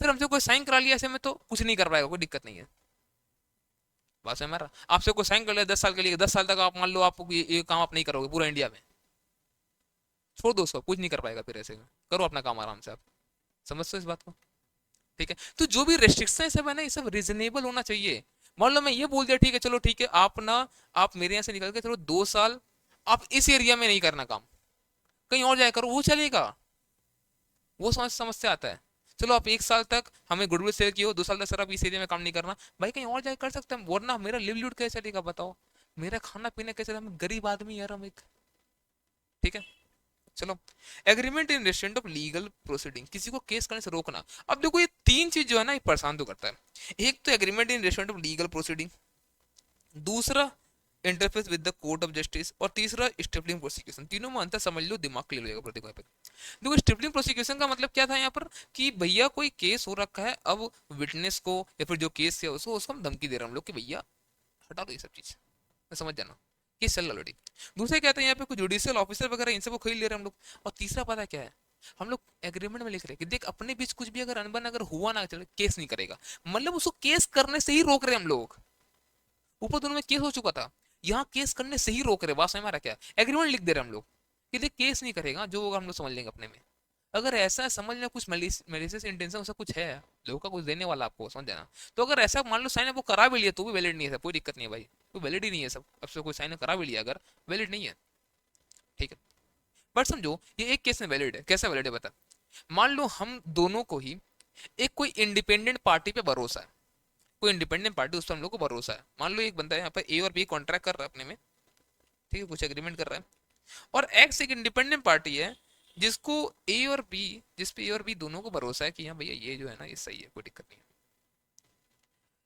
सर हमसे कोई साइन करा लिया ऐसे में तो कुछ नहीं कर पाएगा, कोई दिक्कत नहीं है, बात है हमारा, आपसे कोई साइन कर लिया 10 साल के लिए, 10 साल तक आप मान लो आप ये काम आप नहीं करोगे पूरा इंडिया में, छोड़ दो उसको, कुछ नहीं कर पाएगा फिर, ऐसे में करो अपना काम आराम से आप, समझते हो इस बात को? ठीक है, तो जो भी रेस्ट्रिक्शन सब है ना, ये सब रीजनेबल होना चाहिए। मान लो मैं ये बोल दिया ठीक है चलो ठीक है, आप ना, आप मेरे यहाँ से निकल के चलो 2 साल आप इस एरिया में नहीं करना काम, कहीं और जाए करो, वो चलेगा, वो समझ से आता है। चलो आप 1 साल तक हमें गुडविल सेल की हो, 2 साल तक सर आप इस एरिया में काम नहीं करना, भाई कहीं और जाए कर सकते हैं, वरना मेरा लिवलीहुड कैसे चलेगा बताओ, मेरा खाना पीना कैसे चलेगा, मैं गरीब आदमी यार हम एक, ठीक है। चलो, agreement in restraint of legal proceeding, किसी को केस करने से रोकना। अब देखो ये तीन चीज जो है ना ये परेशान तो करता है, एक तो agreement in restraint of legal proceeding, दूसरा interface with the court of justice, और तीसरा स्ट्रिपलिंग प्रोसिक्यूशन। तीनों में अंतर समझ लो, दिमाग क्लियर हो जाएगा प्रत्येक पे। देखो स्ट्रिपलिंग प्रोसिक्यूशन का मतलब क्या था यहाँ पर, कि भैया कोई केस हो रखा है, अब विटनेस को या फिर जो केस है उसको उसको हम धमकी दे रहे हैं हम लोग कि भैया हटा दो ये सब चीज, समझ जाना, केस चल रहा ऑलरेडी। दूसरा क्या था यहाँ पे, कोई जुडिशियल ऑफिसर वगैरह इन सबको खरीद ले रहे हैं हम लोग। और तीसरा पता क्या है, हम लोग एग्रीमेंट में लिख रहे हैं कि देख अपने बीच कुछ भी अगर अनबन अगर हुआ ना चले केस नहीं करेगा, मतलब उसको केस करने से ही रोक रहे हैं हम लोग। ऊपर दोनों में केस हो चुका था, यहाँ केस करने से ही रोक रहे, बात समझ में आ रहा क्या, एग्रीमेंट लिख दे रहे हैं हम लोग कि देख केस नहीं करेगा, जो होगा हम लोग समझ लेंगे अपने में। अगर ऐसा समझ लेना कुछ मेलिशियस इंटेंशन उसका कुछ है, लोगों का कुछ देने वाला आपको, समझ जाना। तो अगर ऐसा मान लो साइन वो करा भी लिया तो भी वैलिड नहीं है सब, कोई दिक्कत नहीं है भाई, कोई वैलिड ही नहीं है सब, अब से कोई साइन करा भी लिया अगर वैलिड नहीं है, ठीक है। बट समझो ये एक केस में वैलिड है, कैसा वैलिड है बता। मान लो हम दोनों को ही एक कोई इंडिपेंडेंट पार्टी पे भरोसा है, कोई इंडिपेंडेंट पार्टी उस पर हम लोग को भरोसा है, मान लो एक बंदा है यहाँ पर ए और बी कॉन्ट्रैक्ट कर रहा है अपने में, ठीक है, कुछ एग्रीमेंट कर रहा है, और एक्स एक इंडिपेंडेंट पार्टी है जिसको ए और बी, जिस पे ए और बी दोनों को भरोसा है कि हाँ भैया ये जो है ना ये सही है, कोई दिक्कत नहीं है,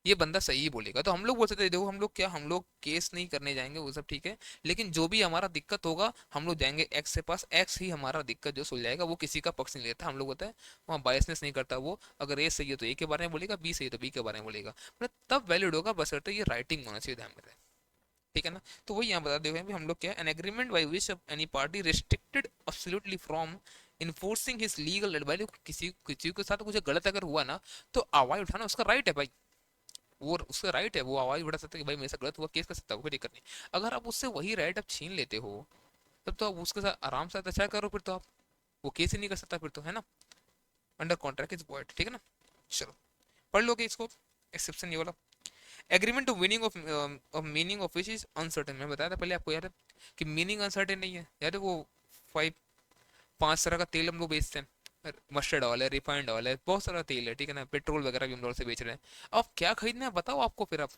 ये बंदा सही ही बोलेगा, तो हम लोग बोल सकते हैं देखो हम लोग क्या, हम लोग केस नहीं करने जाएंगे वो सब ठीक है, लेकिन जो भी हमारा दिक्कत होगा हम लोग जाएंगे एक्स के पास, एक्स ही हमारा दिक्कत जो सुलझाएगा, वो किसी का पक्ष नहीं लेता, हम लोग होता है वहाँ बायसनेस नहीं करता वो, अगर ए सही है तो ए के बारे में बोलेगा, बी सही है तो बी के बारे में बोलेगा, मतलब तब वैलिड होगा, बशर्ते ये राइटिंग होना चाहिए, ध्यान में रहे, ठीक है ना। तो वही यहाँ बता देते हैं हम लोग क्या, an agreement by which any party restricted absolutely from enforcing his legal advice, किसी किसी के साथ कुछ गलत अगर हुआ ना तो आवाज उठाना उसका राइट है भाई, वो उसका राइट है, वो आवाज उठा सकता है कि भाई मेरे से गलत हुआ, केस कर सकता है, कोई दिक्कत नहीं। अगर आप उससे वही राइट आप छीन लेते हो तब तो आप उसके साथ आराम से अच्छा करो, फिर तो आप वो केस ही नहीं कर सकता फिर तो, है ना, अंडर कॉन्ट्रैक्ट इज वॉइड, ठीक है ना। चलो पढ़ लोगे इसको, एक्सेप्शन ये वाला। Agreement to meaning of meaning of which is uncertain, मैं बताया था पहले आपको याद है कि मीनिंग अनसर्टेन नहीं है, याद है वो 5 तरह का तेल हम लोग बेचते हैं, मस्टर्ड ऑयल है, रिफाइंड ऑयल है, बहुत सारा तेल है, ठीक है ना, पेट्रोल वगैरह भी हम लोग से बेच रहे हैं। अब क्या खरीदना है बताओ आपको, फिर आप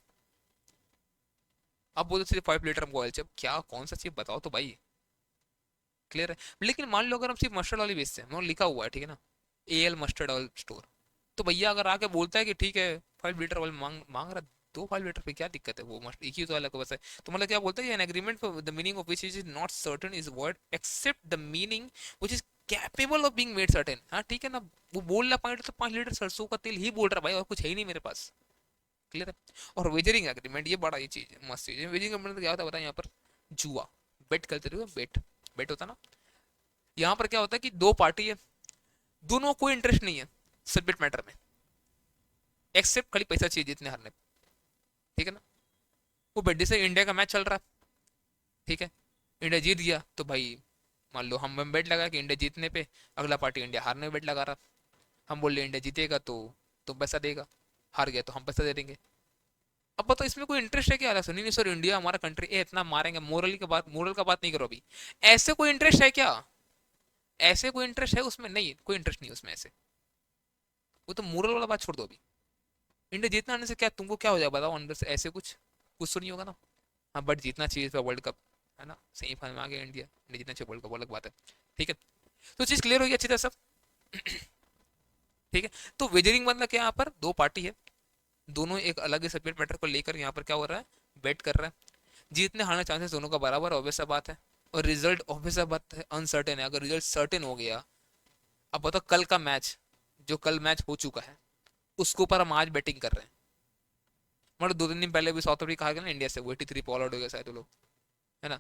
बोलते सिर्फ 5 लीटर हमको ऑयल चाहिए, अब क्या कौन सा चाहिए बताओ तो भाई, क्लियर है। लेकिन मान लो अगर हम सिर्फ मस्टर्ड ऑयल ही बेचते हैं, मतलब लिखा हुआ है ठीक है ना, एल मस्टर्ड ऑयल स्टोर, तो भैया अगर आके बोलता है कि ठीक है 5 लीटर ऑयल मांग मांग रहा, 2 5 लीटर पे क्या दिक्कत है, वो मस्ट एक ही तो अलग बस है। तो मतलब क्या बोलता है, an agreement for the meaning of which is not certain is void except the meaning which is capable of being made certain, हाँ ठीक है ना, वो बोल रहा 5 लीटर तो 5 लीटर सरसों का तेल ही बोल रहा भाई, और कुछ है ही नहीं मेरे पास, क्लियर है। और वेजरिंग एग्रीमेंट ये बड़ा ये चीज मस्त चीज है, वेजरिंग एग्रीमेंट क्या होता है बताया यहाँ पर, जुआ, बेट खेलते रहो, बेट बेट होता ना, यहाँ पर क्या होता है कि दो पार्टी है, दोनों को कोई इंटरेस्ट नहीं है सब्जेक्ट मैटर में, एक्सेप्ट खाली पैसा चाहिए जीतने हारने पे, ठीक है ना। वो बड्डी से इंडिया का मैच चल रहा है, ठीक है, इंडिया जीत गया तो भाई मान लो हम बेट लगा कि इंडिया जीतने पे, अगला पार्टी इंडिया हारने पे बेट लगा रहा, हम बोल रहे इंडिया जीतेगा तो तुम पैसा देगा, हार गया तो हम पैसा दे देंगे। अब बताओ इसमें कोई इंटरेस्ट है क्या? नहीं नहीं सर, इंडिया हमारा कंट्री है, इतना मारेंगे, मोरल का बात नहीं करो अभी। ऐसे कोई इंटरेस्ट है क्या? ऐसे कोई इंटरेस्ट है उसमें? नहीं, कोई इंटरेस्ट नहीं उसमें ऐसे। वो तो मोरल वाला बात छोड़ दो अभी। इंडिया जीतना आने से क्या तुमको क्या हो जाएगा बताओ अंदर से? ऐसे कुछ कुछ तो नहीं होगा ना। हाँ बट जीतना चाहिए इस वर्ल्ड कप, है ना, सेमीफाइनल में आ गया इंडिया, इंडिया जीतना चाहिए वर्ल्ड कप, अलग बात है, ठीक है। तो चीज क्लियर हो गई अच्छी तरह सब। ठीक है। तो वेजरिंग मतलब क्या, यहाँ पर दो पार्टी है, दोनों एक अलग ही सब्जेक्ट मैटर को लेकर यहाँ पर क्या हो रहा है, बेट कर रहा है। जीतने हारने चांसेस दोनों का बराबर, ऑब्वियस सा बात है। और रिजल्ट ऑब्वियस सा बात है अनसर्टेन है। अगर रिजल्ट सर्टेन हो गया, अब बताओ कल का मैच, जो कल मैच हो चुका है उसके ऊपर हम आज बैटिंग कर रहे हैं। मतलब 2 3 दिन पहले भी साउथ अफ्रीका हार गया ना इंडिया से, 83 फॉल आउट हो गया शायद वो लोग, है ना।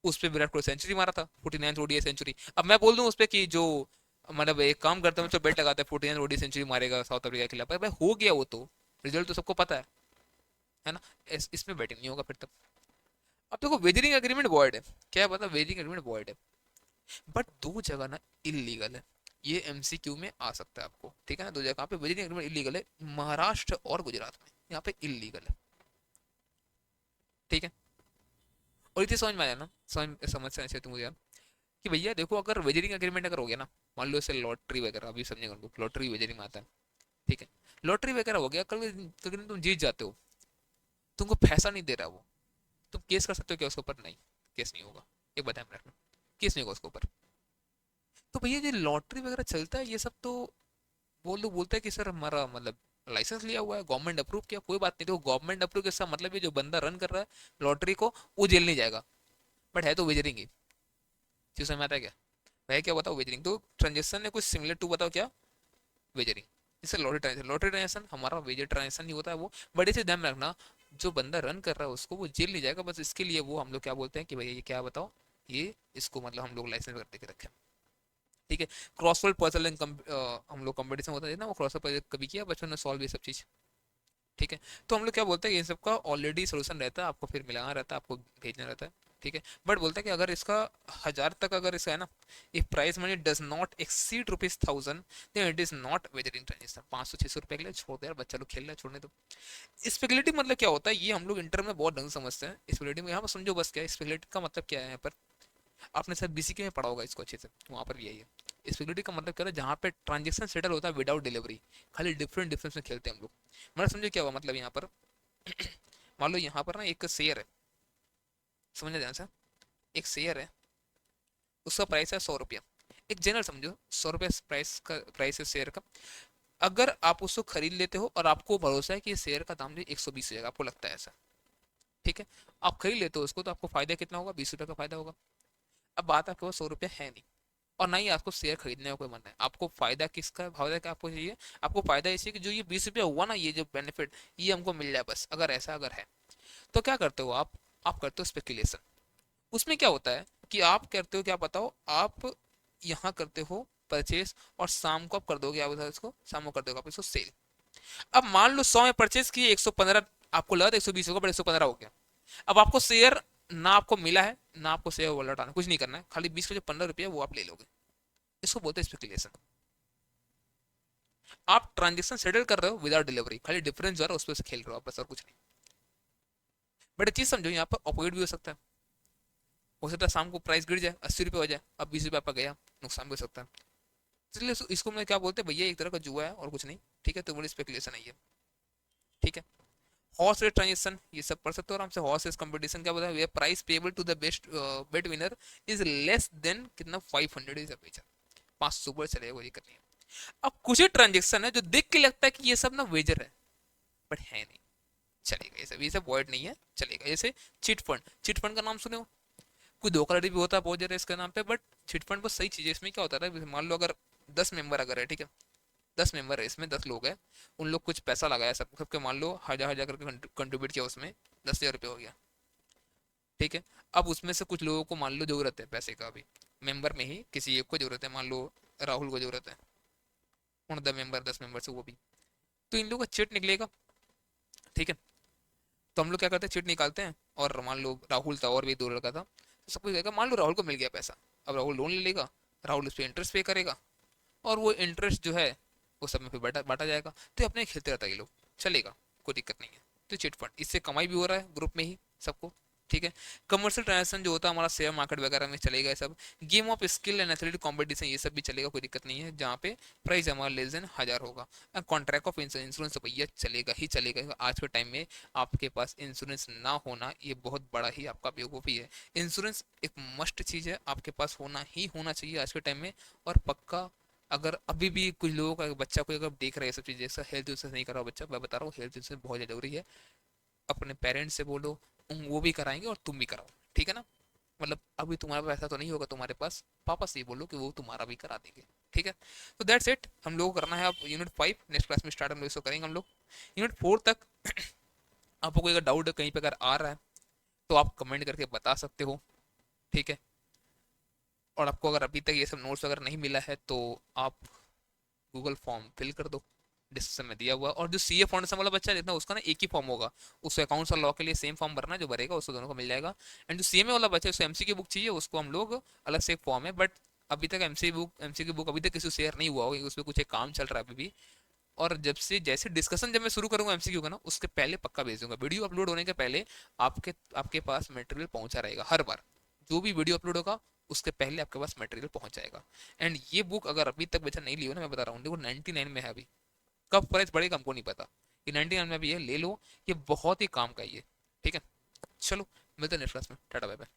उस पर विराट कोहली सेंचुरी मारा था, 49 ओडीआई सेंचुरी। अब मैं बोल दूं उस पर कि जो मतलब एक काम करते हैं, बेट लगाते हैं 49 ओडीआई सेंचुरी मारेगा साउथ अफ्रीका के खिलाफ, भाई हो गया वो तो, रिजल्ट तो सबको पता है ना। इसमें बैटिंग नहीं होगा फिर तब। अब देखो वेजरिंग एग्रीमेंट वॉइड है, क्या है पता, वेजरिंग एग्रीमेंट वॉइड है, बट दो जगह ना इलीगल है। ये एमसीक्यू में आ सकता है आपको, ठीक है ना। दो जगह पे वेजरिंग एग्रीमेंट इलीगल है, महाराष्ट्र और गुजरात में, यहाँ पे इलीगल है, ठीक है। और इतनी समझ में आया ना, समझ से ऐसे तुम मुझे यार, कि भैया देखो अगर वेजरिंग एग्रीमेंट अगर हो गया ना, मान लो इसे लॉटरी वगैरह, अभी समझेगा उनको, लॉटरी वेजरिंग में आता है, ठीक है। लॉटरी वगैरह हो गया, कल कल तुम जीत जाते हो, तुमको पैसा नहीं दे रहा वो, तुम केस कर सकते हो क्या उसके ऊपर? नहीं, केस नहीं होगा, एक बात ध्यान रखना, केस नहीं होगा उसके ऊपर। तो भैया ये लॉटरी वगैरह चलता है ये सब तो, वो लोग बोलते हैं कि सर हमारा मतलब लाइसेंस लिया हुआ है, गवर्नमेंट अप्रूव किया, कोई बात नहीं। तो गवर्नमेंट अप्रूव के साथ मतलब ये जो बंदा रन कर रहा है लॉटरी को, वो जेल नहीं जाएगा, बट है तो वेजरिंग ही। चीज समझ में आता है क्या? वह क्या बताओ, वेजरिंग तो ट्रांजेक्शन है कुछ सिमिलर टू, बताओ क्या वेजरिंग। जैसे लॉटरी ट्रांजेक्शन, लॉटरी ट्रांजेक्शन हमारा वेजर ट्रांजेक्शन नहीं होता है वो, बट इसे ध्यान में रखना, जो बंदा रन कर रहा है उसको वो जेल नहीं जाएगा, बस इसके लिए वो हम लोग क्या बोलते हैं कि भैया ये क्या बताओ, ये इसको मतलब हम लोग लाइसेंस कर के रखे, ठीक है। क्रॉसवर्ड पजल हम लोग कंपटीशन होता है ना, वो क्रॉसवर्ड पजल कभी किया बचपन में सॉल्व, ये सब चीज, ठीक है। तो हम लोग क्या बोलते हैं कि इन सब का ऑलरेडी सोल्यूशन रहता है, आपको फिर मिलाना रहता है, आपको भेजना रहता है, ठीक है। बट बोलता है कि अगर इसका 1000 तक अगर इसका है ना, if price money does not exceed ₹1000 then it is not wagering transaction. 500 600 रुपए के लिए छोड़ दे यार, बच्चा लोग खेल रहा है, छोड़ने दो। स्पेकुलेटिव मतलब क्या होता है, ये हम लोग इंटर में बहुत ढंग से समझते हैं। स्पेकुलेटिव में यहाँ पर समझो बस क्या है, स्पेकुलेटिव का मतलब क्या है यहाँ पर, आपने शायद बीसीके में पढ़ा होगा इसको अच्छे से, वहाँ पर भी यही है। स्पेकुलेटिव का मतलब क्या है, जहाँ पे ट्रांजेक्शन सेटल होता है विदाउट डिलीवरी, खाली डिफरेंट डिफरेंस में खेलते हैं हम लोग। मतलब समझो क्या हुआ, मतलब यहाँ पर मान लो यहाँ पर ना एक शेयर है, समझना ध्यान से, एक शेयर है, उसका प्राइस है 100 रुपया, एक जनरल समझो 100 रुपया प्राइस का, प्राइस है शेयर का। अगर आप उसको खरीद लेते हो और आपको भरोसा है कि शेयर का दाम जो 120 हो जाएगा, आपको लगता है ऐसा, ठीक है, आप खरीद लेते हो उसको, तो आपको फायदा कितना होगा? 20 रुपये का फायदा होगा। अब बात आपके पास 100 रुपया है नहीं, और ना ही आपको शेयर खरीदने का कोई मन है, आपको फायदा किसका, फायदा क्या आपको चाहिए? आपको फायदा इसी कि जो ये 20 रुपया हुआ ना, ये जो बेनिफिट, ये हमको मिल जाए बस, अगर ऐसा अगर है। तो क्या करते हो आप करते हो स्पेकुलेशन। उसमें क्या होता है कि आप करते हो क्या बताओ, आप यहाँ करते हो परचेस, और शाम को आप कर दोगे, आप इसको शाम को कर दोगे आप इसको सेल। अब मान लो 100 में परचेस किए, 115 आपको लगा था 120 होगा, बट 115 हो गया। अब आपको शेयर ना आपको मिला है, ना आपको शेयर वो लौटाना, कुछ नहीं करना है, खाली 20 का जो 15 रुपया वो आप ले लोगे। इसको बोलते हैं स्पेकुलेशन। आप ट्रांजेक्शन सेटल कर रहे हो विदाउट डिलीवरी, खाली डिफरेंस जो है उस पर से खेल रहे हो आप, बस और कुछ नहीं। बट चीज समझो, यहाँ पर ऑपोजिट भी हो सकता है शाम को प्राइस गिर जाए, 80 रुपये हो जाए, अब 20 रुपये आपका गया, नुकसान भी हो सकता है। इसलिए इसको मैं क्या बोलते हैं भैया, एक तरह का जुआ है और कुछ नहीं, ठीक है। तो बोले स्पेकुलेशन है ये, ठीक है। हॉर्स रेस ट्रांजेक्शन ये सब पढ़ सकते हो आराम से। हॉर्स रेस कंपटीशन क्या बोलता है, price payable to the best bet winner is less than कितना, 500 इज अ 500 ऊपर चलेगा, कोई दिक्कत नहीं है। अब कुछ ही ट्रांजेक्शन है जो देख के लगता है कि ये सब ना वेजर है, बट है नहीं, चलेगा ये सब वॉइड नहीं है, चलेगा। जैसे चिट फंड, चिट फंड का नाम सुने हो? कोई धोखाधड़ी भी होता है बहुत ज्यादा इसके नाम पे, बट चिट फंड बहुत सही चीज है। इसमें क्या होता है, मान लो अगर 10 मेंबर अगर है, ठीक है, 10 मेंबर है, इसमें 10 लोग हैं, उन लोग कुछ पैसा लगाया, सब सबके मान लो 1000 1000 करके कंट्रीब्यूट किया, उसमें 10,000 रुपये हो गया, ठीक है। अब उसमें से कुछ लोगों को मान लो जरूरत है पैसे का अभी, मेंबर में ही किसी एक को जरूरत है, मान लो राहुल को जरूरत है, उन द मेंबर 10 मेंबर से वो भी, तो इन लोगों का चिट निकलेगा। ठीक है, तो हम लोग क्या करते हैं, चिट निकालते हैं, और मान लो राहुल था और भी दो लड़का था, तो सबको कहेगा, मान लो राहुल को मिल गया पैसा, अब राहुल लोन ले लेगा, राहुल उस पर इंटरेस्ट पे करेगा, और वो इंटरेस्ट जो है वो सब में फिर बांटा बांटा जाएगा। तो ये अपने खेलते रहता है ये लोग, चलेगा, कोई दिक्कत नहीं है। तो चिट फंड, इससे कमाई भी हो रहा है ग्रुप में ही सबको। ठीक है, कमर्शियल ट्रांजेक्शन जो होता है हमारा शेयर मार्केट वगैरह में चलेगा ये सब। Game of skill and athletic competition ये सब भी चलेगा, कोई दिक्कत नहीं है, जहाँ पे प्राइस हमारा लेस देन 1000 होगा। कॉन्ट्रैक्ट ऑफ इंश्योरेंस तो भैया चलेगा ही चलेगा, आज के टाइम में आपके पास इंश्योरेंस ना होना ये बहुत बड़ा ही आपका बेवकूफ़ी है। इंश्योरेंस एक मस्ट चीज़ है, आपके पास होना ही होना चाहिए आज के टाइम में। और पक्का, अगर अभी भी कुछ लोगों का बच्चा कोई अगर देख रहा है ये सब चीज़, जैसा हेल्थ इंश्योरेंस नहीं करा बच्चा, मैं बता रहा हूँ हेल्थ इंश्योरेंस बहुत जरूरी है। अपने पेरेंट्स से बोलो, वो भी कराएंगे और तुम भी कराओ, ठीक है ना। मतलब अभी तुम्हारा पैसा तो नहीं होगा तुम्हारे पास, पापा से ही बोलो कि वो तुम्हारा भी करा देंगे। ठीक है, तो दैट्स इट, हम लोग को करना है अब यूनिट 5, नेक्स्ट क्लास में स्टार्ट हम लोग इसको करेंगे हम लोग। यूनिट 4 तक आपको कोई अगर डाउट कहीं पे अगर आ रहा है तो आप कमेंट करके बता सकते हो। ठीक है, और आपको अगर अभी तक ये सब नोट्स अगर नहीं मिला है तो आप गूगल फॉर्म फिल कर दो, डिस्क्रिप्शन में दिया हुआ। और जो सीए फाउंडेशन वाला बच्चा है देखना, उसका ना एक ही फॉर्म होगा, उसको अकाउंट्स और लॉ के लिए सेम फॉर्म भरना है, जो भरेगा उसको दोनों को मिल जाएगा। एंड जो सीएमए वाला बच्चा है उसको एमसी की बुक चाहिए, उसको हम लोग अलग से एक फॉर्म है, बट अभी तक एमसी की बुक अभी तक किसी शेयर नहीं हुआ होगा, उसमें कुछ एक काम चल रहा है अभी भी। और जब से जैसे डिस्कशन जब मैं शुरू करूंगा एमसीक्यू का ना, उसके पहले पक्का भेज दूंगा, वीडियो अपलोड होने के पहले आपके आपके पास मटेरियल पहुंचा रहेगा हर बार। जो भी वीडियो अपलोड होगा उसके पहले आपके पास मटेरियल पहुंच जाएगा। एंड ये बुक अगर अभी तक बच्चा नहीं लिया ना, मैं बता रहा हूँ देखो 99 में है अभी, कब प्राइस बढ़ेगा हमको नहीं पता, ये 99 में भी है, ले लो, ये बहुत ही काम का ही है। ठीक है, चलो मिलते हैं नेक्स्ट क्लास में, टाटा बाय बाय।